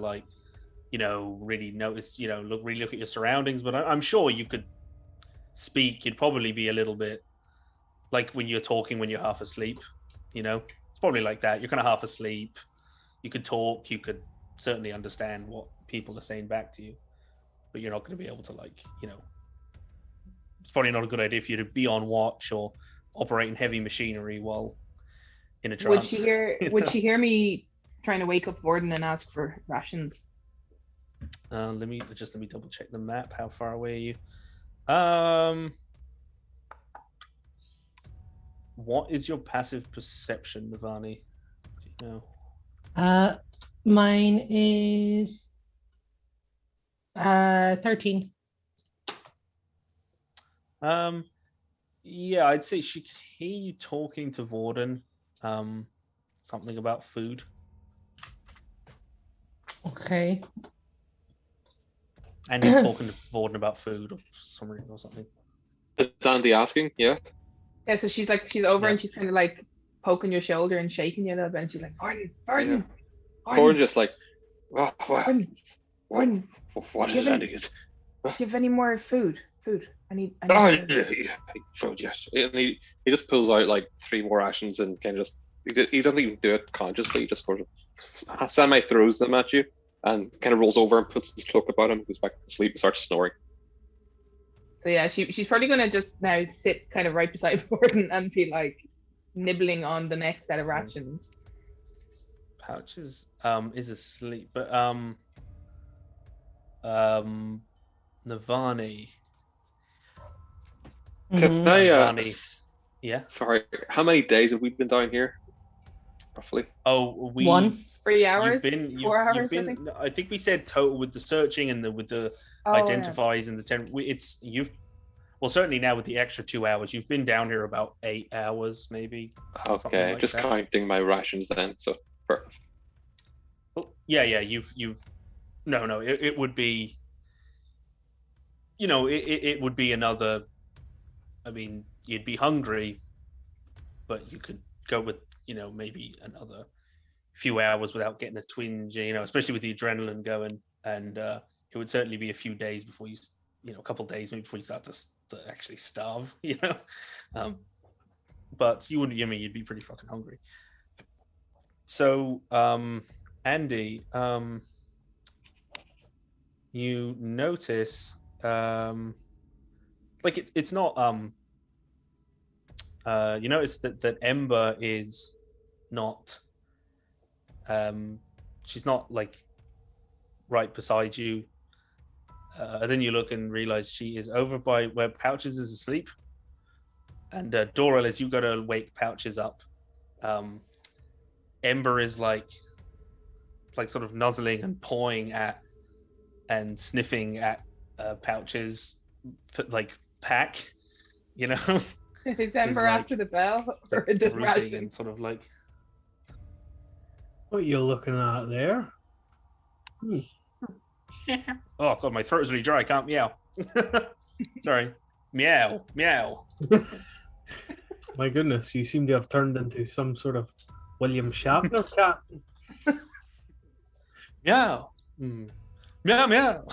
really notice, really look at your surroundings. But I'm sure you could speak. You'd probably be a little bit like when you're talking when you're half asleep. It's probably like that. You're kind of half asleep. You could talk. You could certainly understand what people are saying back to you, but you're not going to be able to It's probably not a good idea for you to be on watch or operating heavy machinery while in a trance. Would she hear me trying to wake up Gordon and ask for rations? Let me double check the map. How far away are you? What is your passive perception, Navani? Do you know? Mine is 13. Yeah, I'd say she could hear you talking to Vorden. Something about food. Okay. And he's talking to Vorden about food or something. Is Andy asking? Yeah. Yeah, so she's over Yeah. and she's kind of poking your shoulder and shaking you a little bit, and she's like, Gordon, Gordon just what Gordon, is Give it- Andy? do you have any more food? I need Oh, food. yeah, food, yes. And he just pulls out 3 more rations and kind of he doesn't even do it consciously. He just sort of semi throws them at you and kind of rolls over and puts his cloak about him, goes back to sleep and starts snoring. So yeah, she's probably gonna just now sit kind of right beside Gordon and be nibbling on the next set of rations. Pouches is asleep, but Navani. Can Mhm. I? Navani. Yeah. Sorry, how many days have we been down here? Roughly. Oh, 1. 3 hours, You've been. 4 hours. You've been. I think we said total with the searching and with the Oh, identifies and the 10. Well, certainly now with the extra 2 hours, you've been down here about 8 hours, maybe. Something Okay, like just that. counting my rations then. So perfect. Oh, yeah. You've. No. It would be. It would be another. I mean, you'd be hungry, but you could go with maybe another few hours without getting a twinge. Especially with the adrenaline going, and it would certainly be a few days before you. A couple of days maybe before you start to actually starve. But you wouldn't. You'd be pretty fucking hungry. So, Andy, you notice it's not you notice that Ember is not she's not like right beside you. Then you look and realize she is over by where Pouches is asleep. And Doral, as you go to wake Pouches up, Ember is like sort of nuzzling and pawing at and sniffing at Pouches like pack, you know. Is Ember like- after the bell or the Rooting ration? and sort of like What are you looking at there? oh god, my throat is really dry. I can't meow. Sorry, meow, meow. My goodness, you seem to have turned into some sort of William Shatner cat. Meow. Meow, meow.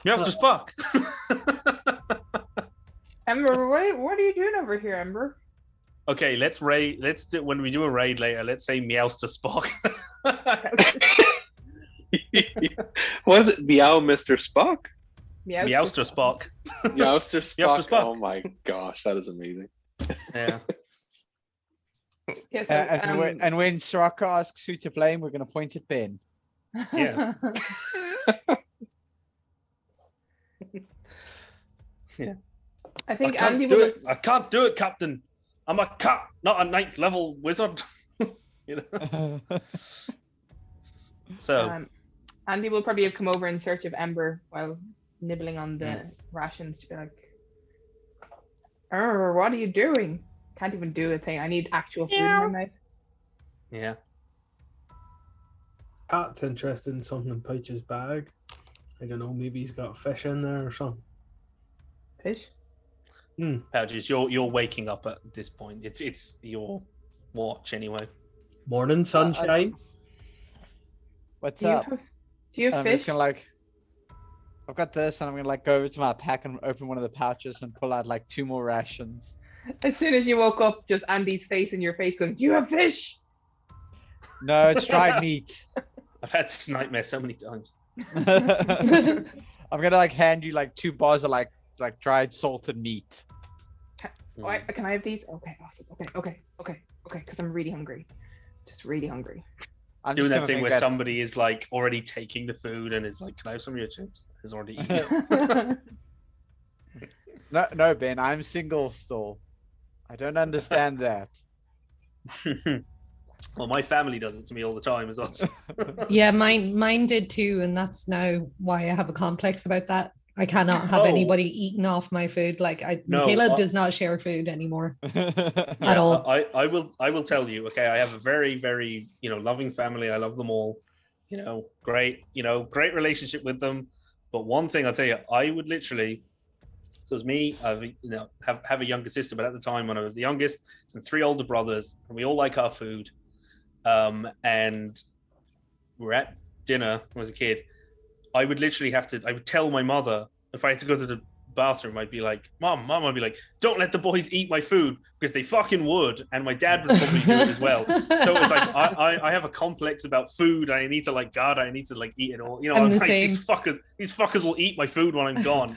Meow for Spock. Ember, what are you doing over here, Ember? Okay, let's raid. Let's do when we do a raid later. Let's say meows to Spock. Was it Meow Mr. Spock? Meowster Spock. Meowster Spock. Meowster Spock. Oh my gosh, that is amazing. Yeah. Yes. And when Soraka asks who to blame, we're going to point at Ben. Yeah. Yeah. I think I can't Andy do will. it. I can't do it, Captain. I'm a cat, not a 9th level wizard. You know. So Andy will probably have come over in search of Ember while nibbling on the rations to be like, "Oh, what are you doing? Can't even do a thing. I need actual food in my mouth." yeah. Cat's interested in something in Pouch's bag. I don't know, maybe he's got fish in there or something. Fish. Pouches, you're waking up at this point. It's your watch anyway. Morning, sunshine. What's Do you up? have, do you have I'm fish? just gonna I've got this, and I'm gonna go over to my pack and open one of the pouches and pull out 2 more rations. As soon as you woke up, just Andy's face in your face going, "Do you have fish?" No, it's dried meat. I've had this nightmare so many times. I'm gonna hand you 2 bars of like dried salted meat. Oh, can I have these? Okay, awesome. Okay, because I'm really hungry. Just really hungry. I'm Doing just that gonna thing think where that- somebody is already taking the food and is like, "Can I have some of your chips?" Has already eaten it. No, Ben, I'm single still. I don't understand that. Well, my family does it to me all the time as well. Yeah, mine did too, and that's now why I have a complex about that. I cannot have Oh. anybody eating off my food. No, Michaela does not share food anymore. Yeah, all. I will tell you. Okay, I have a very, very loving family. I love them all. Great relationship with them. But one thing I'll tell you, I would literally. So it's me. I have a younger sister, but at the time when I was the youngest, and 3 older brothers, and we all like our food. And we're at dinner when I was a kid. I would literally I would tell my mother if I had to go to the bathroom, I'd be like, Mom, I'd be like, don't let the boys eat my food, because they fucking would. And my dad would probably do it as well. So it's like, I have a complex about food. I need to I need to eat it all. I'm I'm the like, same. these fuckers will eat my food when I'm gone.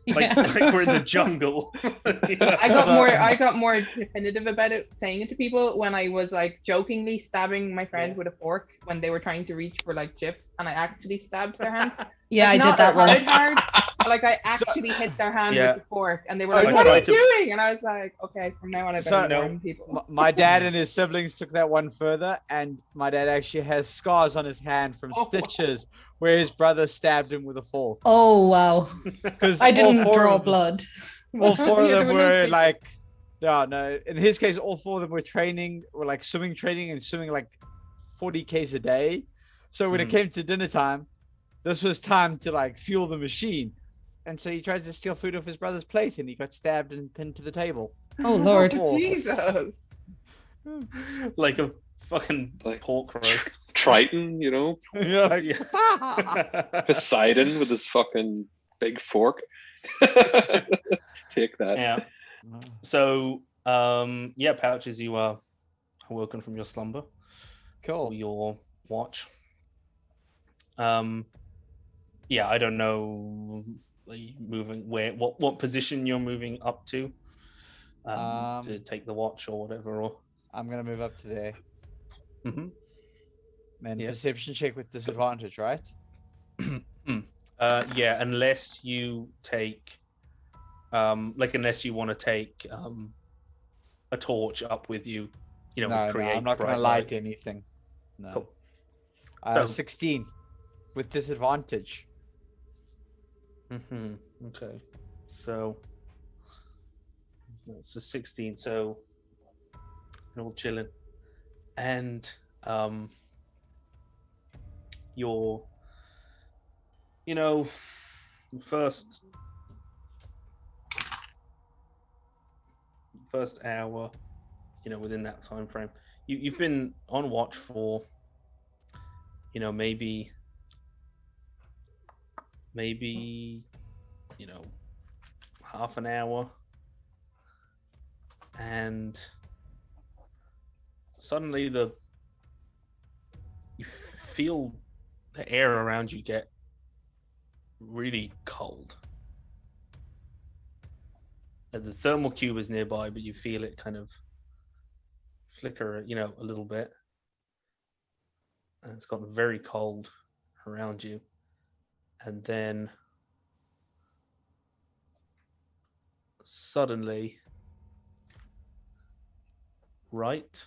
Yeah. Like we're in the jungle. I got more definitive about it, saying it to people when I was jokingly stabbing my friend with a fork when they were trying to reach for chips, and I actually stabbed their hand. Yeah, I Not did that once. hard, but I actually hit their hand Yeah. with the fork, and they were like, I "What are you tried to- doing?" And I was like, "Okay, from now on, I So- better warn people." My dad and his siblings took that one further, and my dad actually has scars on his hand from stitches where his brother stabbed him with a fork. Oh wow! Because I didn't draw blood. All 4 of Yeah, them there were no were no. In his case, all 4 of them were swimming training and swimming 40 Ks a day. So when it came to dinner time, this was time to fuel the machine. And so he tried to steal food off his brother's plate, and he got stabbed and pinned to the table. Oh lord! Jesus. Like a fucking Like- pork roast. Triton, You're like, Yeah. Poseidon with his fucking big fork. Take that. Yeah. So, Pouches, you are awoken from your slumber or Cool. your watch. yeah, I don't know. Are you moving where? What position you're moving up to take the watch or whatever? Or I'm gonna move up to there. Mhm. And Yeah. perception check with disadvantage, right? Yeah, unless you take, unless you want to take a torch up with you, No, to create I'm not bright gonna light anything. No. Cool. So- 16 with disadvantage. Okay, so that's a 16. So you're all chilling, and you're, first hour, within that time frame, you've been on watch for, maybe, half an hour, and suddenly you feel the air around you get really cold. And the thermal cube is nearby, but you feel it kind of flicker, a little bit. And it's gotten very cold around you. And then suddenly, right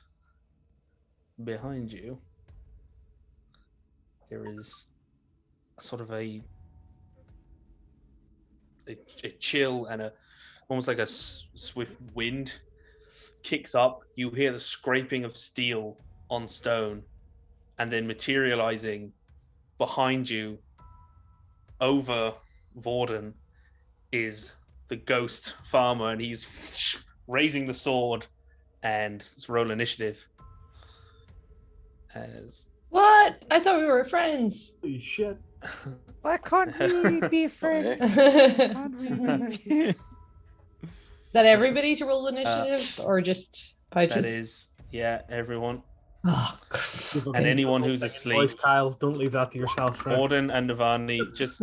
behind you, there is sort of a chill and almost like a swift wind kicks up. You hear the scraping of steel on stone, and then materializing behind you over Vorden is the ghost farmer, and he's raising the sword, and let's roll initiative. As What? I thought we were friends. Holy shit. Why can't we be friends? Is Can't we be? that everybody to roll initiative, or just I that just? is, yeah, everyone. Oh, And anyone who's Second asleep. voice, Kyle, don't leave that to yourself, friend. Orden and Navani, just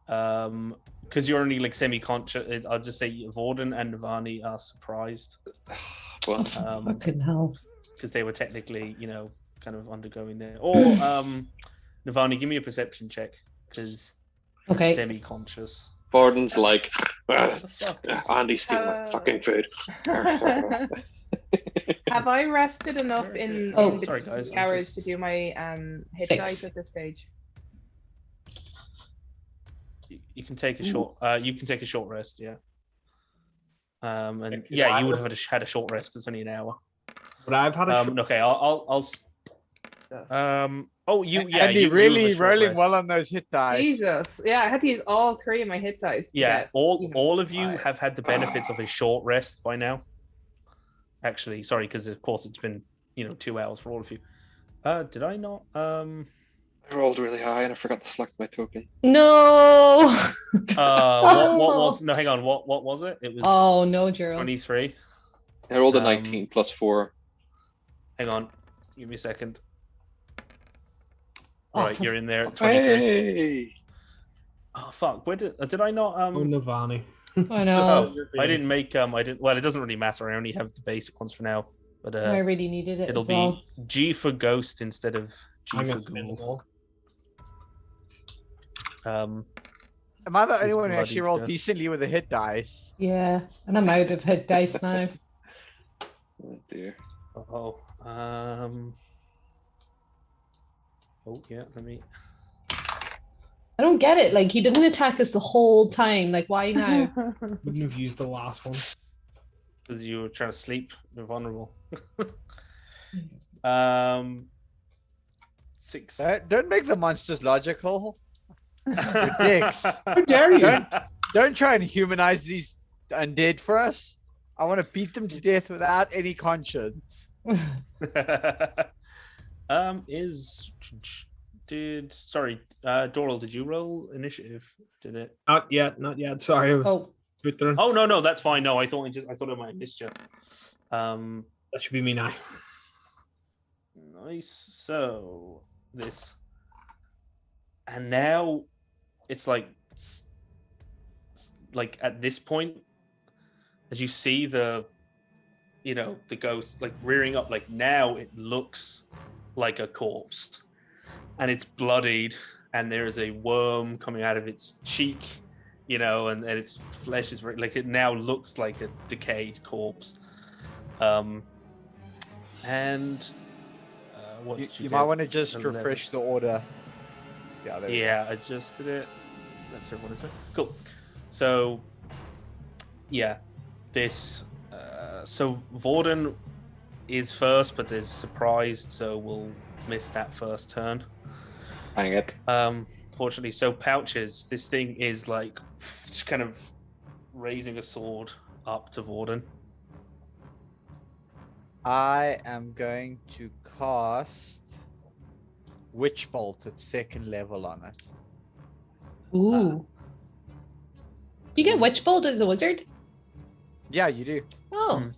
because you're only like semi-conscious, I'll just say Vorden and Navani are surprised. Well, fucking hell. Because they were technically, kind of undergoing there. Or Navani, give me a perception check, because you're Okay. semi-conscious. Borden's like, What the fuck is... Andy's stealing my fucking food. Have I rested enough Where is it? in Oh, the sorry, guys, I'm hours just- to do my hit 6. dice at this stage? You can take a short. You can take a short rest. Yeah. And Because yeah, I you would have- have had a short rest because it's only an hour. But I've had a short Okay, I'll. Oh, you. Yeah, Andy you have a really short rolling rest. well on those hit dice. Jesus, yeah, I had to use all 3 of my hit dice. To Yeah, get, all of you five. have had the benefits of a short rest by now. Actually, sorry, because of course it's been 2 hours for all of you. Did I not? I rolled really high and I forgot to select my token. No. What was? No, hang on. What was it? It was Oh no, Gerald. 23. I rolled a 19 plus 4. Hang on. Give me a second. Oh, Right, you're in there at 23. Hey! Oh fuck! Where did I not? Oh, Navani. I know. I didn't make I didn't. Well, it doesn't really matter. I only have the basic ones for now. But I really needed it. it'll as be well. G for ghost instead of G I'm for gonna spin them ghoul. all. Am I the only It's one who actually bloody rolled good. decently with the hit dice? Yeah, and I'm out of hit dice now. Oh dear. Oh, oh yeah. Let me. I don't get it. Like he didn't attack us the whole time. Like why now? Wouldn't have used the last one. Because you were trying to sleep, you're vulnerable. 6. Don't make the monsters logical. You're dicks. How dare you? Don't try and humanize these undead for us. I want to beat them to death without any conscience. Doral, did you roll initiative? Did it? Not yet. Sorry, I was Oh, Twittering. Oh no, that's fine. No, I thought I might have missed you. That should be me now. Nice. So this and now it's like at this point, as you see the ghost like rearing up, like now it looks like a corpse, and it's bloodied, and there is a worm coming out of its cheek, and its flesh is like, it now looks like a decayed corpse. And what You might want to just 11. refresh the order. Yeah, there we go. I just did it. That's everyone, isn't it? Cool. So, yeah, this. So Vorden is first, but is surprised, so we'll miss that first turn. Hang it. Fortunately, so Pouches, this thing is like just kind of raising a sword up to Vorden. I am going to cast Witch Bolt at 2nd level on it. Ooh. You get Witch Bolt as a wizard? Yeah, you do. Oh.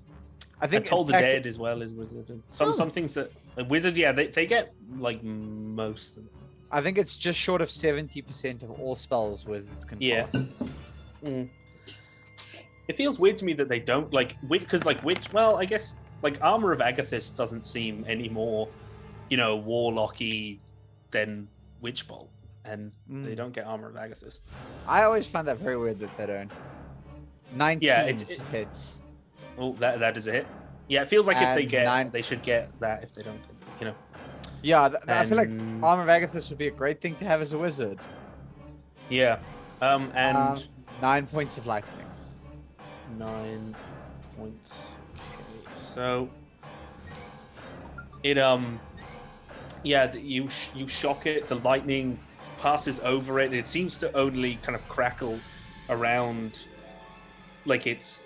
I think Toll in the fact, Dead as well as wizard. And some things that a wizard, yeah, they get like most of them. I think it's just short of 70% of all spells wizards can cast. It feels weird to me that they don't like because like witch. Well, I guess like Armor of Agathis doesn't seem any more, warlocky than Witch Bolt, and they don't get Armor of Agathis. I always find that very weird that they don't. 19 hits. Oh, that is a hit. Yeah, it feels like if they And get, they should get that. If they don't, Yeah, I feel like Armor of Agathis would be a great thing to have as a wizard. Yeah, and 9 points of lightning. 9 points. Okay, so it you shock it. The lightning passes over it. It seems to only kind of crackle around, like it's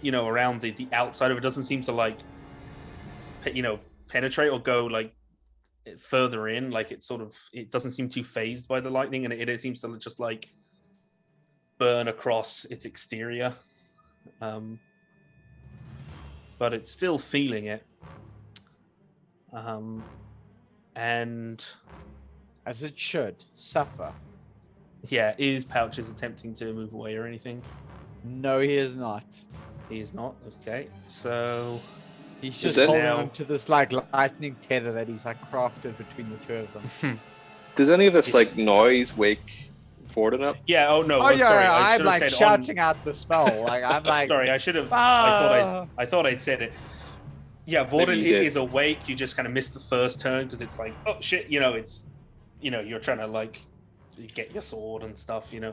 around the outside of it. Doesn't seem to like penetrate or go like further in. Like it doesn't seem too phased by the lightning, and it seems to just like burn across its exterior, but it's still feeling it, and as it should suffer. Yeah, is Pouches attempting to move away or anything? No, he is not. He is not. Okay, so he's just holding on to this like lightning tether that he's like crafted between the two of them. Does any of this like noise wake Vorden up? Yeah. Oh no. Oh yeah. Sorry, I'm like shouting out the spell. Like I'm like. Sorry, I should have. I thought I'd said it. Yeah, Vorden is awake. You just kind of missed the first turn because it's like, oh shit, it's, you're trying to like get your sword and stuff, Yeah,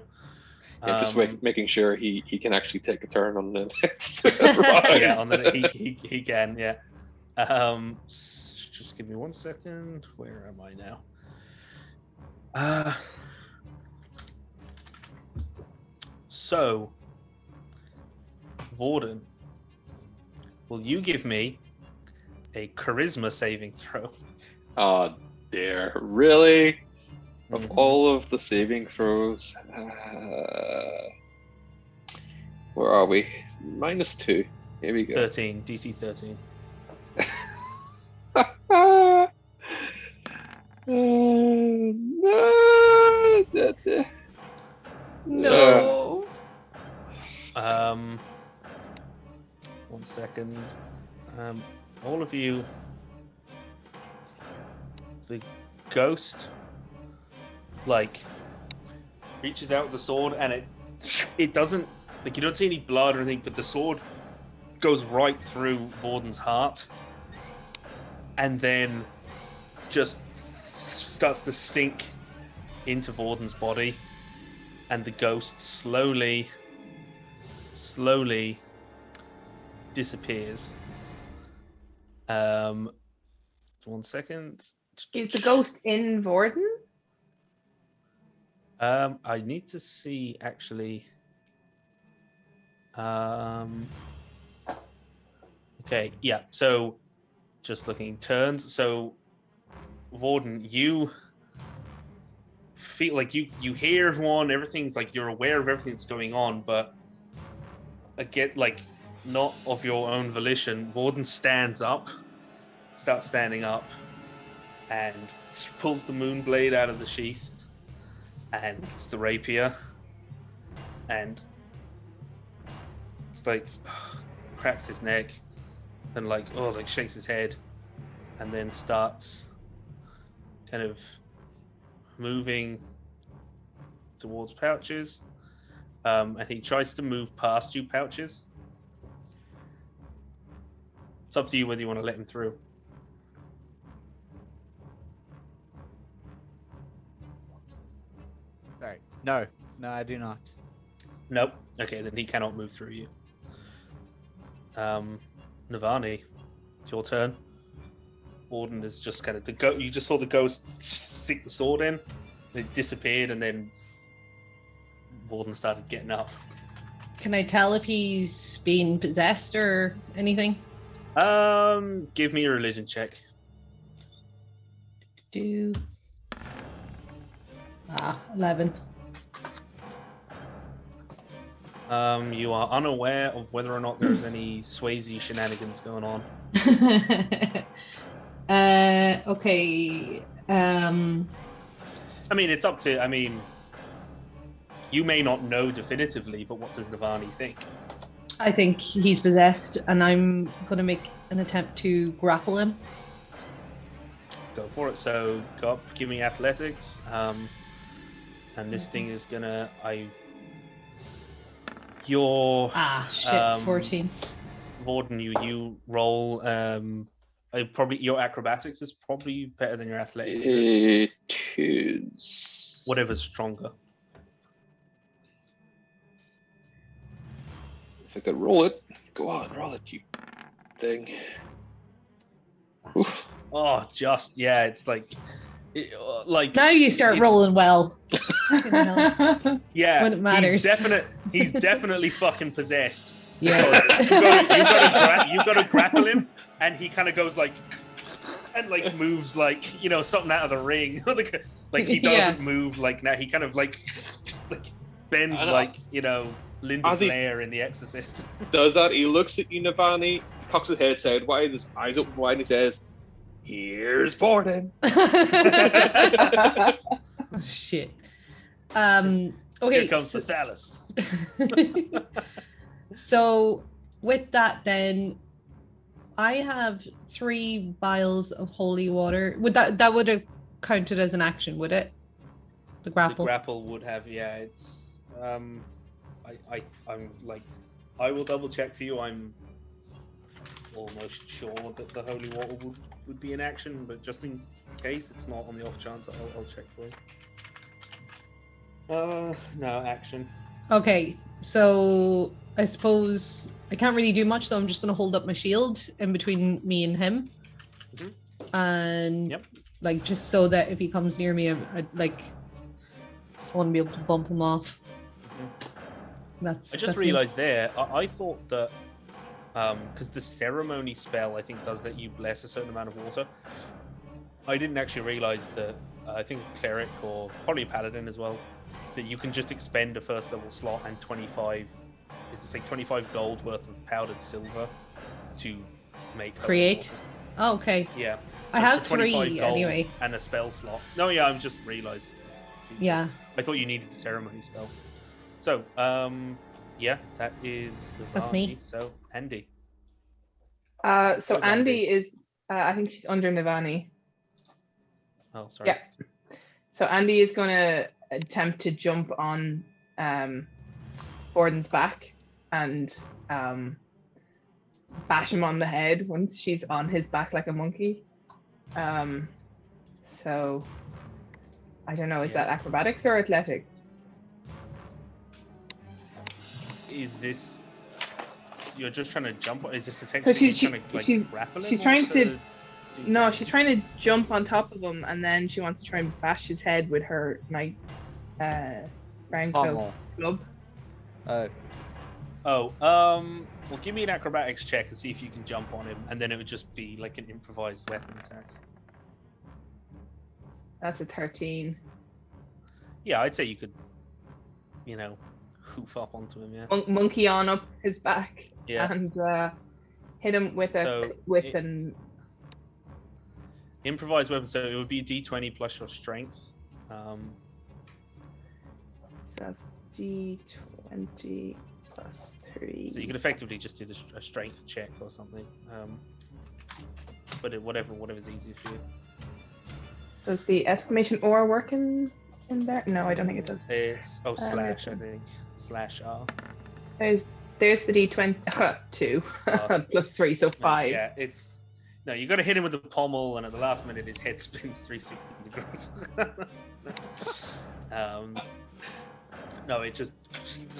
just making sure he can actually take a turn on the next round. Yeah, on the he can, yeah. Just give me 1 second. Where am I now? So Vorden, will you give me a charisma saving throw? Oh dear, really? Of all of the saving throws, where are we? -2. Here we go. 13, DC 13. No. 1 second. All of you, the ghost like reaches out with the sword, and it doesn't, like, you don't see any blood or anything, but the sword goes right through Vorden's heart and then just starts to sink into Vorden's body, and the ghost slowly disappears. 1 second. Is the ghost in Vorden? I need to see actually. Okay, yeah. So, just looking turns. So, Vorden, you feel like you hear everyone. Everything's like you're aware of everything that's going on, but again, like not of your own volition. Vorden starts standing up, and pulls the moon blade out of the sheath, and it's the rapier, and it's like cracks his neck, and like shakes his head, and then starts kind of moving towards Pouches, and he tries to move past you, Pouches. It's up to you whether you want to let him through. Sorry. No, I do not. Nope. Okay, then he cannot move through you. Navani, it's your turn. Warden is just kind of you just saw the ghost stick the sword in, it disappeared, and then Warden started getting up. Can I tell if he's been possessed or anything? Give me a religion check. 11. You are unaware of whether or not there's any Swayze shenanigans going on. Okay. I mean, it's up to. I mean, you may not know definitively, but what does Navani think? I think he's possessed, and I'm going to make an attempt to grapple him. Go for it. So, go up, give me athletics. And this thing is gonna. Your 14. Warden, you roll. Probably your acrobatics is probably better than your athletics. It is. Whatever's stronger. If I could roll it, go on, roll it, you thing. Oof. Oh, it's like Now you start rolling well. Yeah, when it matters. He's definitely fucking possessed. Yeah. You've got to grapple him, and he kind of goes like, and like moves like something out of the ring. like he doesn't move like now. He kind of like bends like Linda Blair in The Exorcist. Does that? He looks at you, Navani, cocks his head sideways, his eyes open wide, and he says, "Here's Borden." Oh, shit. Okay. Here comes the phallus. So with that, then I have 3 vials of holy water. Would that would have counted as an action? Would it? The grapple. The grapple would have. Yeah, it's. I'm like, I will double check for you. I'm almost sure that the holy water would be in action, but just in case it's not, on the off chance, I'll check for you. No action. Okay, so I suppose I can't really do much, so I'm just going to hold up my shield in between me and him. Mm-hmm. And like, just so that if he comes near me, I want to be able to bump him off. Mm-hmm. I just realized there, I thought that because the ceremony spell I think does that you bless a certain amount of water. I didn't actually realize that I think a cleric or probably a paladin as well, that you can just expend a first level slot and 25 gold worth of powdered silver to make create. Oh, okay. Yeah. So I have 3 anyway. And a spell slot. No, yeah, I've just realized. Yeah. I thought you needed the ceremony spell. So, yeah, that is. That's me. So, Andy. So Andy is, I think she's under Navani. Oh, sorry. Yeah. So Andy is going to attempt to jump on Borden's back and bash him on the head once she's on his back like a monkey. So I don't know, is that acrobatics or athletics? Is this, you're just trying to jump? Is this essentially she's grapple him? She's trying to. No, she's trying to jump on top of him, and then she wants to try and bash his head with her knight round club. Well, give me an acrobatics check and see if you can jump on him, and then it would just be like an improvised weapon attack. That's a 13. Yeah, I'd say you could, hoof up onto him. Yeah. Monkey on up his back. Yeah. And hit him with an. Improvised weapon, so it would be D20 plus your strength. So that's D20 plus 3. So you could effectively just do a strength check or something. But whatever's easy for you. Does the exclamation or work in there? No, I don't think it does. It's slash, I think. /R. There's the D20 2 plus 3, so 5. Yeah, it's no. You got to hit him with the pommel, and at the last minute, his head spins 360 degrees. No, he just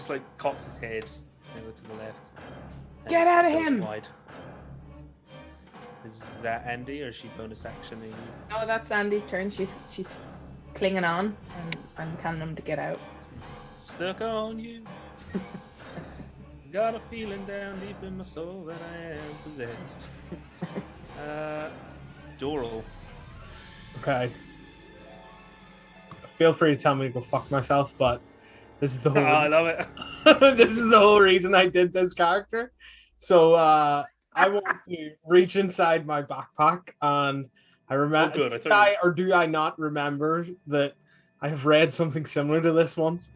like cocks his head to the left. Get out of goes him! Wide. Is that Andy, or is she bonus actioning? No, that's Andy's turn. She's clinging on, and I'm telling him to get out. Stuck on you. Got a feeling down deep in my soul that I am possessed. Doral. Okay. Feel free to tell me to go fuck myself, but this is the whole. I love it. This is the whole reason I did this character. So I want to reach inside my backpack, and I remember. Oh, good. Do I not remember that I have read something similar to this once?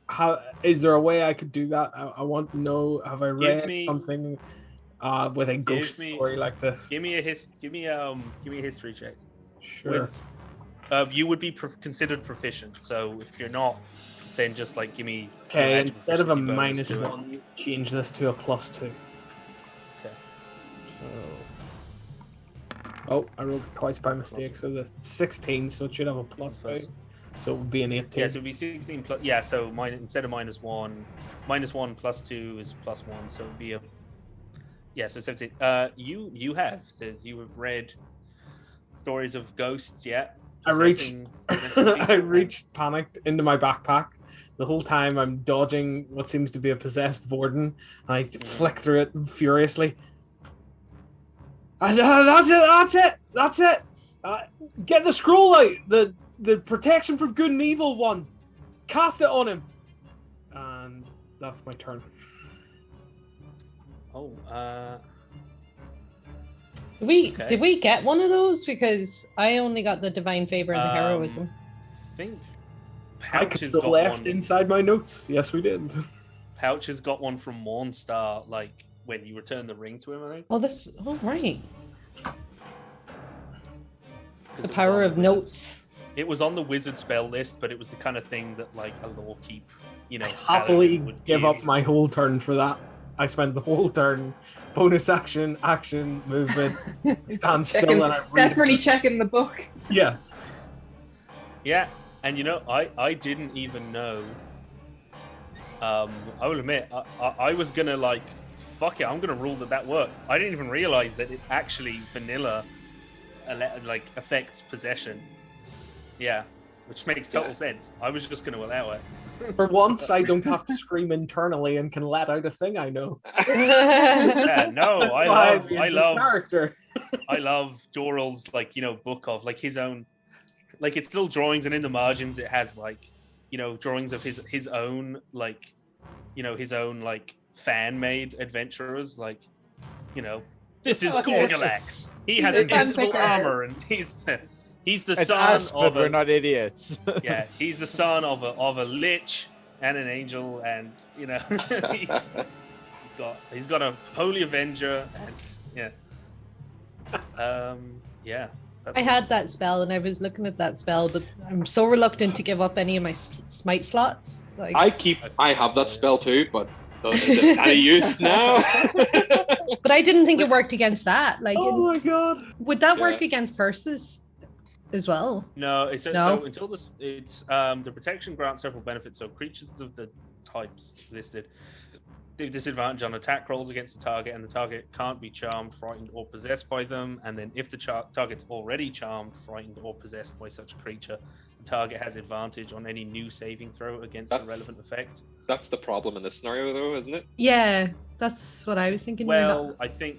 How is there a way I could do that? I want to know. Have I read something with a ghost story like this? Give me a history check. Sure. You would be considered proficient. So if you're not, then just like give me. Okay, instead of a -1, change this to a +2. Okay. So. Oh, I rolled it twice by mistake. So that's 16. So it should have a +2. So it would be an 18. Yeah, so it would be 16 plus. Yeah, so instead of -1, -1 plus 2 is +1. So it would be a. Yeah, so 17. You have read stories of ghosts, yeah? I reached panicked into my backpack. The whole time I'm dodging what seems to be a possessed warden. I flick through it furiously. That's it! Get the scroll out! The protection from good and evil one! Cast it on him! And that's my turn. Oh, Did we get one of those? Because I only got the divine favor and the heroism. I think I could have left inside my notes. Yes, we did. Pouch has got one from Mornstar, like when you return the ring to him, I think. Oh, right. The power of notes. It was on the wizard spell list, but it was the kind of thing that like a law keep, happily would give up my whole turn for that. I spent the whole turn, bonus action, movement, stand still, and I desperately checking the book. Yes. Yeah, and I didn't even know. I will admit, I was gonna like, fuck it, I'm gonna rule that worked. I didn't even realize that it actually vanilla, like affects possession. Yeah, which makes total sense. I was just gonna allow it. For once, I don't have to scream internally and can let out a thing I know. Yeah, no, I love character. I love Doral's book of like his own, like it's still drawings, and in the margins it has like drawings of his own like his own like fan made adventurers, like this is Gorgalax. He has invincible armor, and he's the it's son us, but we're not idiots. Yeah, he's the son of a lich and an angel, and he's got a holy avenger, and yeah. I had that spell, and I was looking at that spell, but I'm so reluctant to give up any of my smite slots. Like I have that spell too, but is it any use now? But I didn't think it worked against that. Like, oh my god, would that work against curses as well? No, so until this, it's the protection grants several benefits. So creatures of the types listed, they have disadvantage on attack rolls against the target, and the target can't be charmed, frightened, or possessed by them. And then if the target's already charmed, frightened, or possessed by such a creature, the target has advantage on any new saving throw against the relevant effect. That's the problem in this scenario, though, isn't it? Yeah, that's what I was thinking. Well, I think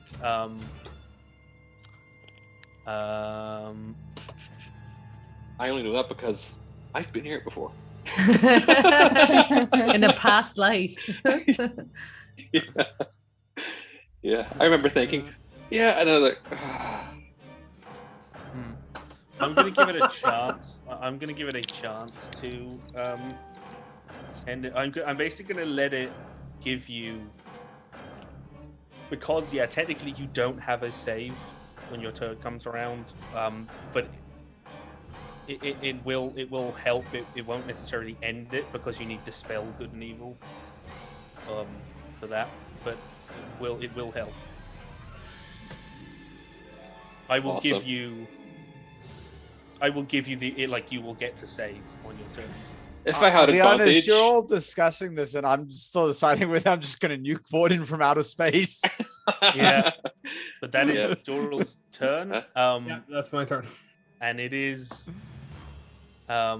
I only know that because I've been here before. In a past life. Yeah. I remember thinking, and I was like, I'm gonna give it a chance. I'm gonna give it a chance to, and I'm basically gonna let it give you, because technically you don't have a save when your turn comes around, but it will help. It won't necessarily end it because you need dispel good and evil, for that, but it will help. I will give you the you will get to save on your turns. If I had I'll be honest, advantage, you're all discussing this, and I'm still deciding whether I'm just going to nuke Vorden from outer space. Yeah, but that is Yeah. Doral's turn. Yeah, that's my turn. And it is. I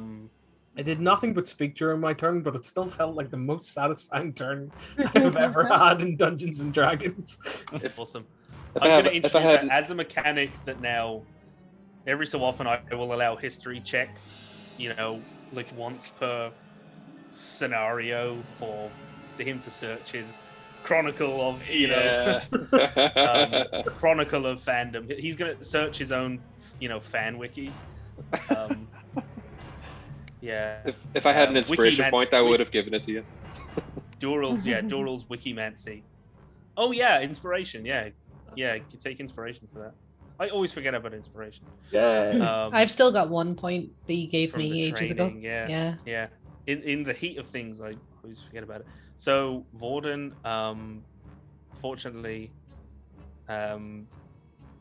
did nothing but speak during my turn, but it still felt like the most satisfying turn I've ever had in Dungeons and Dragons. Awesome. if I'm I going to had, introduce that as a mechanic that now, every so often, I will allow history checks. Like once per scenario to him to search his chronicle of chronicle of fandom. He's going to search his own fan wiki. Yeah. if I had an inspiration point, I would have given it to you. Doral's Wikimancy. Oh yeah, inspiration. Yeah, you take inspiration for that. I always forget about inspiration. Yeah. I've still got 1 point that you gave from me the ages training, ago. Yeah. In the heat of things, I always forget about it. So Vorden, fortunately,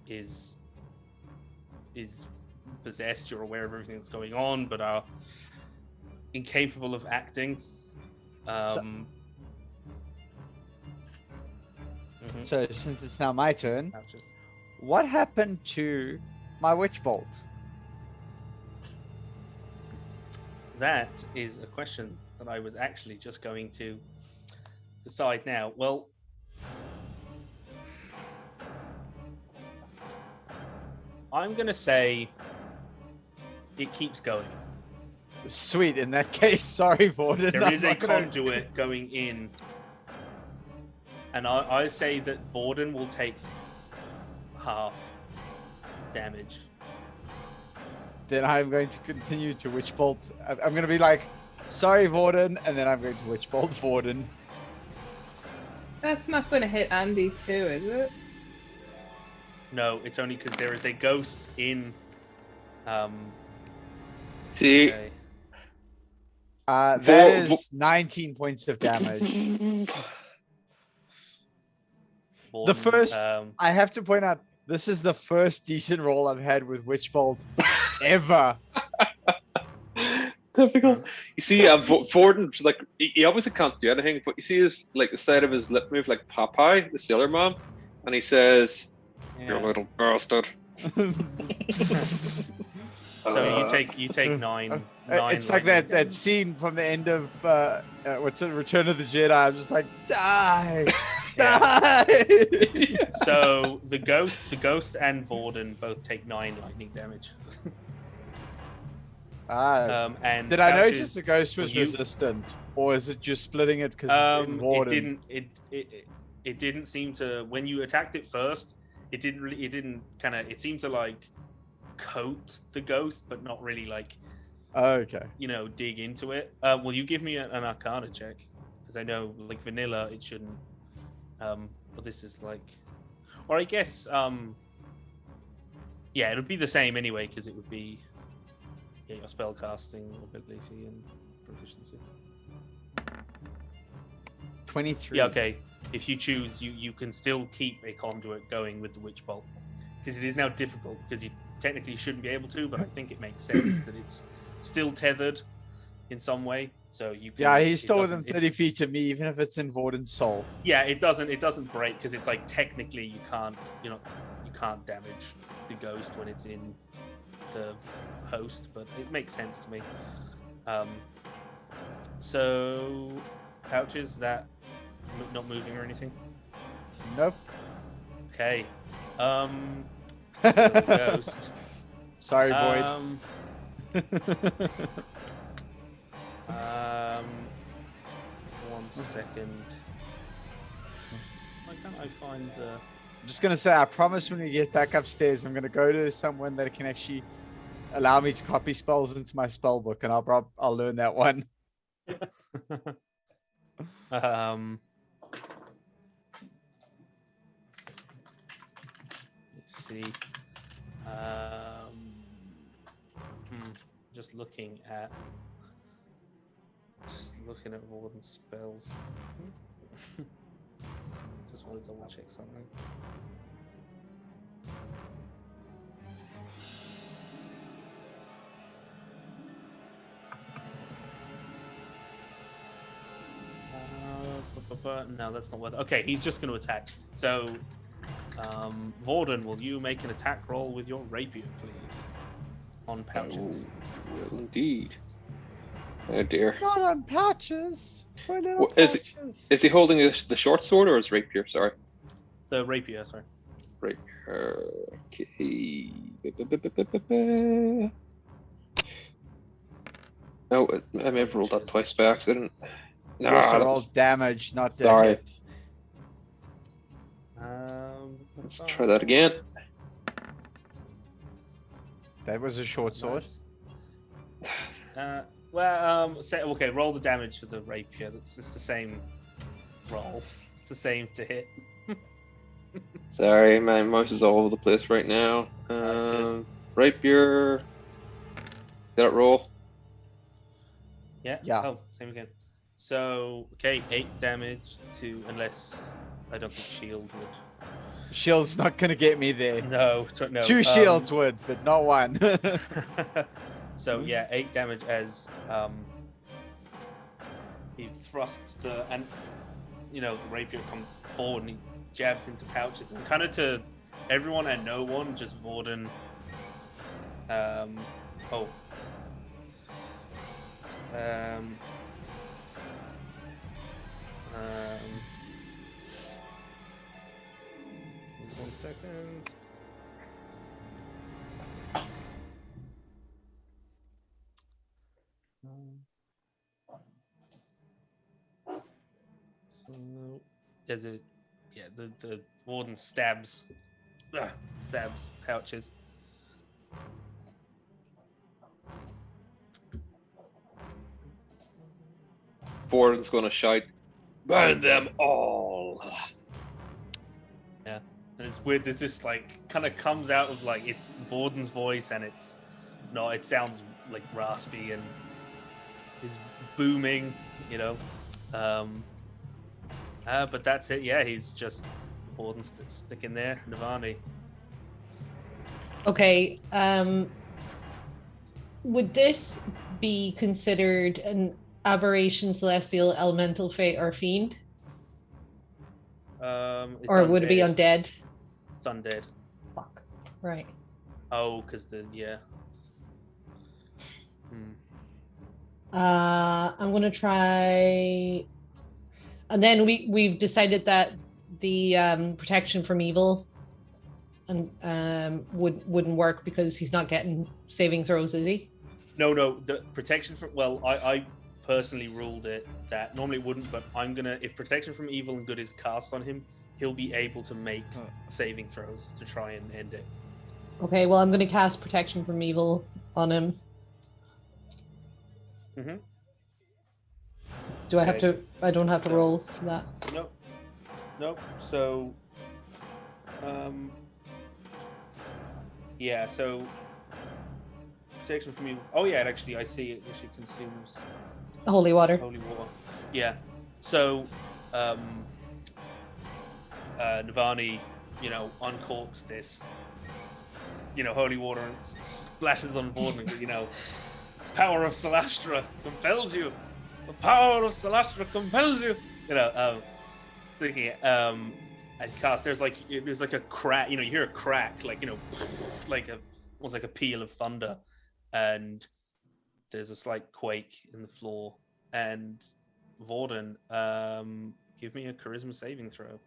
is possessed. You're aware of everything that's going on, but are incapable of acting. So since it's now my turn, what happened to my witch bolt? That is a question that I was actually just going to decide now. Well, I'm going to say it keeps going. Sweet. In that case, sorry, Vorden. There is a conduit going in. And I say that Vorden will take half damage. Then I'm going to continue to witch bolt. I'm going to be like, sorry, Vorden, and then I'm going to witch bolt Vorden. That's not going to hit Andy too, is it? No, it's only because there is a ghost in. See, Okay. That is 19 points of damage. The first, I have to point out, this is the first decent roll I've had with Witch Bolt ever. Typical. You see, Vorden, like, he obviously can't do anything, but you see his, like, the side of his lip move like Popeye, the Sailor Man, and he says, "You little bastard." So you take nine. It's like that scene from the end of what's it, Return of the Jedi. I'm just like, die, die. So the ghost and Vorden both take 9 lightning damage. And did I notice the ghost was resistant, or is it just splitting it because it's in Vorden? It didn't seem to, when you attacked it first. It it seemed to like coat the ghost, but not really like. Okay. Dig into it. Will you give me an Arcana check? Because I know, like vanilla, it shouldn't. But this is like, or I guess, it would be the same anyway, because it would be, your spell casting ability and proficiency. 23. Yeah, okay. If you choose, you can still keep a conduit going with the Witch Bolt, because it is now difficult, because you technically shouldn't be able to, but I think it makes sense that it's still tethered in some way, so you can. Yeah, he's still within 30 feet to me, even if it's in Vorden's soul. Yeah, it doesn't break, because it's like technically you can't damage the ghost when it's in the host, but it makes sense to me. So pouches that not moving or anything? Nope. Okay. Ghost. Sorry, Boyd. 1 second. Why can't I find the... I'm just gonna say, I promise when we get back upstairs, I'm gonna go to someone that can actually allow me to copy spells into my spell book, and I'll learn that one. Let's see. Just looking at Warden's spells. Just want to double check something. No, that's not what. Okay, he's just going to attack. So, Vorden, will you make an attack roll with your rapier, please? On pouches. Well, indeed. Oh dear. Not on pouches. Poor little Is pouches. he holding the short sword or his rapier? Sorry. The rapier, sorry. Rapier. Okay. Oh, I may have rolled that twice by accident. You also rolled damage, not the Sorry. hit. Let's try that again. That was a short sword. Okay, roll the damage for the rapier. It's the same roll. It's the same to hit. Sorry, my mouse is all over the place right now. Rapier. Did it roll? Yeah. Yeah. Oh, same again. So, okay, 8 damage to, unless I don't think shield would. Shield's not gonna get me there. No. 2 shields would, but not 1. So yeah, 8 damage as he thrusts and the rapier comes forward and he jabs into pouches and kind of to everyone and no one, just Vorden. One second. So there's the Warden stabs pouches. Vorden's gonna shout, "Burn them all!" Yeah, and it's weird. There's this kind of comes out of it's Vorden's voice, and it sounds raspy and is booming, but that's it. Yeah, he's just Vorden sticking there. Navani. Okay. Would this be considered an aberration, celestial, elemental, fate, or fiend? Or would it be undead? It's undead. Fuck. Right. Oh, because I'm gonna try, and then we've decided that the protection from evil and wouldn't work because he's not getting saving throws, is he? No, the protection from I personally ruled it that normally it wouldn't, but if protection from evil and good is cast on him, he'll be able to make saving throws to try and end it. Okay, well, I'm gonna cast protection from evil on him. Mm-hmm. Do I have to? I don't have to roll for that. Nope. So, yeah. So, protection from evil. Oh yeah, I see it. She consumes Holy water. Yeah. So, Navani, uncorks this, holy water and splashes on board and power of Celastra compels you. The power of Celastra compels you. Thinking it, and cast. There's a crack. You hear a crack, almost like a peal of thunder, and there's a slight quake in the floor. And Vorden, give me a charisma saving throw.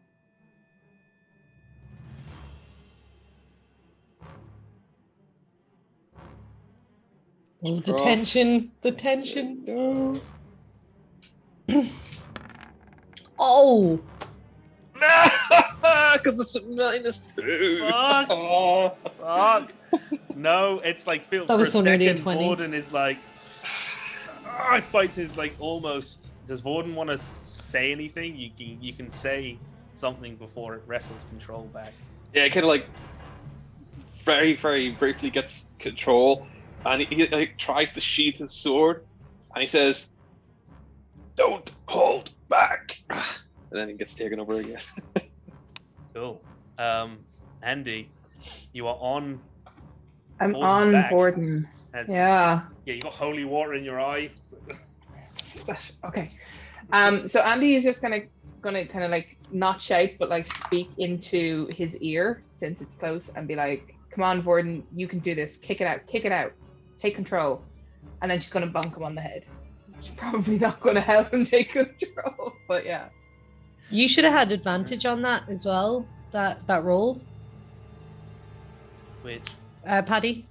Oh, the tension. No. Oh No, because it's a -2. Fuck. Oh. Fuck. No, it's like That for a was so nearly a second, 20. Vorden is like, I fight is like almost. Does Vorden want to say anything? You can say something before it wrestles control back. Yeah, kind of like very, very briefly gets control, and he like tries to sheath his sword, and he says, "Don't hold back," and then he gets taken over again. Cool. Andy, you are on. I'm Vorden's on back. Borden. As- Yeah. Yeah, you got holy water in your eye. Okay. So Andy is just gonna kind of like not shout, but like speak into his ear since it's close, and be like, "Come on, Vorden, you can do this. Kick it out, take control." And then she's gonna bonk him on the head. She's probably not gonna help him take control, but yeah. You should have had advantage on that as well. That roll, Which Paddy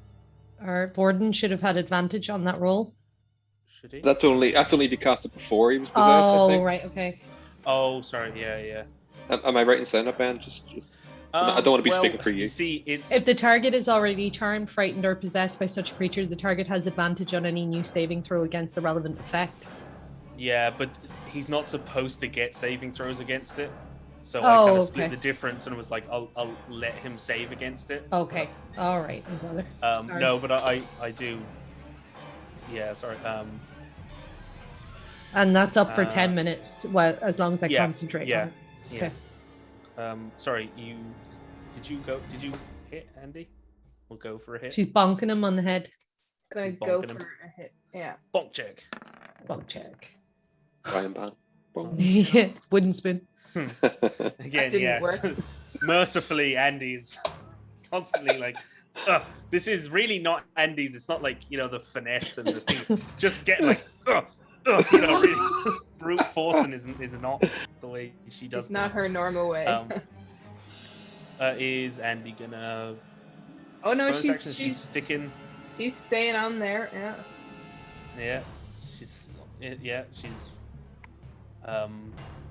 or Borden should have had advantage on that roll. should he? That's only if you cast it before he was possessed. I Oh, think. right, okay. Oh, sorry. Yeah. Am I right in saying that, Ben? I don't want to be speaking for you. See, it's If the target is already charmed, frightened, or possessed by such a creature, the target has advantage on any new saving throw against the relevant effect. yeah, but he's not supposed to get saving throws against it. So I Oh, kind of split okay. the difference and was like, I'll let him save against it. Okay, all right. Sorry. No, but I do. Yeah, sorry. And that's up for 10 minutes. Well, as long as I concentrate yeah, on it. yeah. Okay. Sorry, did you hit Andy? We'll go for a hit. She's bonking him on the head. Gonna He's go bonking him. for a hit. Yeah. Bonk check. Bonk check. Ryan Ban. Yeah, wooden spoon. Again, didn't yeah. work. Mercifully, Andy's constantly like, "Ugh, this is really not Andy's. It's not like, the finesse and the thing. Just getting like, really brute forcing is not the way she does. It's not things. her normal way. Is Andy gonna? Oh no, bonus action, she's sticking. she's staying on there. Yeah. Yeah, she's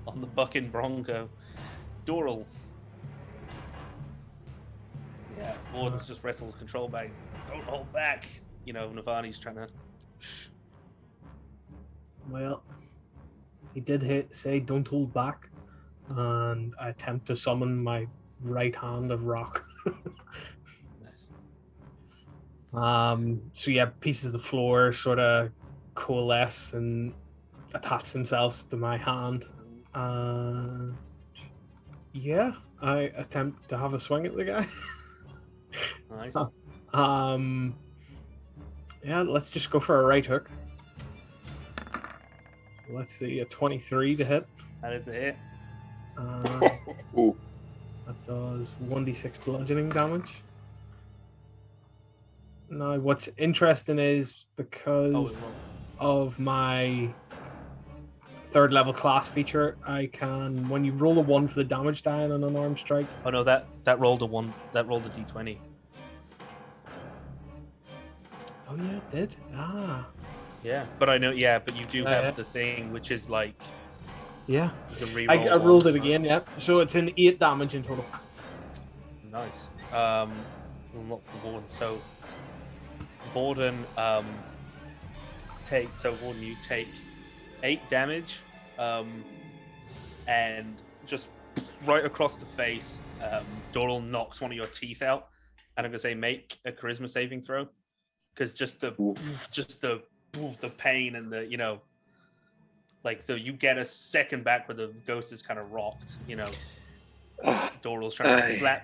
on the bucking bronco. Doral. Yeah, Warden's just wrestles control back. Don't hold back. Navani's trying to. Well, he did say don't hold back, and I attempt to summon my right hand of rock. Nice. So yeah, pieces of the floor sort of coalesce and attach themselves to my hand. Yeah, I attempt to have a swing at the guy. Nice. Yeah, let's just go for a right hook. So let's see, a 23 to hit. That is a hit. Ooh. That does 1d6 bludgeoning damage. Now, what's interesting is because of my third level class feature, I can, when you roll a 1 for the damage die on an unarmed strike. Oh no, that rolled a 1. That rolled a d20. Oh yeah, it did. Yeah, but I know. Yeah, but you do have yeah. the thing, which is like Yeah, you can I reroll rolled ones, it again. Yeah, so it's an 8 damage in total. Nice. Well, not for Vorden. So Vorden, you take 8 damage, and just right across the face, Doral knocks one of your teeth out, and I'm gonna say make a charisma saving throw, because just the pain and the you get a second back where the ghost is kind of rocked. Doral's trying to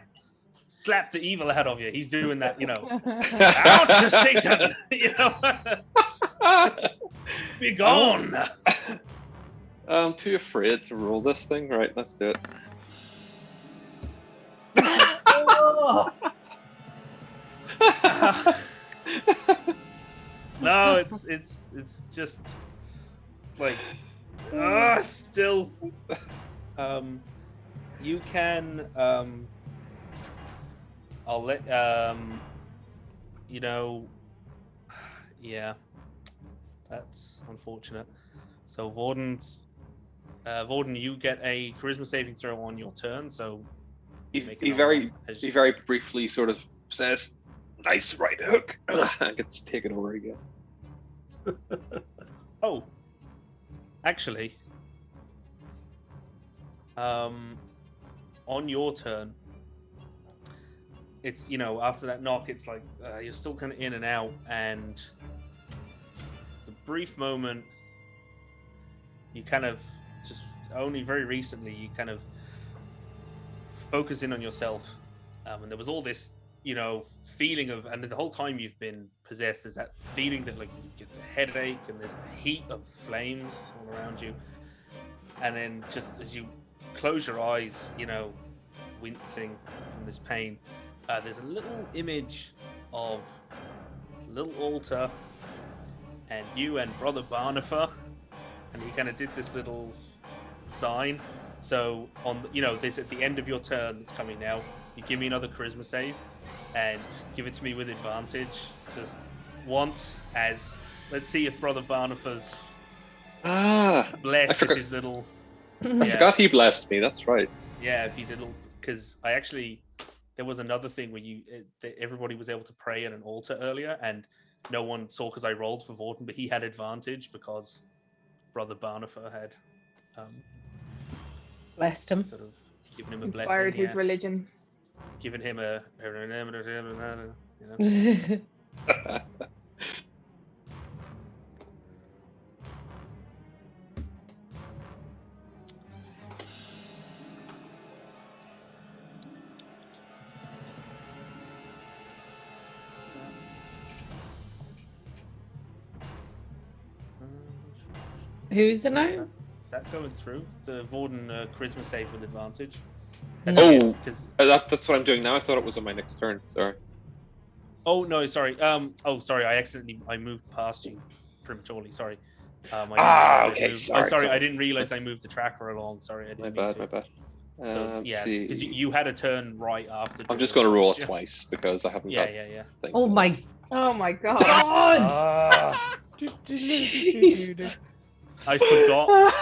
slap the evil out of you. He's doing that, out to Satan, be gone. I'm too afraid to roll this thing. Right, let's do it. No, it's just like it's still you can I'll let yeah, that's unfortunate. So Vorden's Vorden, you get a charisma saving throw on your turn, so He make it very as- he very briefly sort of says, "Nice right hook," and gets taken over again. Oh, actually, on your turn, it's after that knock, it's like you're still kind of in and out, and it's a brief moment. You kind of just only very recently you kind of focus in on yourself, and there was all this feeling of, and the whole time you've been possessed, there's that feeling that like you get the headache and there's the heat of flames all around you, and then just as you close your eyes, wincing from this pain, there's a little image of a little altar and you and Brother Barnifer, and he kind of did this little sign. So on this at the end of your turn that's coming now, you give me another charisma save and give it to me with advantage just once, as let's see if Brother Barnifer's blessed with his little I forgot he blessed me. That's right. yeah, if you did, because there was another thing where everybody was able to pray at an altar earlier, and no one saw because I rolled for Vorten, but he had advantage because Brother Barnifer had Blessed him. sort of given him a Inspired blessing, his religion. given him a Who's it now? Is that going through the Vorden charisma save with advantage? Oh, because that's what I'm doing now. I thought it was on my next turn. Sorry. oh no, sorry. Sorry. I moved past you prematurely. Sorry. I didn't realize I okay. moved- Sorry. sorry. I didn't realize I moved the tracker along. Sorry, I My didn't mean bad. to. My bad. So, yeah, see. because you had a turn right after. I'm just going to roll it Yeah. twice because I haven't Yeah, got yeah. things. Oh my Oh my god. god! Ah, Jeez. I forgot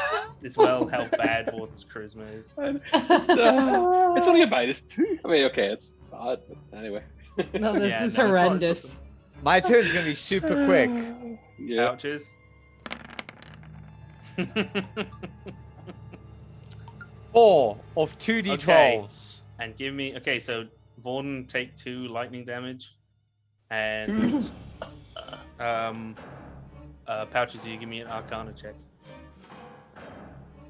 as well how bad Vorten's charisma is. It's only a -2. I mean, okay, it's bad, but anyway. No, this Yeah, is no, it's not- horrendous. My turn's gonna be super quick. Yeah. Pouches. 4 of 2d12s. And give me so Vorden take 2 lightning damage, and Pouches, you give me an Arcana check.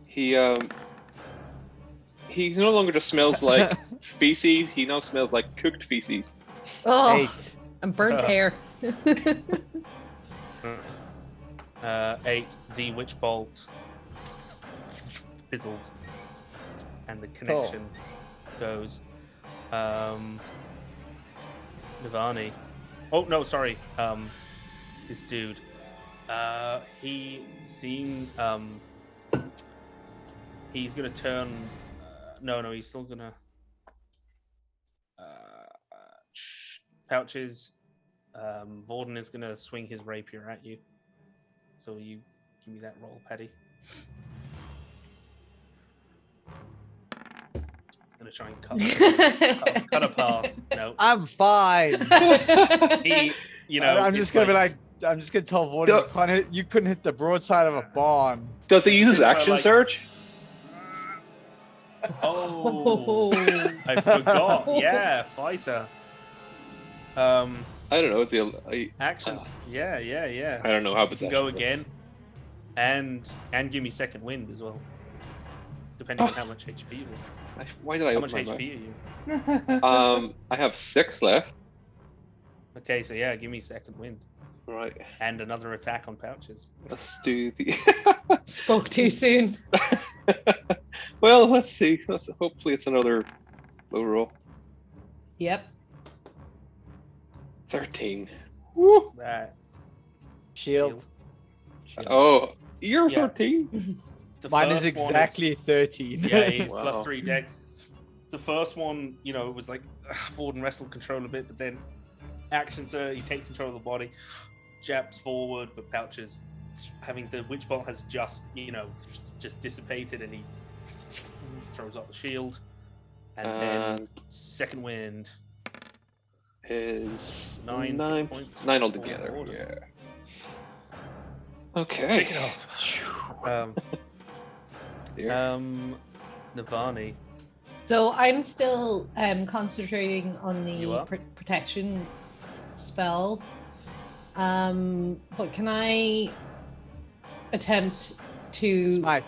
He no longer just smells like feces. He now smells like cooked feces. Oh, 8. and burnt hair. 8. The witch bolt fizzles, and the connection goes. Navani. Oh no, sorry. This dude. He seemed. He's gonna turn. No, he's still gonna. Pouches. Vorden is gonna swing his rapier at you. So you give me that roll, Paddy. It's gonna try and cut a path. No, I'm fine. he. I'm it's just gonna be like, I'm just gonna tell Vorten you couldn't hit the broadside of a barn. Does he use his Well, action like- surge? Oh, I forgot. Yeah, fighter. I don't know. Actions. Yeah. I don't know how You can possession go works. again, and give me second wind as well, depending on how much HP you have. Why did I How open much my HP mouth? are you? I have 6 left. Okay, so yeah, give me second wind Right. and another attack on Pouches. Let's do the. Spoke too soon. Well, let's see. Hopefully, it's another low roll. Yep. 13. Woo! That Shield. Oh, you're Yeah. 13. the Mine is first one exactly 13. Yeah, he's Wow. plus 3 deck. The first one, it was like forward and wrestle control a bit, but then actions he takes control of the body, jabs forward, but Pouches having the witch bolt has just just dissipated, and he throws up the shield, and then second wind is 9 points. 9 altogether. Order. Yeah. Okay. Shake it off. Navani. So I'm still concentrating on You the are? protection spell. But can I attempt to Smite.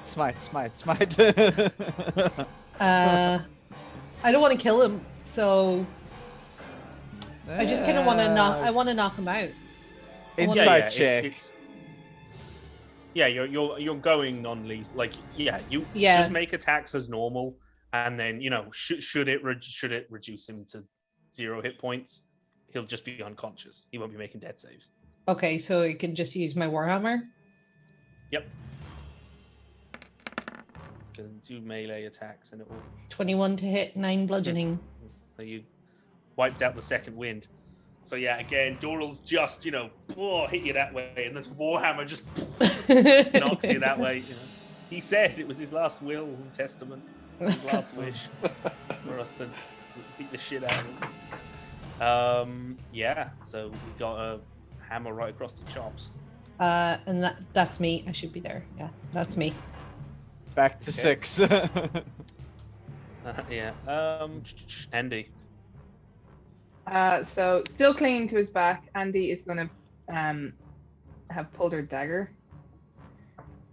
I don't want to kill him, so I just kind of want to knock him out. Inside check. You're going non-lethal. Like you Yeah. just make attacks as normal, and then should it reduce him to 0 hit points, he'll just be unconscious. He won't be making death saves. Okay, so you can just use my Warhammer. Yep. Can do melee attacks, and it will. 21 to hit, 9 bludgeoning. So you wiped out the second wind. So yeah, again, Doral's just hit you that way, and this Warhammer just knocks you that way. He said it was his last will and testament, his last wish for us to beat the shit out of him. So we got a hammer right across the chops. And that's me. I should be there. Yeah, that's me. Back to 6. Andy. So still clinging to his back, Andy is going to have pulled her dagger.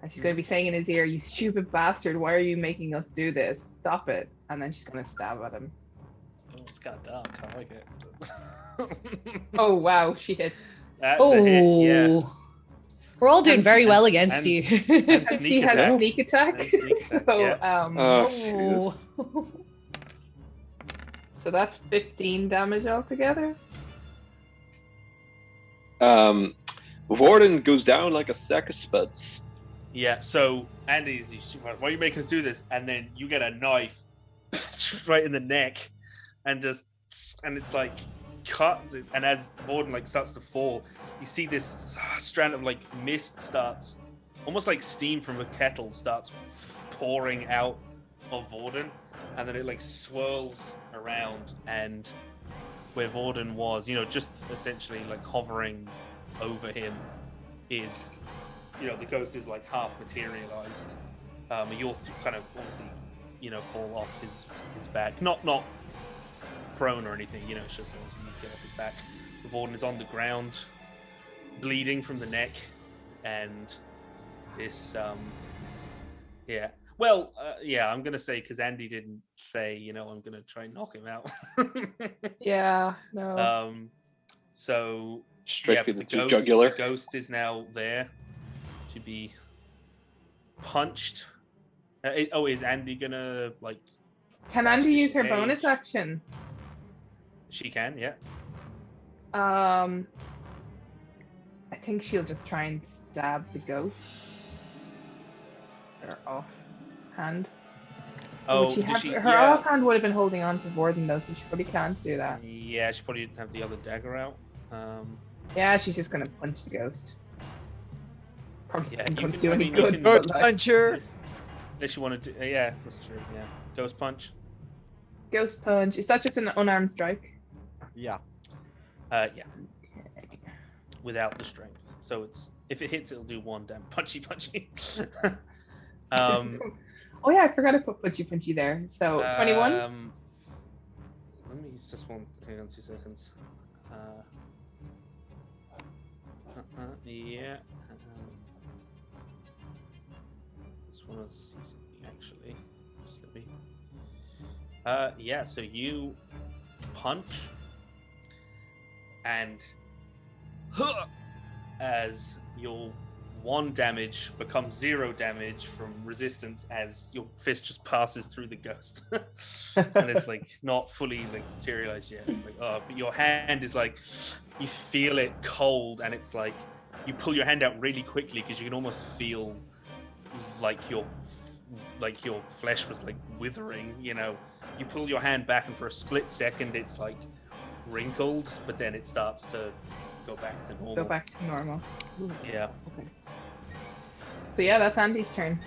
And she's going to be saying in his ear, "You stupid bastard, why are you making us do this? Stop it." And then she's going to stab at him. Oh, it's got dark. I like it. Oh, wow, she hits. That's a hit, yeah. We're all doing very well and- against you. and And sneak she has attack. sneak attack. And sneak attack, So, yeah. Oh, so that's 15 damage altogether. Warden goes down like a sack of spuds. Yeah, so Andy's, why are you making us do this? And then you get a knife right in the neck, and it's like cuts it. And as Vorden starts to fall, you see this strand of mist starts, almost like steam from a kettle, starts pouring out of Vorden, and then it swirls around, and where Vorden was, just essentially hovering over him is. The ghost is half materialized. You'll kind of obviously, fall off his back. Not prone or anything. It's just obviously you get off his back. The Vorden is on the ground, bleeding from the neck, and this. Well, I'm gonna say because Andy didn't say, I'm gonna try and knock him out. Yeah, no. Straight but through the jugular. The ghost is now there to be punched. Is Andy gonna Can Andy use her Engage. bonus action? She can, yeah. I think she'll just try and stab the ghost. Her offhand. Oh, Would she did have, she? her Yeah. offhand would have been holding on to Vorden though, so she probably can't do that. Yeah, she probably didn't have the other dagger out. Yeah, she's just gonna punch the ghost. Probably Yeah, not you gonna can- do I any mean, you good. can- but, Ghost puncher. Unless you want to do, yeah, that's true. Yeah, ghost punch. Ghost punch. Is that just an unarmed strike? Yeah. Yeah, without the strength. So if it hits, it'll do 1 damage. Punchy. Oh yeah, I forgot to put punchy there. So 21. Let me just hang on 2 seconds. Yeah. Just want to see something actually. Just let me. Yeah. So you punch, and as your 1 damage becomes 0 damage from resistance as your fist just passes through the ghost. And it's not fully materialized yet. It's but your hand is you feel it cold, and it's you pull your hand out really quickly because you can almost feel your flesh was withering, You pull your hand back, and for a split second it's wrinkled, but then it starts to go back to normal. Go back to normal. Yeah. Okay. So yeah, that's Andy's turn.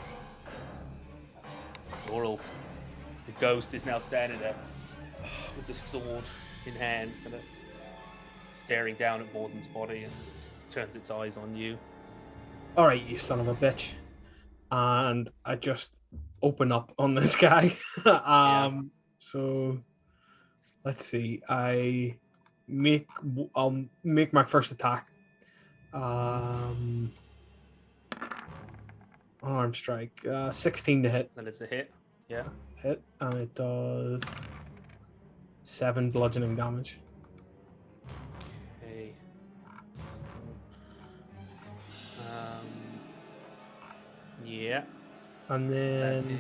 Doral, the ghost, is now standing there with the sword in hand, kind of staring down at Vorden's body, and turns its eyes on you. All right, you son of a bitch. And I just open up on this guy. So let's see. I'll make my first attack. Arm strike. 16 to hit. Then it's a hit. Yeah. Hit, and it does 7 bludgeoning damage. Okay. Yeah. And That then is...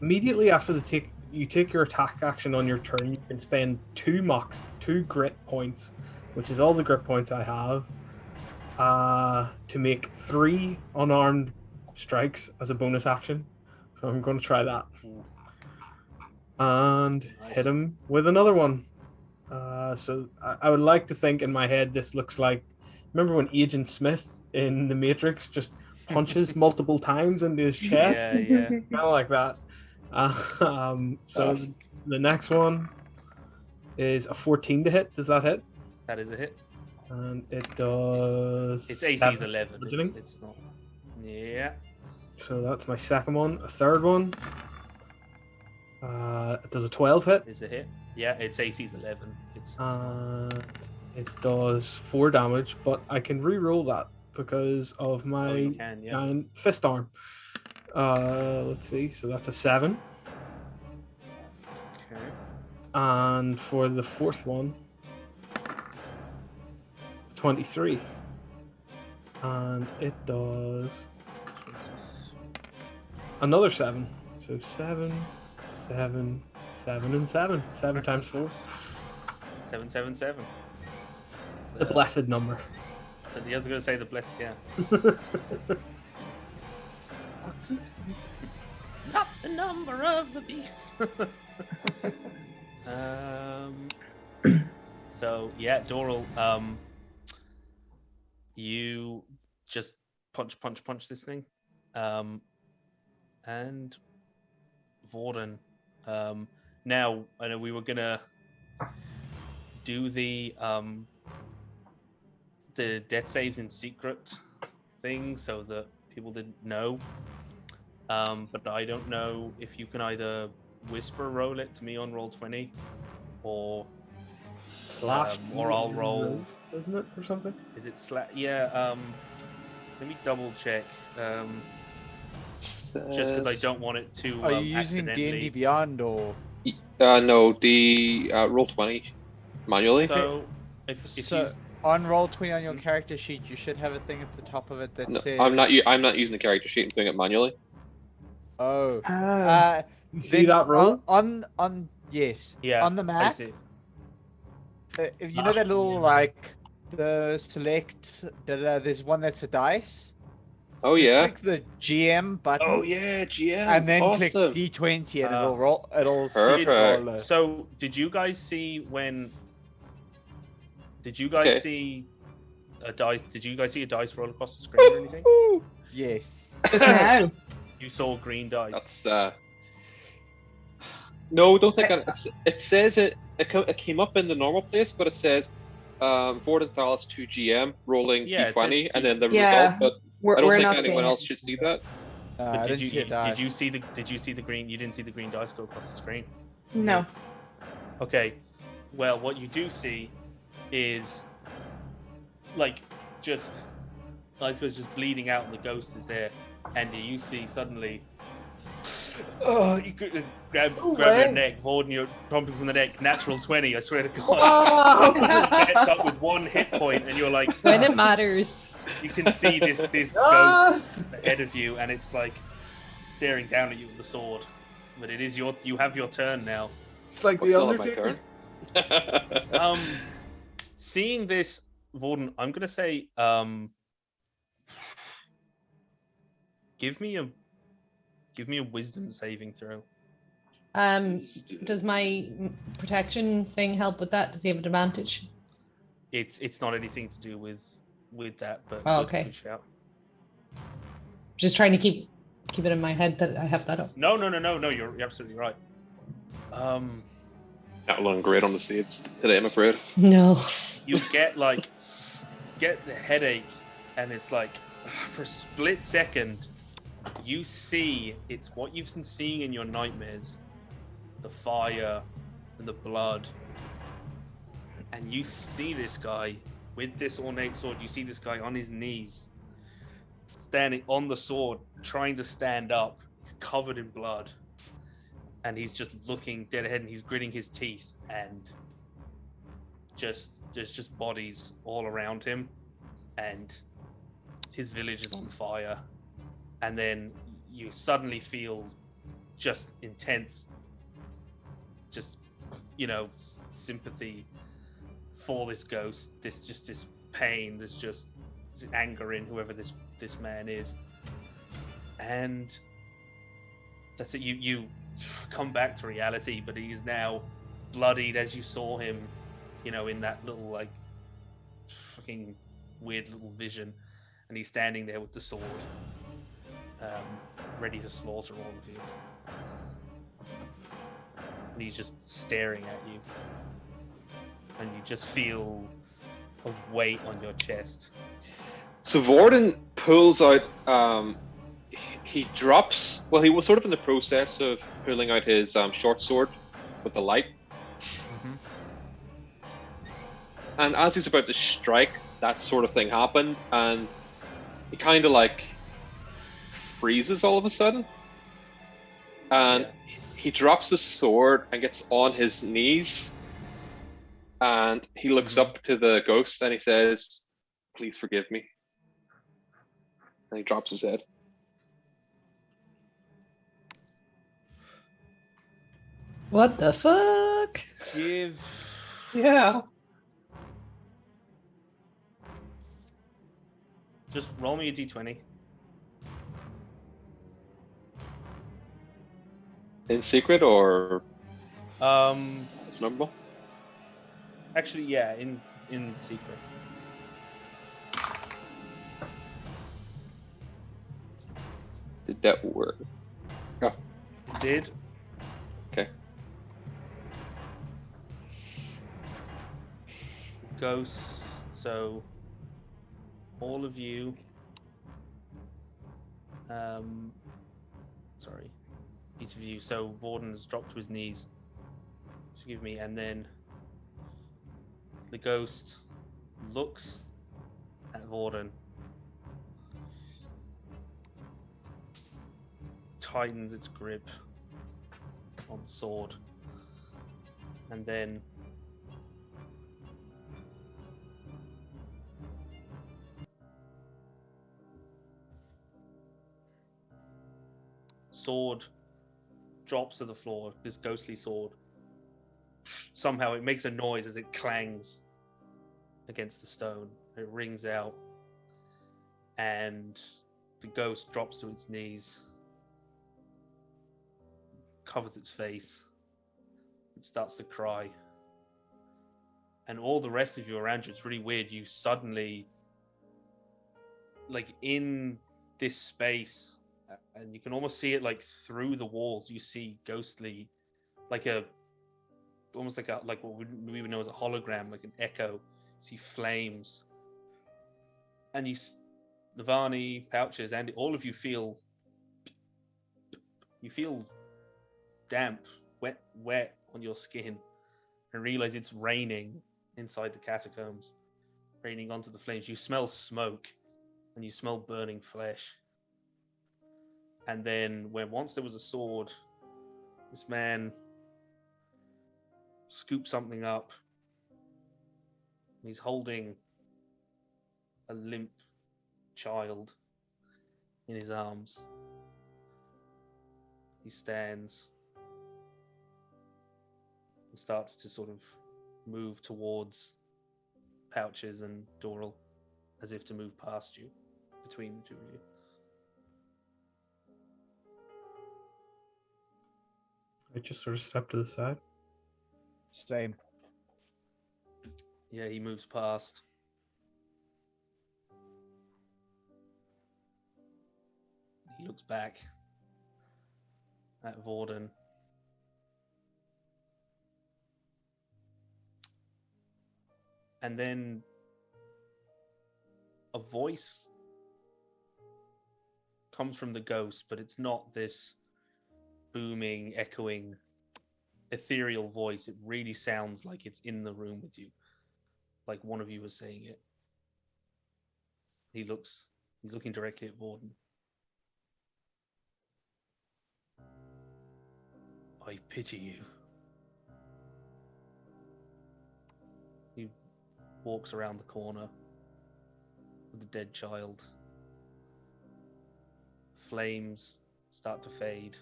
immediately after you take your attack action on your turn, you can spend 2 grit points, which is all the grit points I have, to make 3 unarmed strikes as a bonus action. So I'm going to try that. And Nice. hit him with another one. So I would like to think in my head this looks like, remember when Agent Smith in The Matrix just punches multiple times into his chest? Yeah. Kind of like that. So the next one is a 14 to hit. Does that hit? That is a hit. And it does. Its AC is 7 11. bludgeoning. It's not. Yeah. So that's my second one. A third one. It does a 12 hit. Is a hit. Yeah, its AC is 11. It's not. It does 4 damage, but I can re-roll that because of my You can, yeah. giant fist arm. Let's see. So that's a 7. Okay. And for the fourth one, 23. And it does another 7. So 7, 7, 7, and 7. 7 times 4. 777. The blessed number. I was going to say the blessed, yeah. Not the number of the beast. So yeah, Doral, you just punch this thing, and Vorden. Now I know we were gonna do the death saves in secret thing so that people didn't know. But I don't know if you can either whisper roll it to me on roll 20, or Slash. or I'll roll. Isn't it, or something? Is it Yeah. Let me double check. Just because I don't want it to. Are you using accidentally... D&D Beyond or? No, the roll 20 manually. So if So on roll 20 on your character sheet, you should have a thing at the top of it that No, says. I'm not using the character sheet. I'm doing it manually. Oh. You see that roll? On yes. Yeah. On the I map. see. If you know that little like the select. There's one that's a dice. Oh Just yeah. click the GM button. Oh yeah, GM. And then click awesome. D20 and it'll roll. It'll Perfect. roll it. So did you guys see when? Did you guys see a dice? Did you guys see a dice roll across the screen or anything? Yes. Just now. You saw green dice. That's No, don't think it says it came up in the normal place, but it says Vordenthal 2 GM rolling D20 and then the result, but I don't think anyone else should see that. But did you see the green? You didn't see the green dice go across the screen? No. Okay. Well, what you do see is like just I suppose just bleeding out and the ghost is there, and you see suddenly you could grab your neck, Vorden, you're pumping from the neck, natural 20, I swear to God. Gets up with 1 hit point and you're like, when it matters. You can see this ghost ahead of you and it's like staring down at you with the sword. But it is you have your turn now. It's like the Undertaking. My turn. Seeing this, Vorden, I'm gonna say give me a wisdom saving throw. Does my protection thing help with that? Does he have an advantage? It's not anything to do with with that, but Oh, good, okay. good shout. Just trying to keep it in my head that I have that up. No, you're absolutely right. Not looking great on the stage today, I'm afraid. No. You get the headache, and it's like for a split second you see it's what you've been seeing in your nightmares, the fire and the blood, and you see this guy with this ornate sword. You see this guy on his knees standing on the sword trying to stand up. He's covered in blood and he's just looking dead ahead, and he's gritting his teeth, and there's just bodies all around him, and his village is on fire. And then you suddenly feel just intense, just sympathy for this ghost. This pain. There's just anger in whoever this man is, and that's it. You come back to reality, but he is now bloodied as you saw him, in that little fucking weird little vision, and he's standing there with the sword, ready to slaughter all of you. And he's just staring at you, and you just feel a weight on your chest. So Vorden pulls out, he drops, well, he was sort of in the process of pulling out his short sword with the light. Mm-hmm. And as he's about to strike, that sort of thing happened, and he kind of freezes all of a sudden. And he drops the sword and gets on his knees. And he looks up to the ghost and he says, "Please forgive me." And he drops his head. What the fuck? Yeah. Just roll me a d20. In secret or it's normal? Actually, yeah, in secret. Did that work? Oh, It did. okay. Ghosts. So all of you. Sorry. Each of you. So Vorden has dropped to his knees. Excuse me, and then the ghost looks at Vorden, tightens its grip on the sword, and then sword drops to the floor. This ghostly sword, somehow it makes a noise as it clangs against the stone. It rings out, and the ghost drops to its knees, covers its face, it starts to cry. And all the rest of you around you, it's really weird. You suddenly, in this space, and you can almost see it through the walls, you see ghostly, almost like what we would know as a hologram, like an echo. You see flames, and Navani, Pouches, Andy, all of you feel damp, wet on your skin, and realize it's raining inside the catacombs, raining onto the flames. You smell smoke, and you smell burning flesh. And then, once there was a sword, this man scoops something up. He's holding a limp child in his arms. He stands and starts to sort of move towards Pouches and Doral, as if to move past you, between the two of you. I just sort of step to the side. Same. Yeah, he moves past. He looks back at Vorden. And then a voice comes from the ghost, but it's not this booming, echoing, ethereal voice. It really sounds like it's in the room with you, like one of you was saying it. He's looking directly at Vorden. I pity you. He walks around the corner with the dead child. Flames start to fade.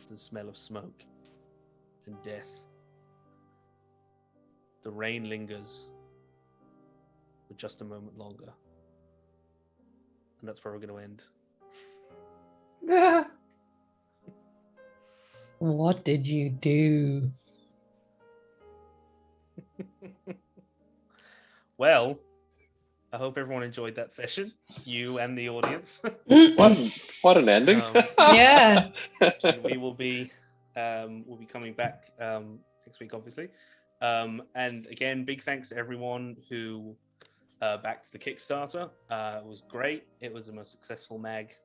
The smell of smoke and death. The rain lingers for just a moment longer. And that's where we're going to end. What did you do? Well, I hope everyone enjoyed that session, you and the audience. What an ending! Yeah. We will be we'll be coming back next week, obviously. And again, big thanks to everyone who backed the Kickstarter. It was great. It was the most successful mag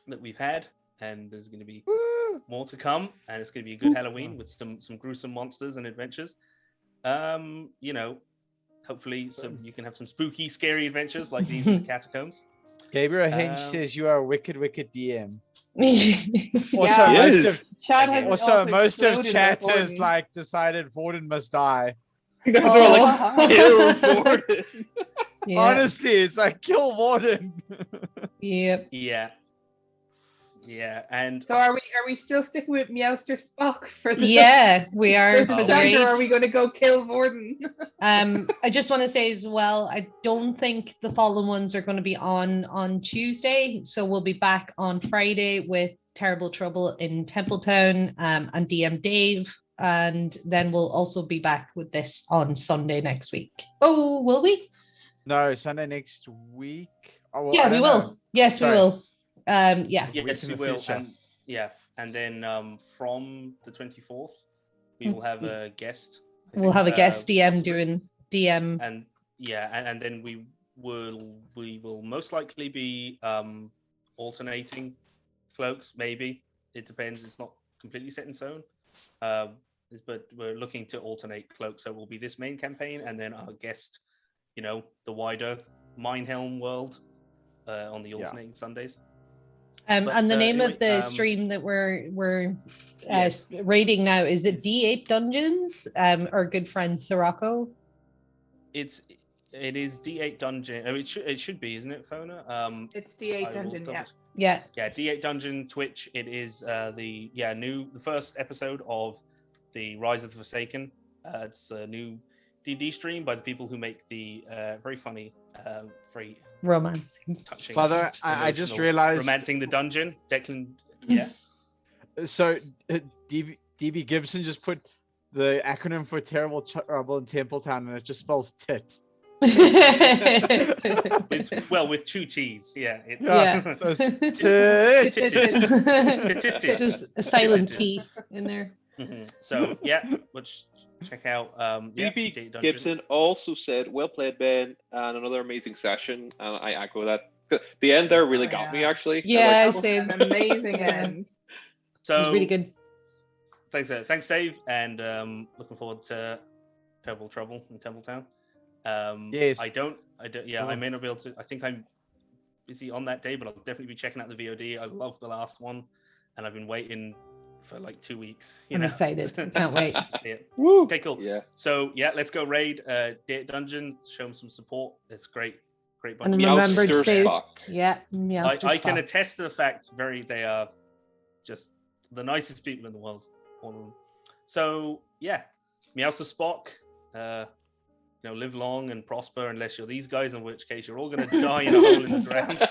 that we've had, and there's going to be more to come. And it's going to be a good Halloween with some gruesome monsters and adventures. You know, hopefully you can have some spooky, scary adventures like these in the catacombs. Gabriel Hinge says you are a wicked, wicked DM. Yeah. Also, most of chat has like decided Vorden must die. They're all like, kill Vorden. Yeah. Honestly, it's like kill Vorden. Yep. Yeah, and So are we still sticking with Meowster Spock for the Yeah, we are for for the the raid, or raid. are we going to go kill Vorden? I just want to say as well, I don't think the Fallen Ones are going to be on Tuesday, so we'll be back on Friday with Terrible Trouble in Templetown and DM Dave, and then we'll also be back with this on Sunday next week. Oh, will we? No, Sunday next week. Oh, well, Yeah, I we don't will. know. Yes, Sorry. we will. Yeah. yes, Week in we the will. future. And then from the 24th, we will have a guest. We'll have a guest DM possibly. doing DM. And and then we will most likely be alternating Cloaks. Maybe it depends. It's not completely set in stone. But we're looking to alternate Cloaks. So it will be this main campaign, and then our guest, you know, the wider Minehelm world on the alternating Sundays. And the name anyway, of the stream that we're yes. raiding now, is it D8 Dungeons? Our good friend Sirocco? It is D8 Dungeon. Oh, it should be, isn't it, Fona? It's D8 Dungeon, yeah. Yeah. Yeah, D8 Dungeon Twitch. It is the first episode of the Rise of the Forsaken. It's a new D&D stream by the people who make the very funny, very romancing, touching. Father, I just realized romancing the dungeon. Declan, yeah. So DB Gibson just put the acronym for Terrible Trouble in Templetown, and it just spells tit. with two T's, yeah. It's, yeah. So it's tit. Just a silent T in there. Mm-hmm. So yeah, let's check out. DB Gibson also said, "Well played, Ben," and another amazing session. And I echo that. The end there really got me, actually. Yeah, like, same. An amazing end. So it was really good. Thanks, Dave, and looking forward to Terrible Trouble in Templetown. Yes. I don't. Yeah, I may not be able to. I think I'm busy on that day, but I'll definitely be checking out the VOD. I love the last one, and I've been waiting for like 2 weeks. I'm excited. Can't wait. Yeah. Okay, cool. Yeah. So yeah, let's go raid D8 Dungeon. Show them some support. It's great bunch. And of remember to Meowster say, Spock. yeah, I can attest to the fact they are just the nicest people in the world, all of them. So yeah, Meowster Spock, live long and prosper, unless you're these guys, in which case you're all going to die in a hole in the ground.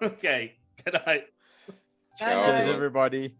Okay, good night. Ciao. Cheers, everybody.